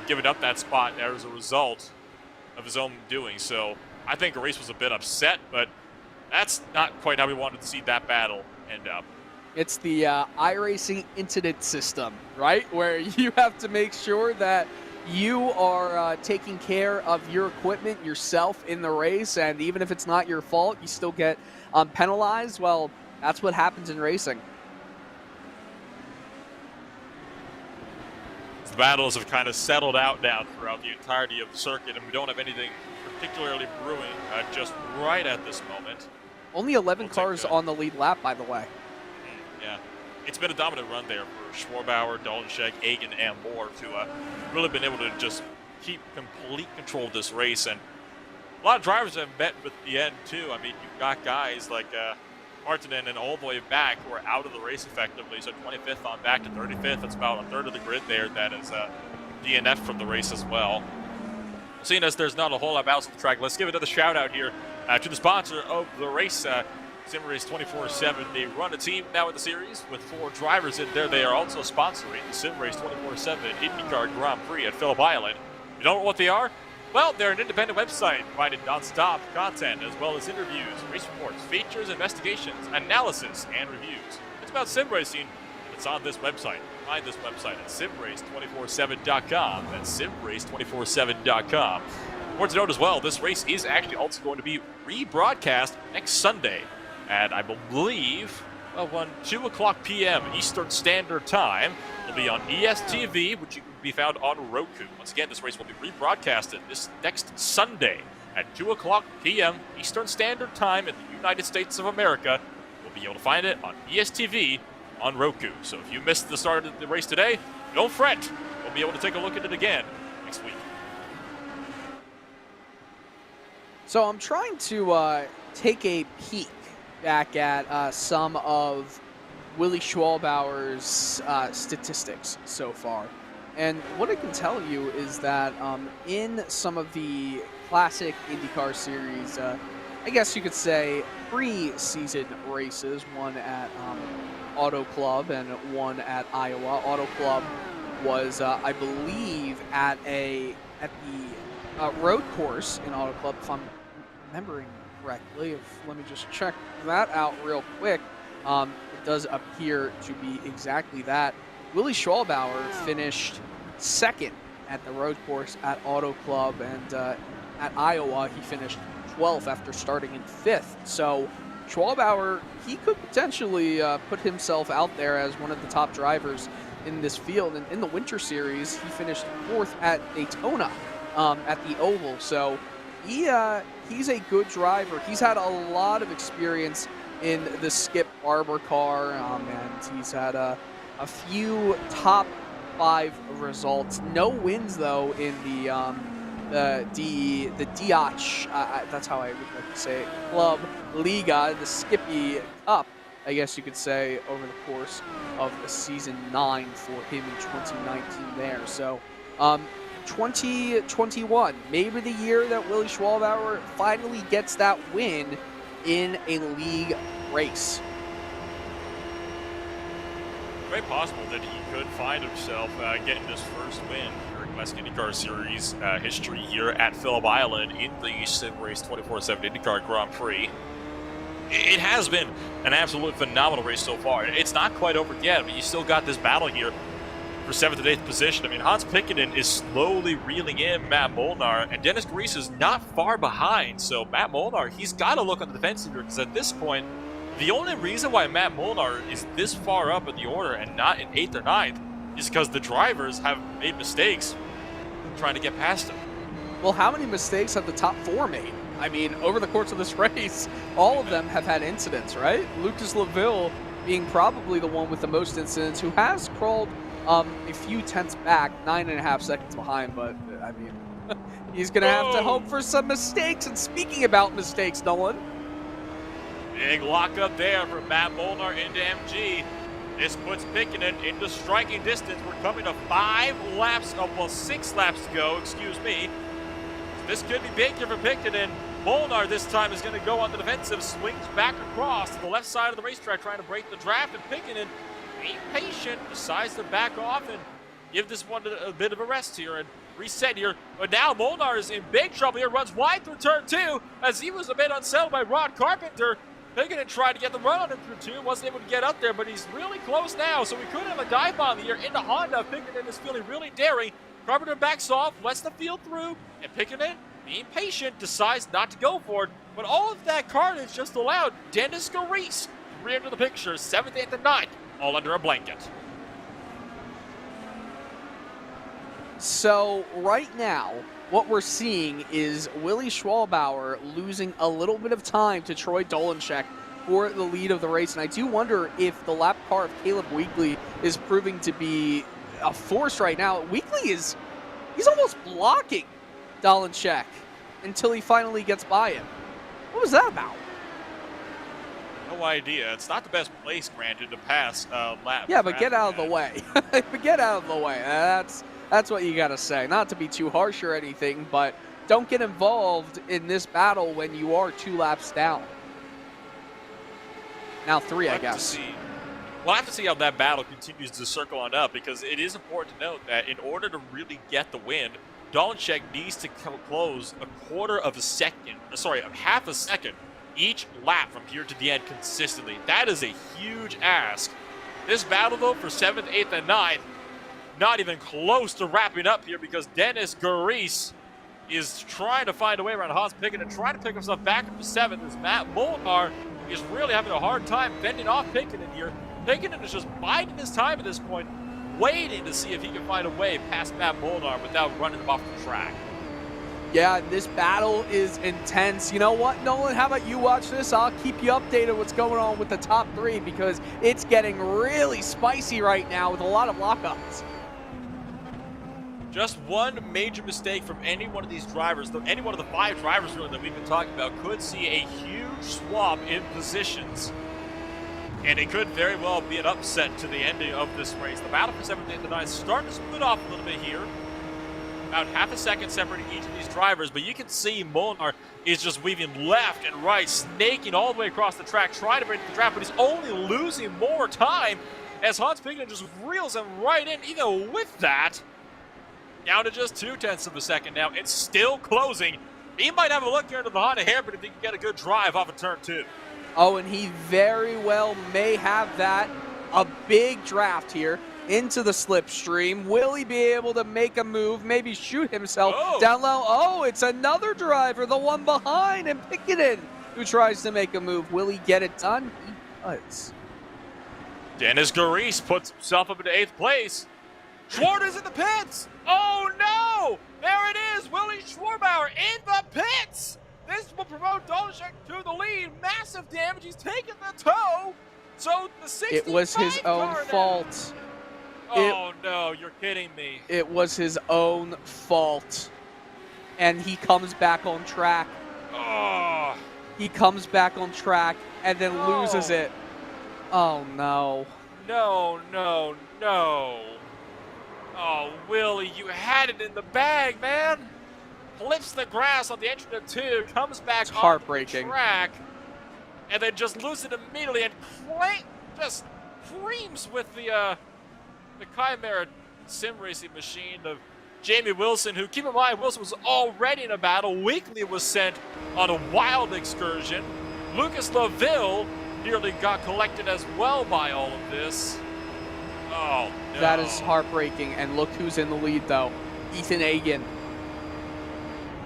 given up that spot as a result. of his own doing. So I think Race was a bit upset, but that's not quite how we wanted to see that battle end up. It's the iRacing incident system, right? Where you have to make sure that you are taking care of your equipment yourself in the race, and even if it's not your fault, you still get penalized. Well, that's what happens in racing. The battles have kind of settled out now throughout the entirety of the circuit, and we don't have anything particularly brewing just right at this moment. Only 11 cars on the lead lap, by the way. Yeah, it's been a dominant run there for Schwarbauer, Daltonschek, Egan, and Moore to really been able to just keep complete control of this race. And a lot of drivers have met with the end, too. I mean, you've got guys like Martinen and all the way back who are out of the race effectively. So 25th on back to 35th. That's about a third of the grid there. That is DNF from the race as well. Seeing as there's not a whole lot else on the track, let's give another shout out here to the sponsor of the race, SIMRACE247. They run a team now in the series with 4 drivers in there. They are also sponsoring the SIMRACE247 IndyCar Grand Prix at Phillip Island. If you don't know what they are? Well, they're an independent website providing non-stop content as well as interviews, race reports, features, investigations, analysis, and reviews. It's about sim racing, and it's on this website. Find this website at simrace247.com. That's simrace247.com. Important to note as well, this race is actually also going to be rebroadcast next Sunday at, I believe, well, 2 o'clock p.m. Eastern Standard Time. It'll be on ESTV, which you can be found on Roku. Once again, this race will be rebroadcasted this next Sunday at 2 o'clock p.m. Eastern Standard Time in the United States of America. We'll be able to find it on ESTV on Roku. So if you missed the start of the race today, don't fret. We'll be able to take a look at it again next week. So I'm trying to take a peek back at some of Willie Schwalbauer's statistics so far. And what I can tell you is that in some of the classic IndyCar series, I guess you could say pre-season races, one at Auto Club and one at Iowa. Auto Club was, I believe, at the road course in Auto Club, if I'm remembering correctly. Let me just check that out real quick. It does appear to be exactly that. Willie Schwalbauer finished second at the road course at Auto Club, and at Iowa he finished 12th after starting in 5th. So Schwalbauer, he could potentially put himself out there as one of the top drivers in this field. And in the Winter Series, he finished 4th at Daytona at the Oval. So he's a good driver. He's had a lot of experience in the Skip Barber car, and he's had a few top 5 results. No wins though in the Diach, that's how I would like to say it, Club Liga, the Skippy Cup, I guess you could say, over the course of the season 9 for him in 2019 there. So 2021, maybe the year that Willie Schwalbauer finally gets that win in a league race. Very possible that he could find himself getting his first win during Classic IndyCar Series history here at Phillip Island in the SIMRACE247 IndyCar Grand Prix. It has been an absolute phenomenal race so far. It's not quite over yet. I mean, you still got this battle here for 7th and 8th position. I mean, Hans Pickenen is slowly reeling in Matt Molnar, and Dennis Grease is not far behind. So Matt Molnar, he's got to look on the defensive here, because at this point, the only reason why Matt Molnar is this far up in the order and not in 8th or 9th is because the drivers have made mistakes trying to get past him. Well, how many mistakes have the top 4 made? I mean, over the course of this race, all of them have had incidents, right? Lucas Laville being probably the one with the most incidents, who has crawled a few tenths back, 9.5 seconds behind, but I mean, he's going to have to hope for some mistakes. And speaking about mistakes, Nolan. Big lockup there for Matt Molnar into MG. This puts Pickenen into striking distance. We're coming to 5 laps, well, 6 laps to go, excuse me. This could be big here for Pickenen. Molnar this time is going to go on the defensive, swings back across to the left side of the racetrack, trying to break the draft, and Pickenen, being patient, decides to back off and give this one a bit of a rest here. And reset here. But now Molnar is in big trouble here, runs wide through turn 2 as he was a bit unsettled by Rod Carpenter. Pickett tried to get the run on him through 2, wasn't able to get up there, but he's really close now, so we could have a dive bomb here into Honda. Pickett is feeling really daring. Carpenter backs off, lets the field through, and Pickett, being patient, decides not to go for it. But all of that carnage just allowed Dennis Gareis to re-enter the picture, 7th, 8th, and 9th, all under a blanket. So right now, what we're seeing is Willie Schwalbauer losing a little bit of time to Troy Dolanchek for the lead of the race. And I do wonder if the lap car of Caleb Weekly is proving to be a force right now. Weekly he's almost blocking Dolanchek until he finally gets by him. What was that about? No idea. It's not the best place, granted, to pass lap. Yeah, but get out of the way. But get out of the way. That's what you gotta say. Not to be too harsh or anything, but don't get involved in this battle when you are 2 laps down. Now 3, I guess. We'll have to see how that battle continues to circle on up, because it is important to note that in order to really get the win, Dolanchek needs to close half a second each lap from here to the end consistently. That is a huge ask. This battle, though, for 7th, 8th, and 9th, not even close to wrapping up here, because Dennis Gareis is trying to find a way around Hans Pickett and trying to pick himself back up to 7th as Matt Molnar is really having a hard time fending off Pickett in here. Pickett is just biding his time at this point, waiting to see if he can find a way past Matt Molnar without running him off the track. Yeah, this battle is intense. You know what, Nolan? How about you watch this? I'll keep you updated what's going on with the top 3, because it's getting really spicy right now with a lot of lockups. Just one major mistake from any one of these drivers, any one of the 5 drivers really that we've been talking about, could see a huge swap in positions. And it could very well be an upset to the ending of this race. The battle for 7th, 8th, and 9th starting to split off a little bit here. About half a second separating each of these drivers, but you can see Molnar is just weaving left and right, snaking all the way across the track, trying to break the draft, but he's only losing more time as Hans Pickett just reels him right in. Even with that, down to just 0.2 of a second now. It's still closing. He might have a look here into the Honda hairpin if he can get a good drive off of turn 2. Oh, and he very well may have that. A big draft here into the slipstream. Will he be able to make a move, maybe shoot himself down low? Oh, it's another driver, the one behind, and Pickett who tries to make a move. Will he get it done? He does. Dennis Gareis puts himself up into 8th place. Schwarter's in the pits. Oh, no! There it is, Willie Schwarbauer in the pits. This will promote Dolanchek to the lead. Massive damage. He's taking the tow. So the 65 It was his own fault. Oh, no, you're kidding me. It was his own fault. And he comes back on track. Oh. He comes back on track and then loses it. Oh, no. No, no, no. Oh, Willie, you had it in the bag, man. Flips the grass on the entry of 2, comes back on the track, and then just loses it immediately and just creams with the Chimera sim racing machine of Jamie Wilson, who, keep in mind, Wilson was already in a battle. Weekly was sent on a wild excursion. Lucas Laville nearly got collected as well by all of this. Oh, no. That is heartbreaking. And look who's in the lead, though. Ethan Agan.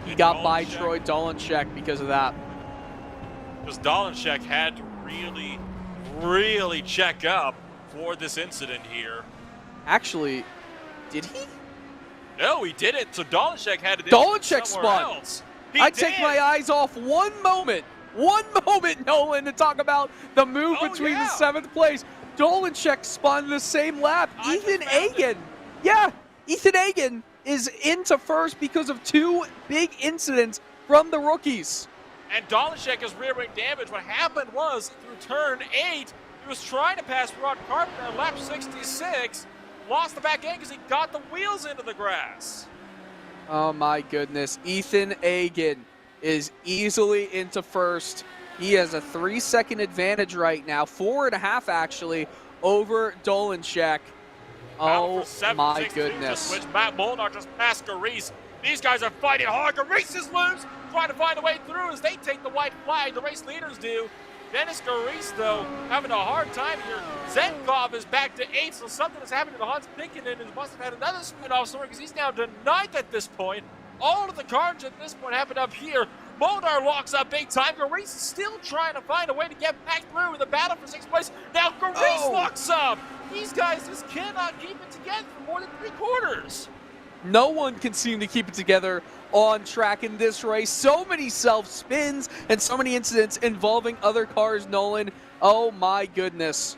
He got by Troy Dolanchek because of that. Because Dolanchek had to really, really check up for this incident here. Actually, did he? No, he didn't. So Dolanchek had to Dolanchek somewhere spun. else. I take my eyes off one moment, Nolan, to talk about the move between the 7th place. Dolanchek spun the same lap. Ethan Agan. Yeah, Ethan Agan is into first because of 2 big incidents from the rookies. And Dolanchek is rear wing damage. What happened was, through turn 8, he was trying to pass Rod Carpenter at lap 66, lost the back end because he got the wheels into the grass. Oh my goodness. Ethan Agan is easily into first. He has a 3-second advantage right now, 4.5 actually, over Dolanchek. Oh my Just goodness. switched. Matt Molnar just passed Garice. These guys are fighting hard. Garice is loose, trying to find a way through as they take the white flag. The race leaders do. Dennis Garice, though, having a hard time here. Zenkov is back to 8th, so something has happened to Hans Pickenen, who must have had another spin off somewhere because he's now to 9th at this point. All of the carnage at this point happened up here. Molnar locks up big time. Garice is still trying to find a way to get back through in the battle for 6th place. Now Garice locks up. These guys just cannot keep it together for more than 3 quarters. No one can seem to keep it together on track in this race. So many self-spins and so many incidents involving other cars, Nolan. Oh my goodness.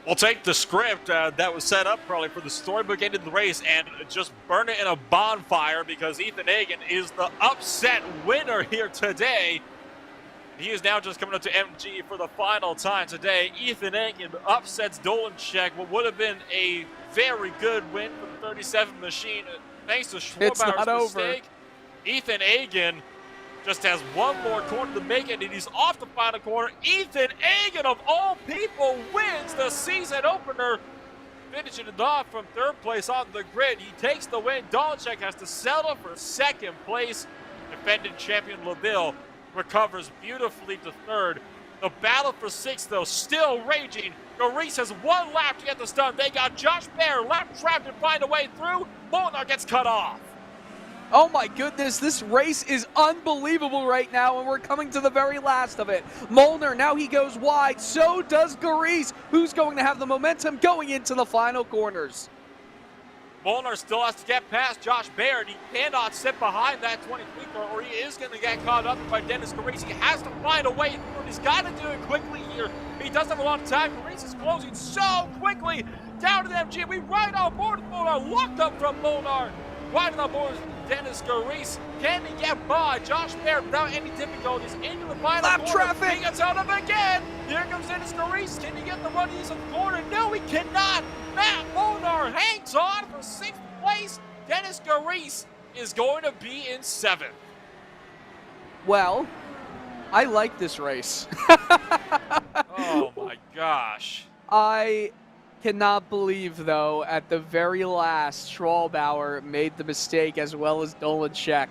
We'll take the script that was set up probably for the storybook end of the race and just burn it in a bonfire because Ethan Hagen is the upset winner here today. He is now just coming up to MG for the final time today. Ethan Hagen upsets Dolanchek, what would have been a very good win for the 37 machine. Thanks to Schwarbauer's mistake, Ethan Hagen just has one more corner to make it, and he's off the final corner. Ethan Hagen, of all people, wins the season opener, finishing it off from 3rd place on the grid. He takes the win. Dolanchek has to settle for 2nd place. Defending champion LaVille recovers beautifully to 3rd. The battle for 6th, though, still raging. Garice has 1 lap to get the stun. They got Josh Baer lap trapped and find a way through. Molnar gets cut off. Oh my goodness, this race is unbelievable right now, and we're coming to the very last of it. Molnar, now he goes wide. So does Garice, who's going to have the momentum going into the final corners. Molnar still has to get past Josh Baird. He cannot sit behind that 23 car or he is going to get caught up by Dennis Garice. He has to find a way through. He's got to do it quickly here. He doesn't have a lot of time. Garice is closing so quickly down to the MG. We right on board with Molnar, locked up from Molnar. Right on board with Dennis Garice. Can he get by Josh Baird without any difficulties into the final lap corner? traffic. He gets out of again. Here comes Dennis Garice. Can he get the run into the corner? No, he cannot. Matt Molnar hangs on for 6th place. Dennis Garice is going to be in 7th. Well, I like this race. Oh my gosh. I cannot believe, though, at the very last, Schwarbauer made the mistake as well as Dolanchek.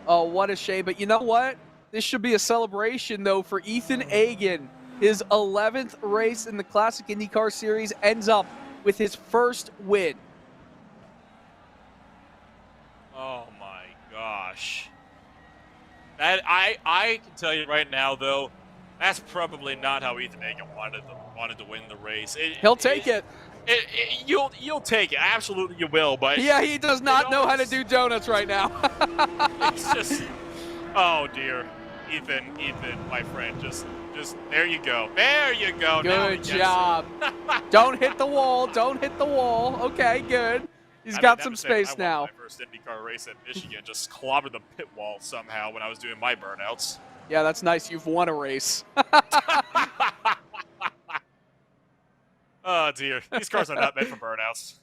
Oh, what a shame. But you know what? This should be a celebration, though, for Ethan Hagen. His 11th race in the Classic IndyCar Series ends up with his first win. Oh my gosh. That I can tell you right now, though, that's probably not how Ethan Hagen wanted to win the race. He'll take it. You'll take it. Absolutely, you will. But yeah, he does not know how to do donuts right now. It's just, oh dear, Ethan, my friend, just there you go. There you go. Good job. Don't hit the wall. Don't hit the wall. Okay, good. He's got some space now. I won my first IndyCar race at Michigan. Just clobbered the pit wall somehow when I was doing my burnouts. Yeah, that's nice. You've won a race. Oh dear, these cars are not meant for burnouts.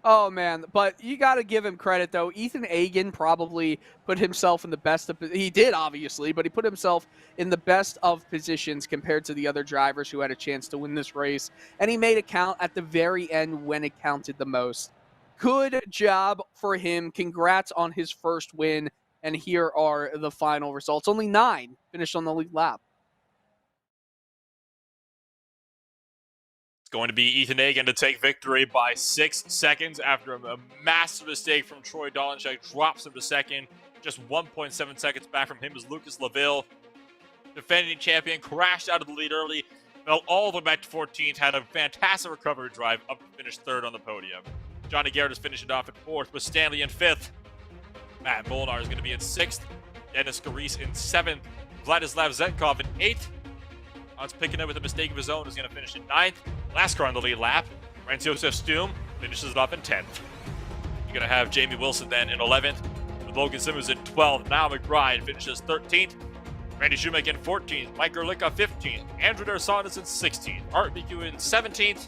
Oh man, but you got to give him credit though. Ethan Hagen probably put himself in the best of, he did obviously, but he put himself in the best of positions compared to the other drivers who had a chance to win this race, and he made it count at the very end when it counted the most. Good job for him. Congrats on his first win, and here are the final results. Only 9 finished on the lead lap. Going to be Ethan Hagen to take victory by 6 seconds after a massive mistake from Troy Dolanchek drops him to 2nd. Just 1.7 seconds back from him is Lucas LaVille. Defending champion crashed out of the lead early, fell all the way back to 14th, had a fantastic recovery drive up to finish 3rd on the podium. Johnny Garrett is finishing off at 4th with Stanley in 5th. Matt Molnar is going to be in 6th. Dennis Garice in 7th. Vladislav Zenkov in 8th. Hans Pickenen with a mistake of his own is going to finish in 9th. Last car on the lead lap, Franz Josef Stum finishes it off in 10th. You're going to have Jamie Wilson then in 11th, with Logan Simmons in 12th. Now McBride finishes 13th. Randy Schumacher in 14th. Mike Erlicka 15th. Andrew Darson is in 16th. Art BQ in 17th.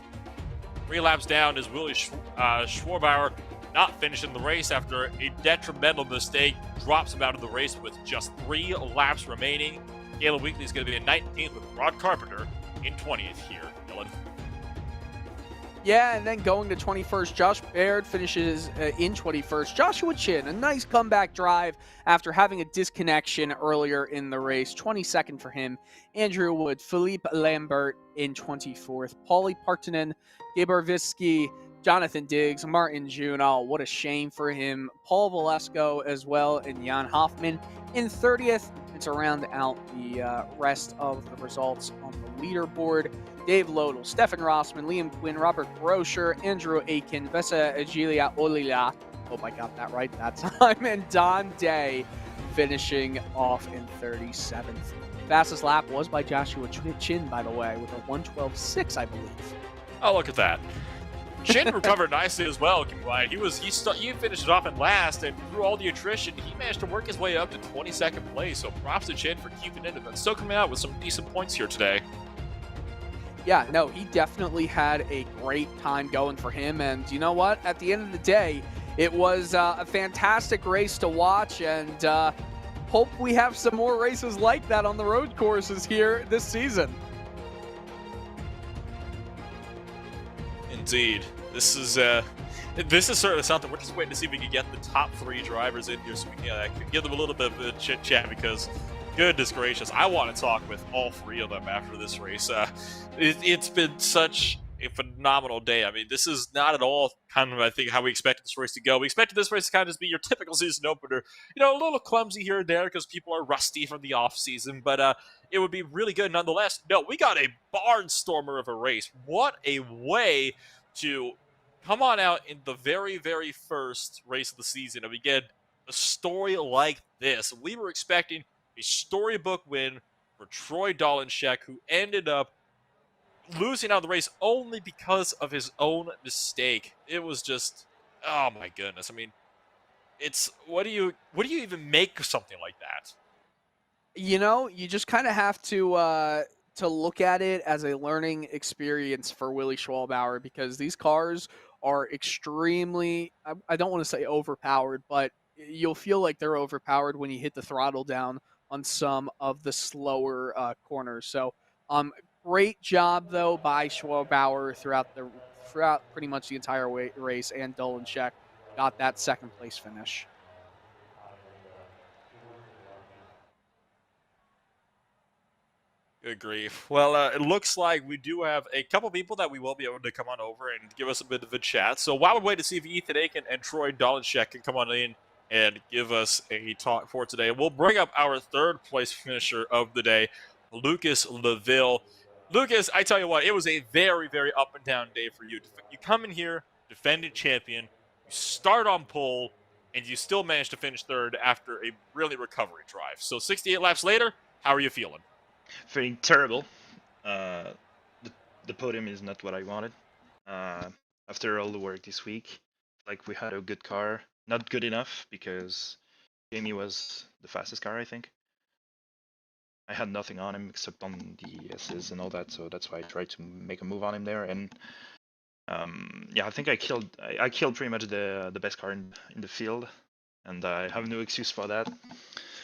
3 laps down is Willie Schwarbauer not finishing the race after a detrimental mistake. Drops him out of the race with just 3 laps remaining. Caleb Weekly is going to be in 19th with Rod Carpenter in 20th here, Dylan. Yeah, and then going to 21st, Josh Baird finishes in 21st. Joshua Chin, a nice comeback drive after having a disconnection earlier in the race. 22nd for him. Andrew Wood, Philippe Lambert in 24th. Paulie Partonen, Gabor Visky, Jonathan Diggs, Martin June. Oh, what a shame for him. Paul Valesco as well, and Jan Hoffman in 30th. And to round out the rest of the results on the leaderboard, Dave Lodel, Stefan Rossman, Liam Quinn, Robert Groscher, Andrew Aiken, Vesa Egilia Olila. Hope I got that right that time. And Don Day finishing off in 37th. Fastest lap was by Joshua Chin, by the way, with a 1:12.6, I believe. Oh, look at that. Chin recovered nicely as well. He finished it off in last, and through all the attrition, he managed to work his way up to 22nd place. So props to Chin for keeping it and still coming out with some decent points here today. Yeah, no, he definitely had a great time going for him. And you know what? At the end of the day, it was a fantastic race to watch, and hope we have some more races like that on the road courses here this season. Indeed. This is certainly something. We're just waiting to see if we can get the top 3 drivers in here so we can give them a little bit of a chit-chat, because goodness gracious, I want to talk with all 3 of them after this race. It's been such a phenomenal day. I mean, this is not at all kind of, I think, how we expected this race to go. We expected this race to kind of just be your typical season opener. You know, a little clumsy here and there because people are rusty from the off-season, but it would be really good nonetheless. No, we got a barnstormer of a race. What a way to come on out in the very, very first race of the season and we get a story like this. We were expecting a storybook win for Troy Dolenchek, who ended up losing out of the race only because of his own mistake. It was just, oh my goodness. I mean, it's what do you even make of something like that? You know, you just kind of have to look at it as a learning experience for Willie Schwalbauer, because these cars are extremely, I don't want to say overpowered, but you'll feel like they're overpowered when you hit the throttle down on some of the slower corners. So, great job though by Schwalbauer throughout pretty much the entire race, and Dolenchek got that second place finish. Good grief. Well, it looks like we do have a couple people that we will be able to come on over and give us a bit of a chat. So while we wait to see if Ethan Aiken and Troy Dolenchek can come on in and give us a talk for today, we'll bring up our 3rd place finisher of the day, Lucas Leville. Lucas, I tell you what, it was a very, very up and down day for you. You come in here, defending champion, you start on pole, and you still manage to finish 3rd after a really recovery drive. So 68 laps later, how are you feeling? Feeling terrible. The podium is not what I wanted. After all the work this week, like we had a good car, not good enough because Jamie was the fastest car, I think. I had nothing on him except on the S's and all that, so that's why I tried to make a move on him there. And yeah, I think I killed pretty much the best car in the field, and I have no excuse for that.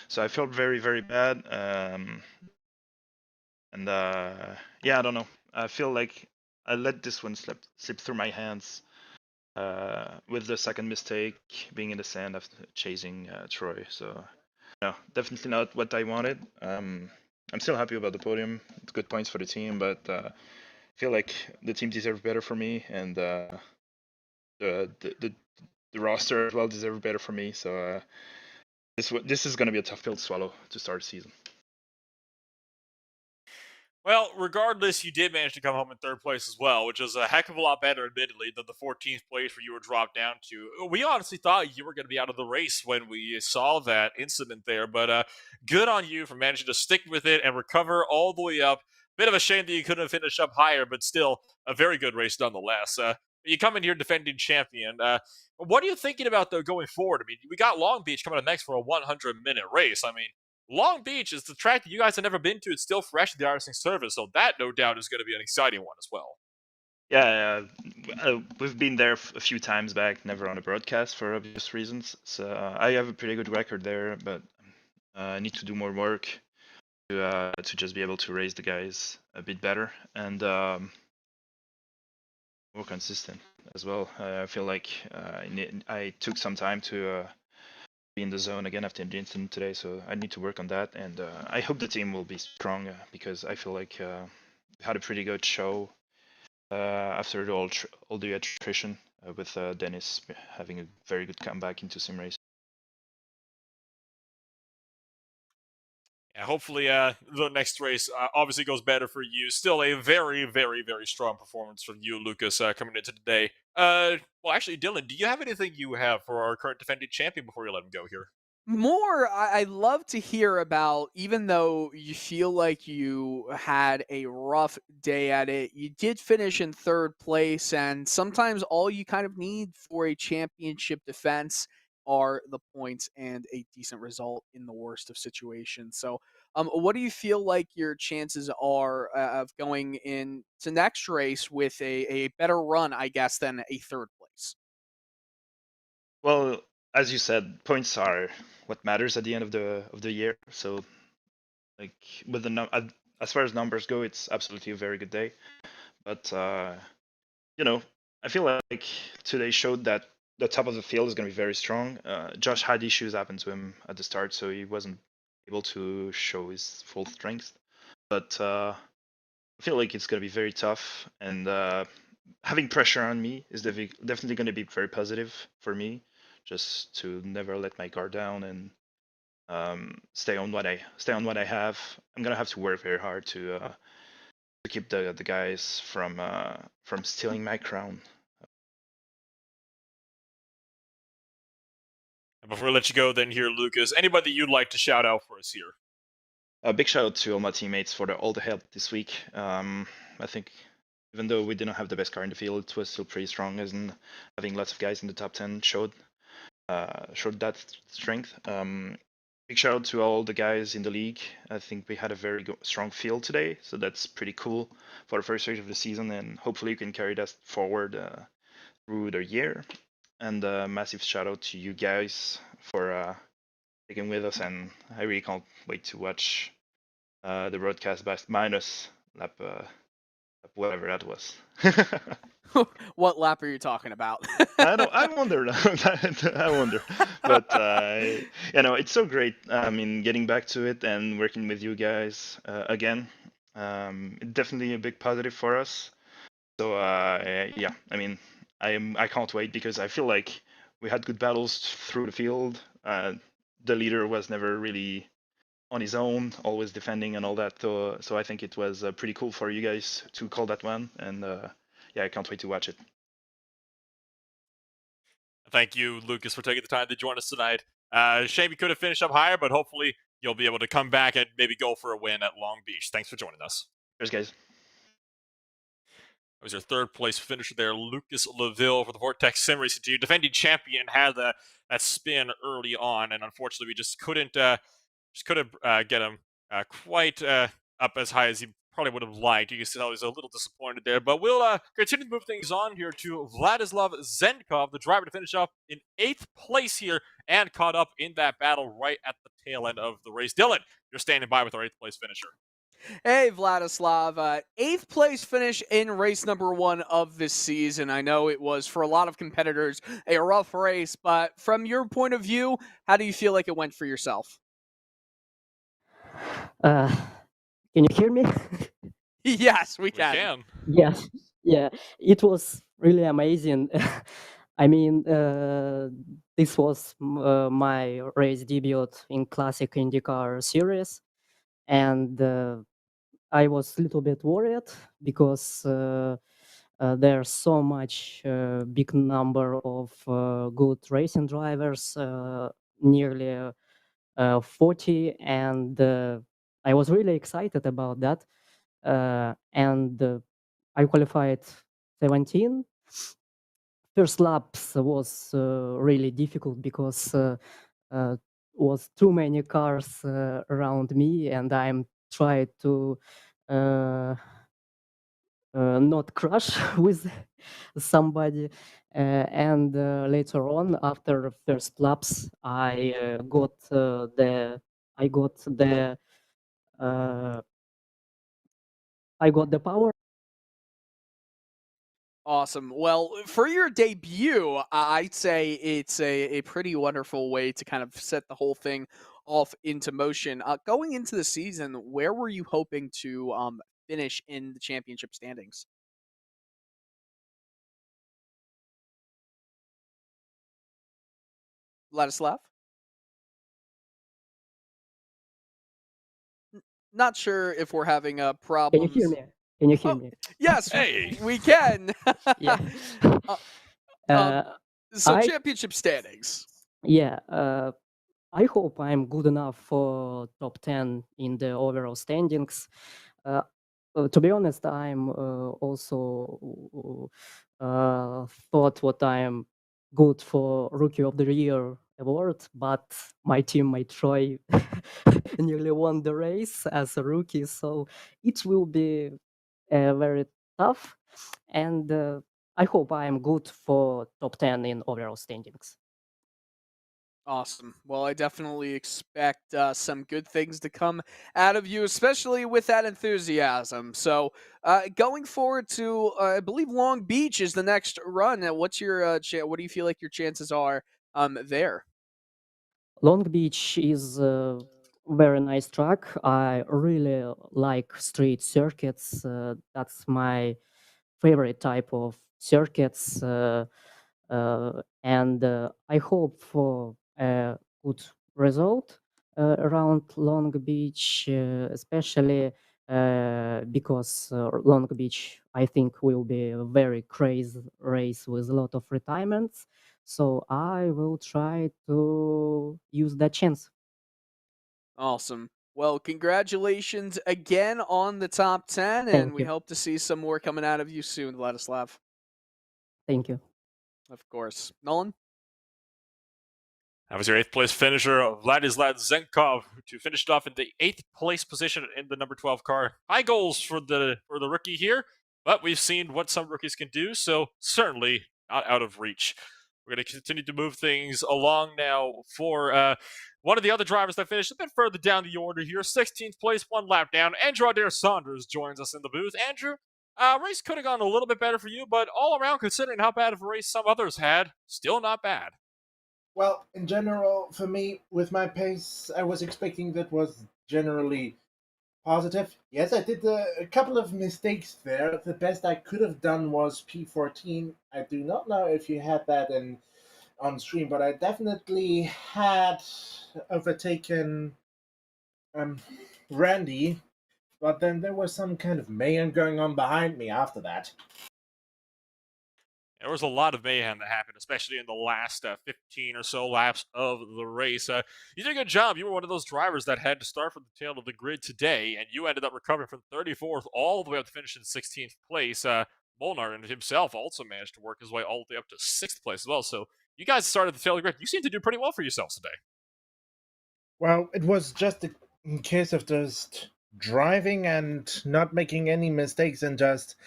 So I felt very, very bad. And yeah, I don't know. I feel like I let this one slip through my hands with the second mistake being in the sand after chasing Troy. So no, definitely not what I wanted. I'm still happy about the podium. It's good points for the team, but I feel like the team deserves better for me, and the roster as well deserves better for me. So this is going to be a tough pill to swallow to start the season. Well, regardless, you did manage to come home in 3rd place as well, which is a heck of a lot better, admittedly, than the 14th place where you were dropped down to. We honestly thought you were going to be out of the race when we saw that incident there, but good on you for managing to stick with it and recover all the way up. Bit of a shame that you couldn't have finished up higher, but still a very good race nonetheless. You come in here defending champion. What are you thinking about, though, going forward? I mean, we got Long Beach coming up next for a 100-minute race. I mean, Long Beach is the track that you guys have never been to. It's still fresh in the iRacing service, so that, no doubt, is going to be an exciting one as well. Yeah, we've been there a few times back, never on a broadcast for obvious reasons. So I have a pretty good record there, but I need to do more work to just be able to raise the guys a bit better. And more consistent as well. I feel like I took some time to be in the zone again after the incident today, so I need to work on that. And I hope the team will be strong because I feel like we had a pretty good show after all the attrition with Dennis having a very good comeback into SimRace. Yeah, hopefully, the next race obviously goes better for you. Still a very, very, very strong performance from you, Lucas, coming into today. Well, actually, Dylan, do you have anything you have for our current defending champion before you let him go here? More, I love to hear about, even though you feel like you had a rough day at it, you did finish in third place, and sometimes all you kind of need for a championship defense are the points and a decent result in the worst of situations. So, what do you feel like your chances are of going into next race with a better run, I guess, than a third place? Well, as you said, points are what matters at the end of the year. So, like with the as far as numbers go, it's absolutely a very good day. But you know, I feel like today showed that the top of the field is going to be very strong. Josh had issues happen to him at the start, so he wasn't able to show his full strength. But I feel like it's going to be very tough, and having pressure on me is definitely going to be very positive for me, just to never let my guard down and stay on what I have. I'm gonna have to work very hard to keep the guys from stealing my crown. And before we let you go, then here, Lucas, anybody you'd like to shout out for us here? A big shout out to all my teammates for all the help this week. I think even though we didn't have the best car in the field, it was still pretty strong, and having lots of guys in the top 10 showed that strength. Big shout out to all the guys in the league. I think we had a very strong field today, so that's pretty cool for the first race of the season, and hopefully you can carry that forward through the year. And a massive shout out to you guys for sticking with us, and I really can't wait to watch the broadcast back minus whatever that was. What lap are you talking about? I don't. I wonder. I wonder. But it's so great. I mean, getting back to it and working with you guys again, definitely a big positive for us. So yeah, I mean, I can't wait because I feel like we had good battles through the field. The leader was never really on his own, always defending and all that. So I think it was pretty cool for you guys to call that one, and yeah, I can't wait to watch it. Thank you, Lucas, for taking the time to join us tonight. Shame you could have finished up higher, but hopefully you'll be able to come back and maybe go for a win at Long Beach. Thanks for joining us. Cheers, guys. That was your third place finisher there, Lucas LaVille for the Vortex Sim Racing team. Defending champion had that spin early on, and unfortunately we just couldn't get him quite up as high as he probably would have liked. You can see how he's a little disappointed there, but we'll continue to move things on here to Vladislav Zenkov, the driver, to finish up in 8th place here and caught up in that battle right at the tail end of the race. Dylan, you're standing by with our 8th place finisher. Hey, Vladislav. 8th place finish in race number 1 of this season. I know it was, for a lot of competitors, a rough race, but from your point of view, how do you feel like it went for yourself? Can you hear me? Yes, we We can. can. Yes. Yeah, it was really amazing. I mean, this was my race debut in Classic IndyCar series, and I was a little bit worried because there's so much big number of good racing drivers, nearly 40, and I was really excited about that. And I qualified 17. First laps was really difficult because was too many cars around me, and I'm trying to not crash with somebody. And later on, after first laps, I got the I got the power. Awesome. Well, for your debut, I'd say it's a pretty wonderful way to kind of set the whole thing off into motion. Going into the season, where were you hoping to finish in the championship standings? Vladislav? Not sure if we're having Can you hear problems. me? Can you hear Oh, me? yes, Hey, we can. Yeah. Uh, Uh, so I championship standings. yeah. I hope I'm good enough for top 10 in the overall standings. Uh, to be honest, I'm also thought what I'm good for Rookie of the Year award, but my teammate Troy nearly won the race as a rookie, so it will be very tough. And I hope I am good for top 10 in overall standings. Awesome. Well, I definitely expect some good things to come out of you, especially with that enthusiasm. So, going forward to, I believe Long Beach is the next run. What's your what do you feel like your chances are there? Long Beach is a very nice track. I really like street circuits. That's my favorite type of circuits. And I hope for a good result around Long Beach, especially because Long Beach, I think, will be a very crazy race with a lot of retirements. So I will try to use that chance. Awesome. Well, congratulations again on the top 10, and Thank we you. hope to see some more coming out of you soon, Vladislav. Thank you. Of course. Nolan? that was your 8th place finisher, Vladislav Zenkov, to finish it off in the 8th place position in the number 12 car. High goals for the rookie here, but we've seen what some rookies can do, so certainly not out of reach. We're going to continue to move things along now for one of the other drivers that finished a bit further down the order here. 16th place, one lap down. Andrew Adair Saunders joins us in the booth. Andrew, race could have gone a little bit better for you, but all around, considering how bad of a race some others had, still not bad. Well, in general, for me, with my pace, I was expecting that was generally positive. Yes, I did a couple of mistakes there. The best I could have done was P14. I do not know if you had that in on stream, but I definitely had overtaken um, Randy. But then there was some kind of mayhem going on behind me after that. There was a lot of mayhem that happened, especially in the last 15 or so laps of the race. You did a good job. You were one of those drivers that had to start from the tail of the grid today, and you ended up recovering from 34th all the way up to finish in 16th place. Molnar and himself also managed to work his way all the way up to 6th place as well. So you guys started the tail of the grid. You seem to do pretty well for yourselves today. Well, it was just a case of just driving and not making any mistakes and just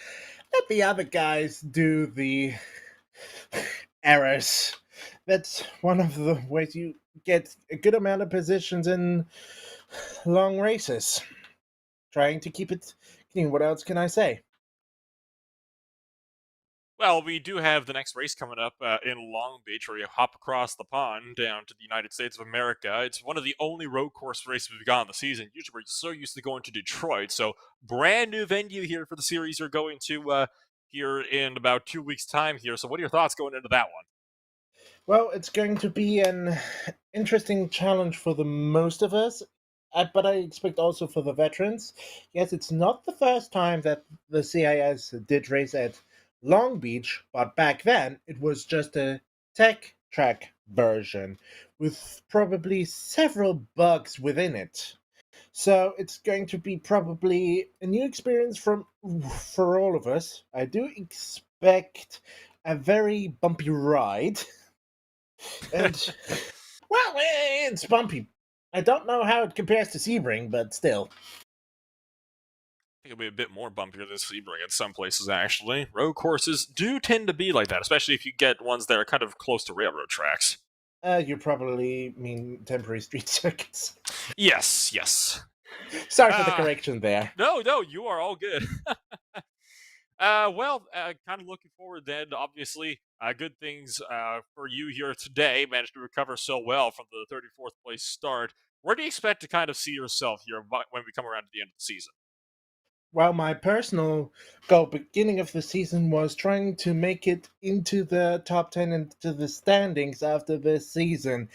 let the other guys do the errors. That's one of the ways you get a good amount of positions in long races. Trying to keep it clean. What else can I say? Well, we do have the next race coming up in Long Beach, where you hop across the pond down to the United States of America. It's one of the only road course races we've got in the season. Usually, we're so used to going to Detroit. So, brand new venue here for the series you're going to here in about 2 weeks' time here. So, what are your thoughts going into that one? Well, it's going to be an interesting challenge for the most of us, but I expect also for the veterans. Yes, it's not the first time that the CIS did race at Long Beach, but back then it was just a tech track version with probably several bugs within it. So it's going to be probably a new experience for all of us. I do expect a very bumpy ride. And well, it's bumpy. I don't know how it compares to Sebring, but still. I think it'll be a bit more bumpier than Sebring in some places, actually. Road courses do tend to be like that, especially if you get ones that are kind of close to railroad tracks. You probably mean temporary street circuits. Yes. Sorry for the correction there. No, you are all good. Kind of looking forward then. Obviously, good things for you here today. Managed to recover so well from the 34th place start. Where do you expect to kind of see yourself here when we come around to the end of the season? Well, my personal goal beginning of the season was trying to make it into the top 10 into the standings after this season.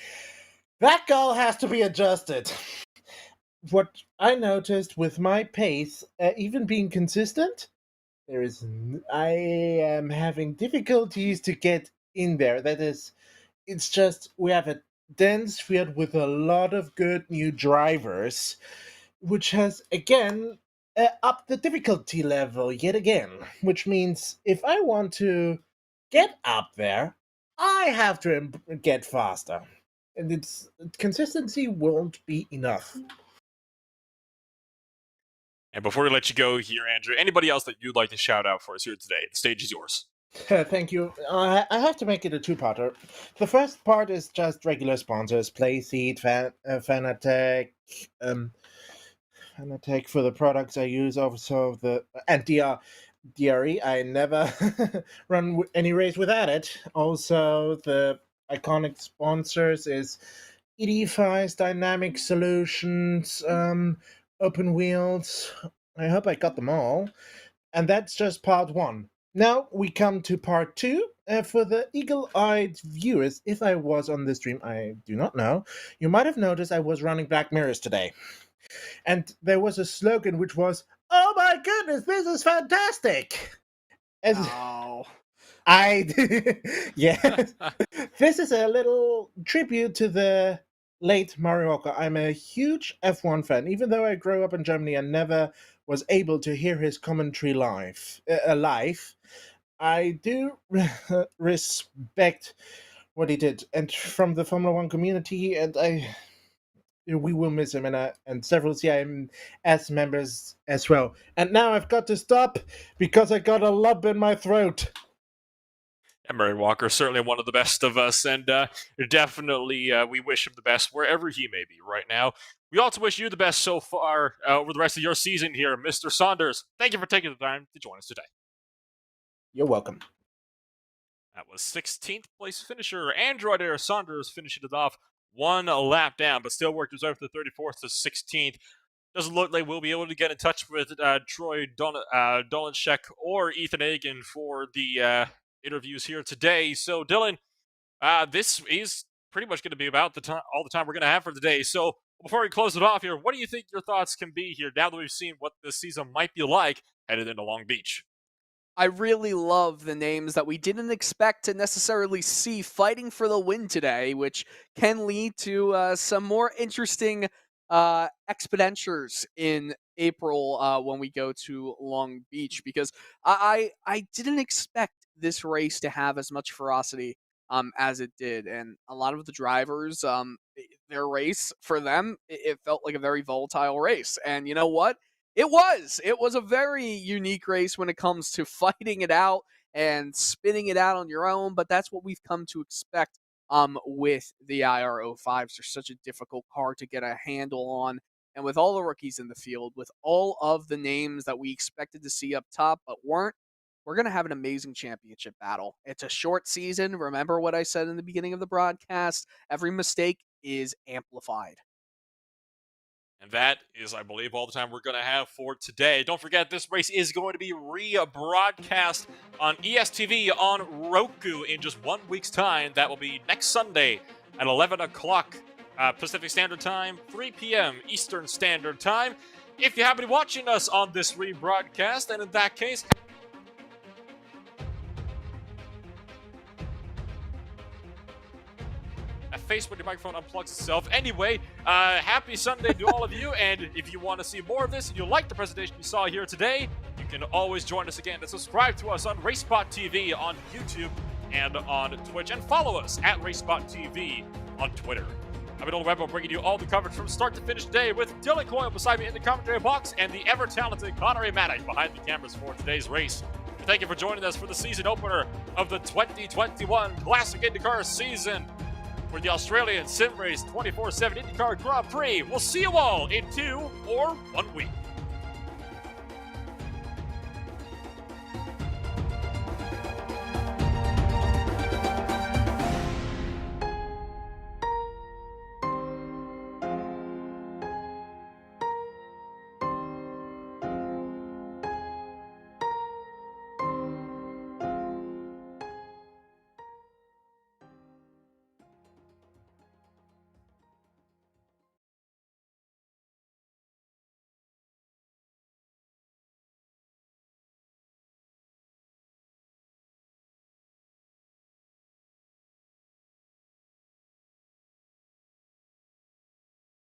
That goal has to be adjusted. What I noticed with my pace, even being consistent, I am having difficulties to get in there. That is, it's just we have a dense field with a lot of good new drivers, which has again upped the difficulty level yet again. Which means if I want to get up there, I have to get faster, and it's consistency won't be enough. And before we let you go here, Andrew, anybody else that you'd like to shout out for us here today? The stage is yours. Thank you. I have to make it a two-parter. The first part is just regular sponsors: Playseat, Fanatec, Fanatec for the products I use. Also and DRE. I never run any race without it. Also, the iconic sponsors is Edifice, Dynamic Solutions, Open Wheels. I hope I got them all. And that's just part one. Now we come to part two. For the eagle-eyed viewers, if I was on the stream, I do not know, you might have noticed I was running Black Mirrors today. And there was a slogan which was, "Oh my goodness, this is fantastic!" Oh. Yes. This is a little tribute to the late Mario Walker. I'm a huge F1 fan. Even though I grew up in Germany and never was able to hear his commentary live, I do respect what he did, and from the Formula One community, and we will miss him, and several CIMS members as well. And now I've got to stop because I got a lump in my throat. And Murray Walker, certainly one of the best of us, and definitely we wish him the best wherever he may be right now. We also wish you the best so far over the rest of your season here, Mr. Saunders. Thank you for taking the time to join us today. You're welcome. That was 16th place finisher Android Air Saunders finishing it off one lap down, but still worked his way from the 34th to 16th. Doesn't look like we'll be able to get in touch with Troy Dolanchek or Ethan Hagen for the interviews here today. So, Dylan, this is pretty much going to be about all the time we're going to have for today. So, before we close it off here, what do you think your thoughts can be here now that we've seen what this season might be like headed into Long Beach? I really love the names that we didn't expect to necessarily see fighting for the win today, which can lead to some more interesting expenditures in April when we go to Long Beach, because I didn't expect this race to have as much ferocity as it did, and a lot of the drivers, their race for them, it felt like a very volatile race, and you know what? It was a very unique race when it comes to fighting it out and spinning it out on your own, but that's what we've come to expect with the IR05s. They're such a difficult car to get a handle on, and with all the rookies in the field, with all of the names that we expected to see up top but weren't, we're going to have an amazing championship battle. It's a short season. Remember what I said in the beginning of the broadcast? Every mistake is amplified. And that is, I believe, all the time we're going to have for today. Don't forget, this race is going to be rebroadcast on ESTV on Roku in just 1 week's time. That will be next Sunday at 11 o'clock Pacific Standard Time, 3 p.m. Eastern Standard Time. If you happen to be watching us on this rebroadcast, and in that case, face when your microphone unplugs itself. Anyway, happy Sunday to all of you, and if you want to see more of this and you like the presentation you saw here today, you can always join us again and subscribe to us on RaceSpotTV on YouTube and on Twitch, and follow us at RaceSpotTV on Twitter. I'm Nolan Webber, bringing you all the coverage from start to finish today with Dylan Coyle beside me in the commentary box and the ever-talented Connery Maddox behind the cameras for today's race. Thank you for joining us for the season opener of the 2021 Classic IndyCar season for the Australian SimRace 247 IndyCar Grand Prix. We'll see you all in 2 or 1 week.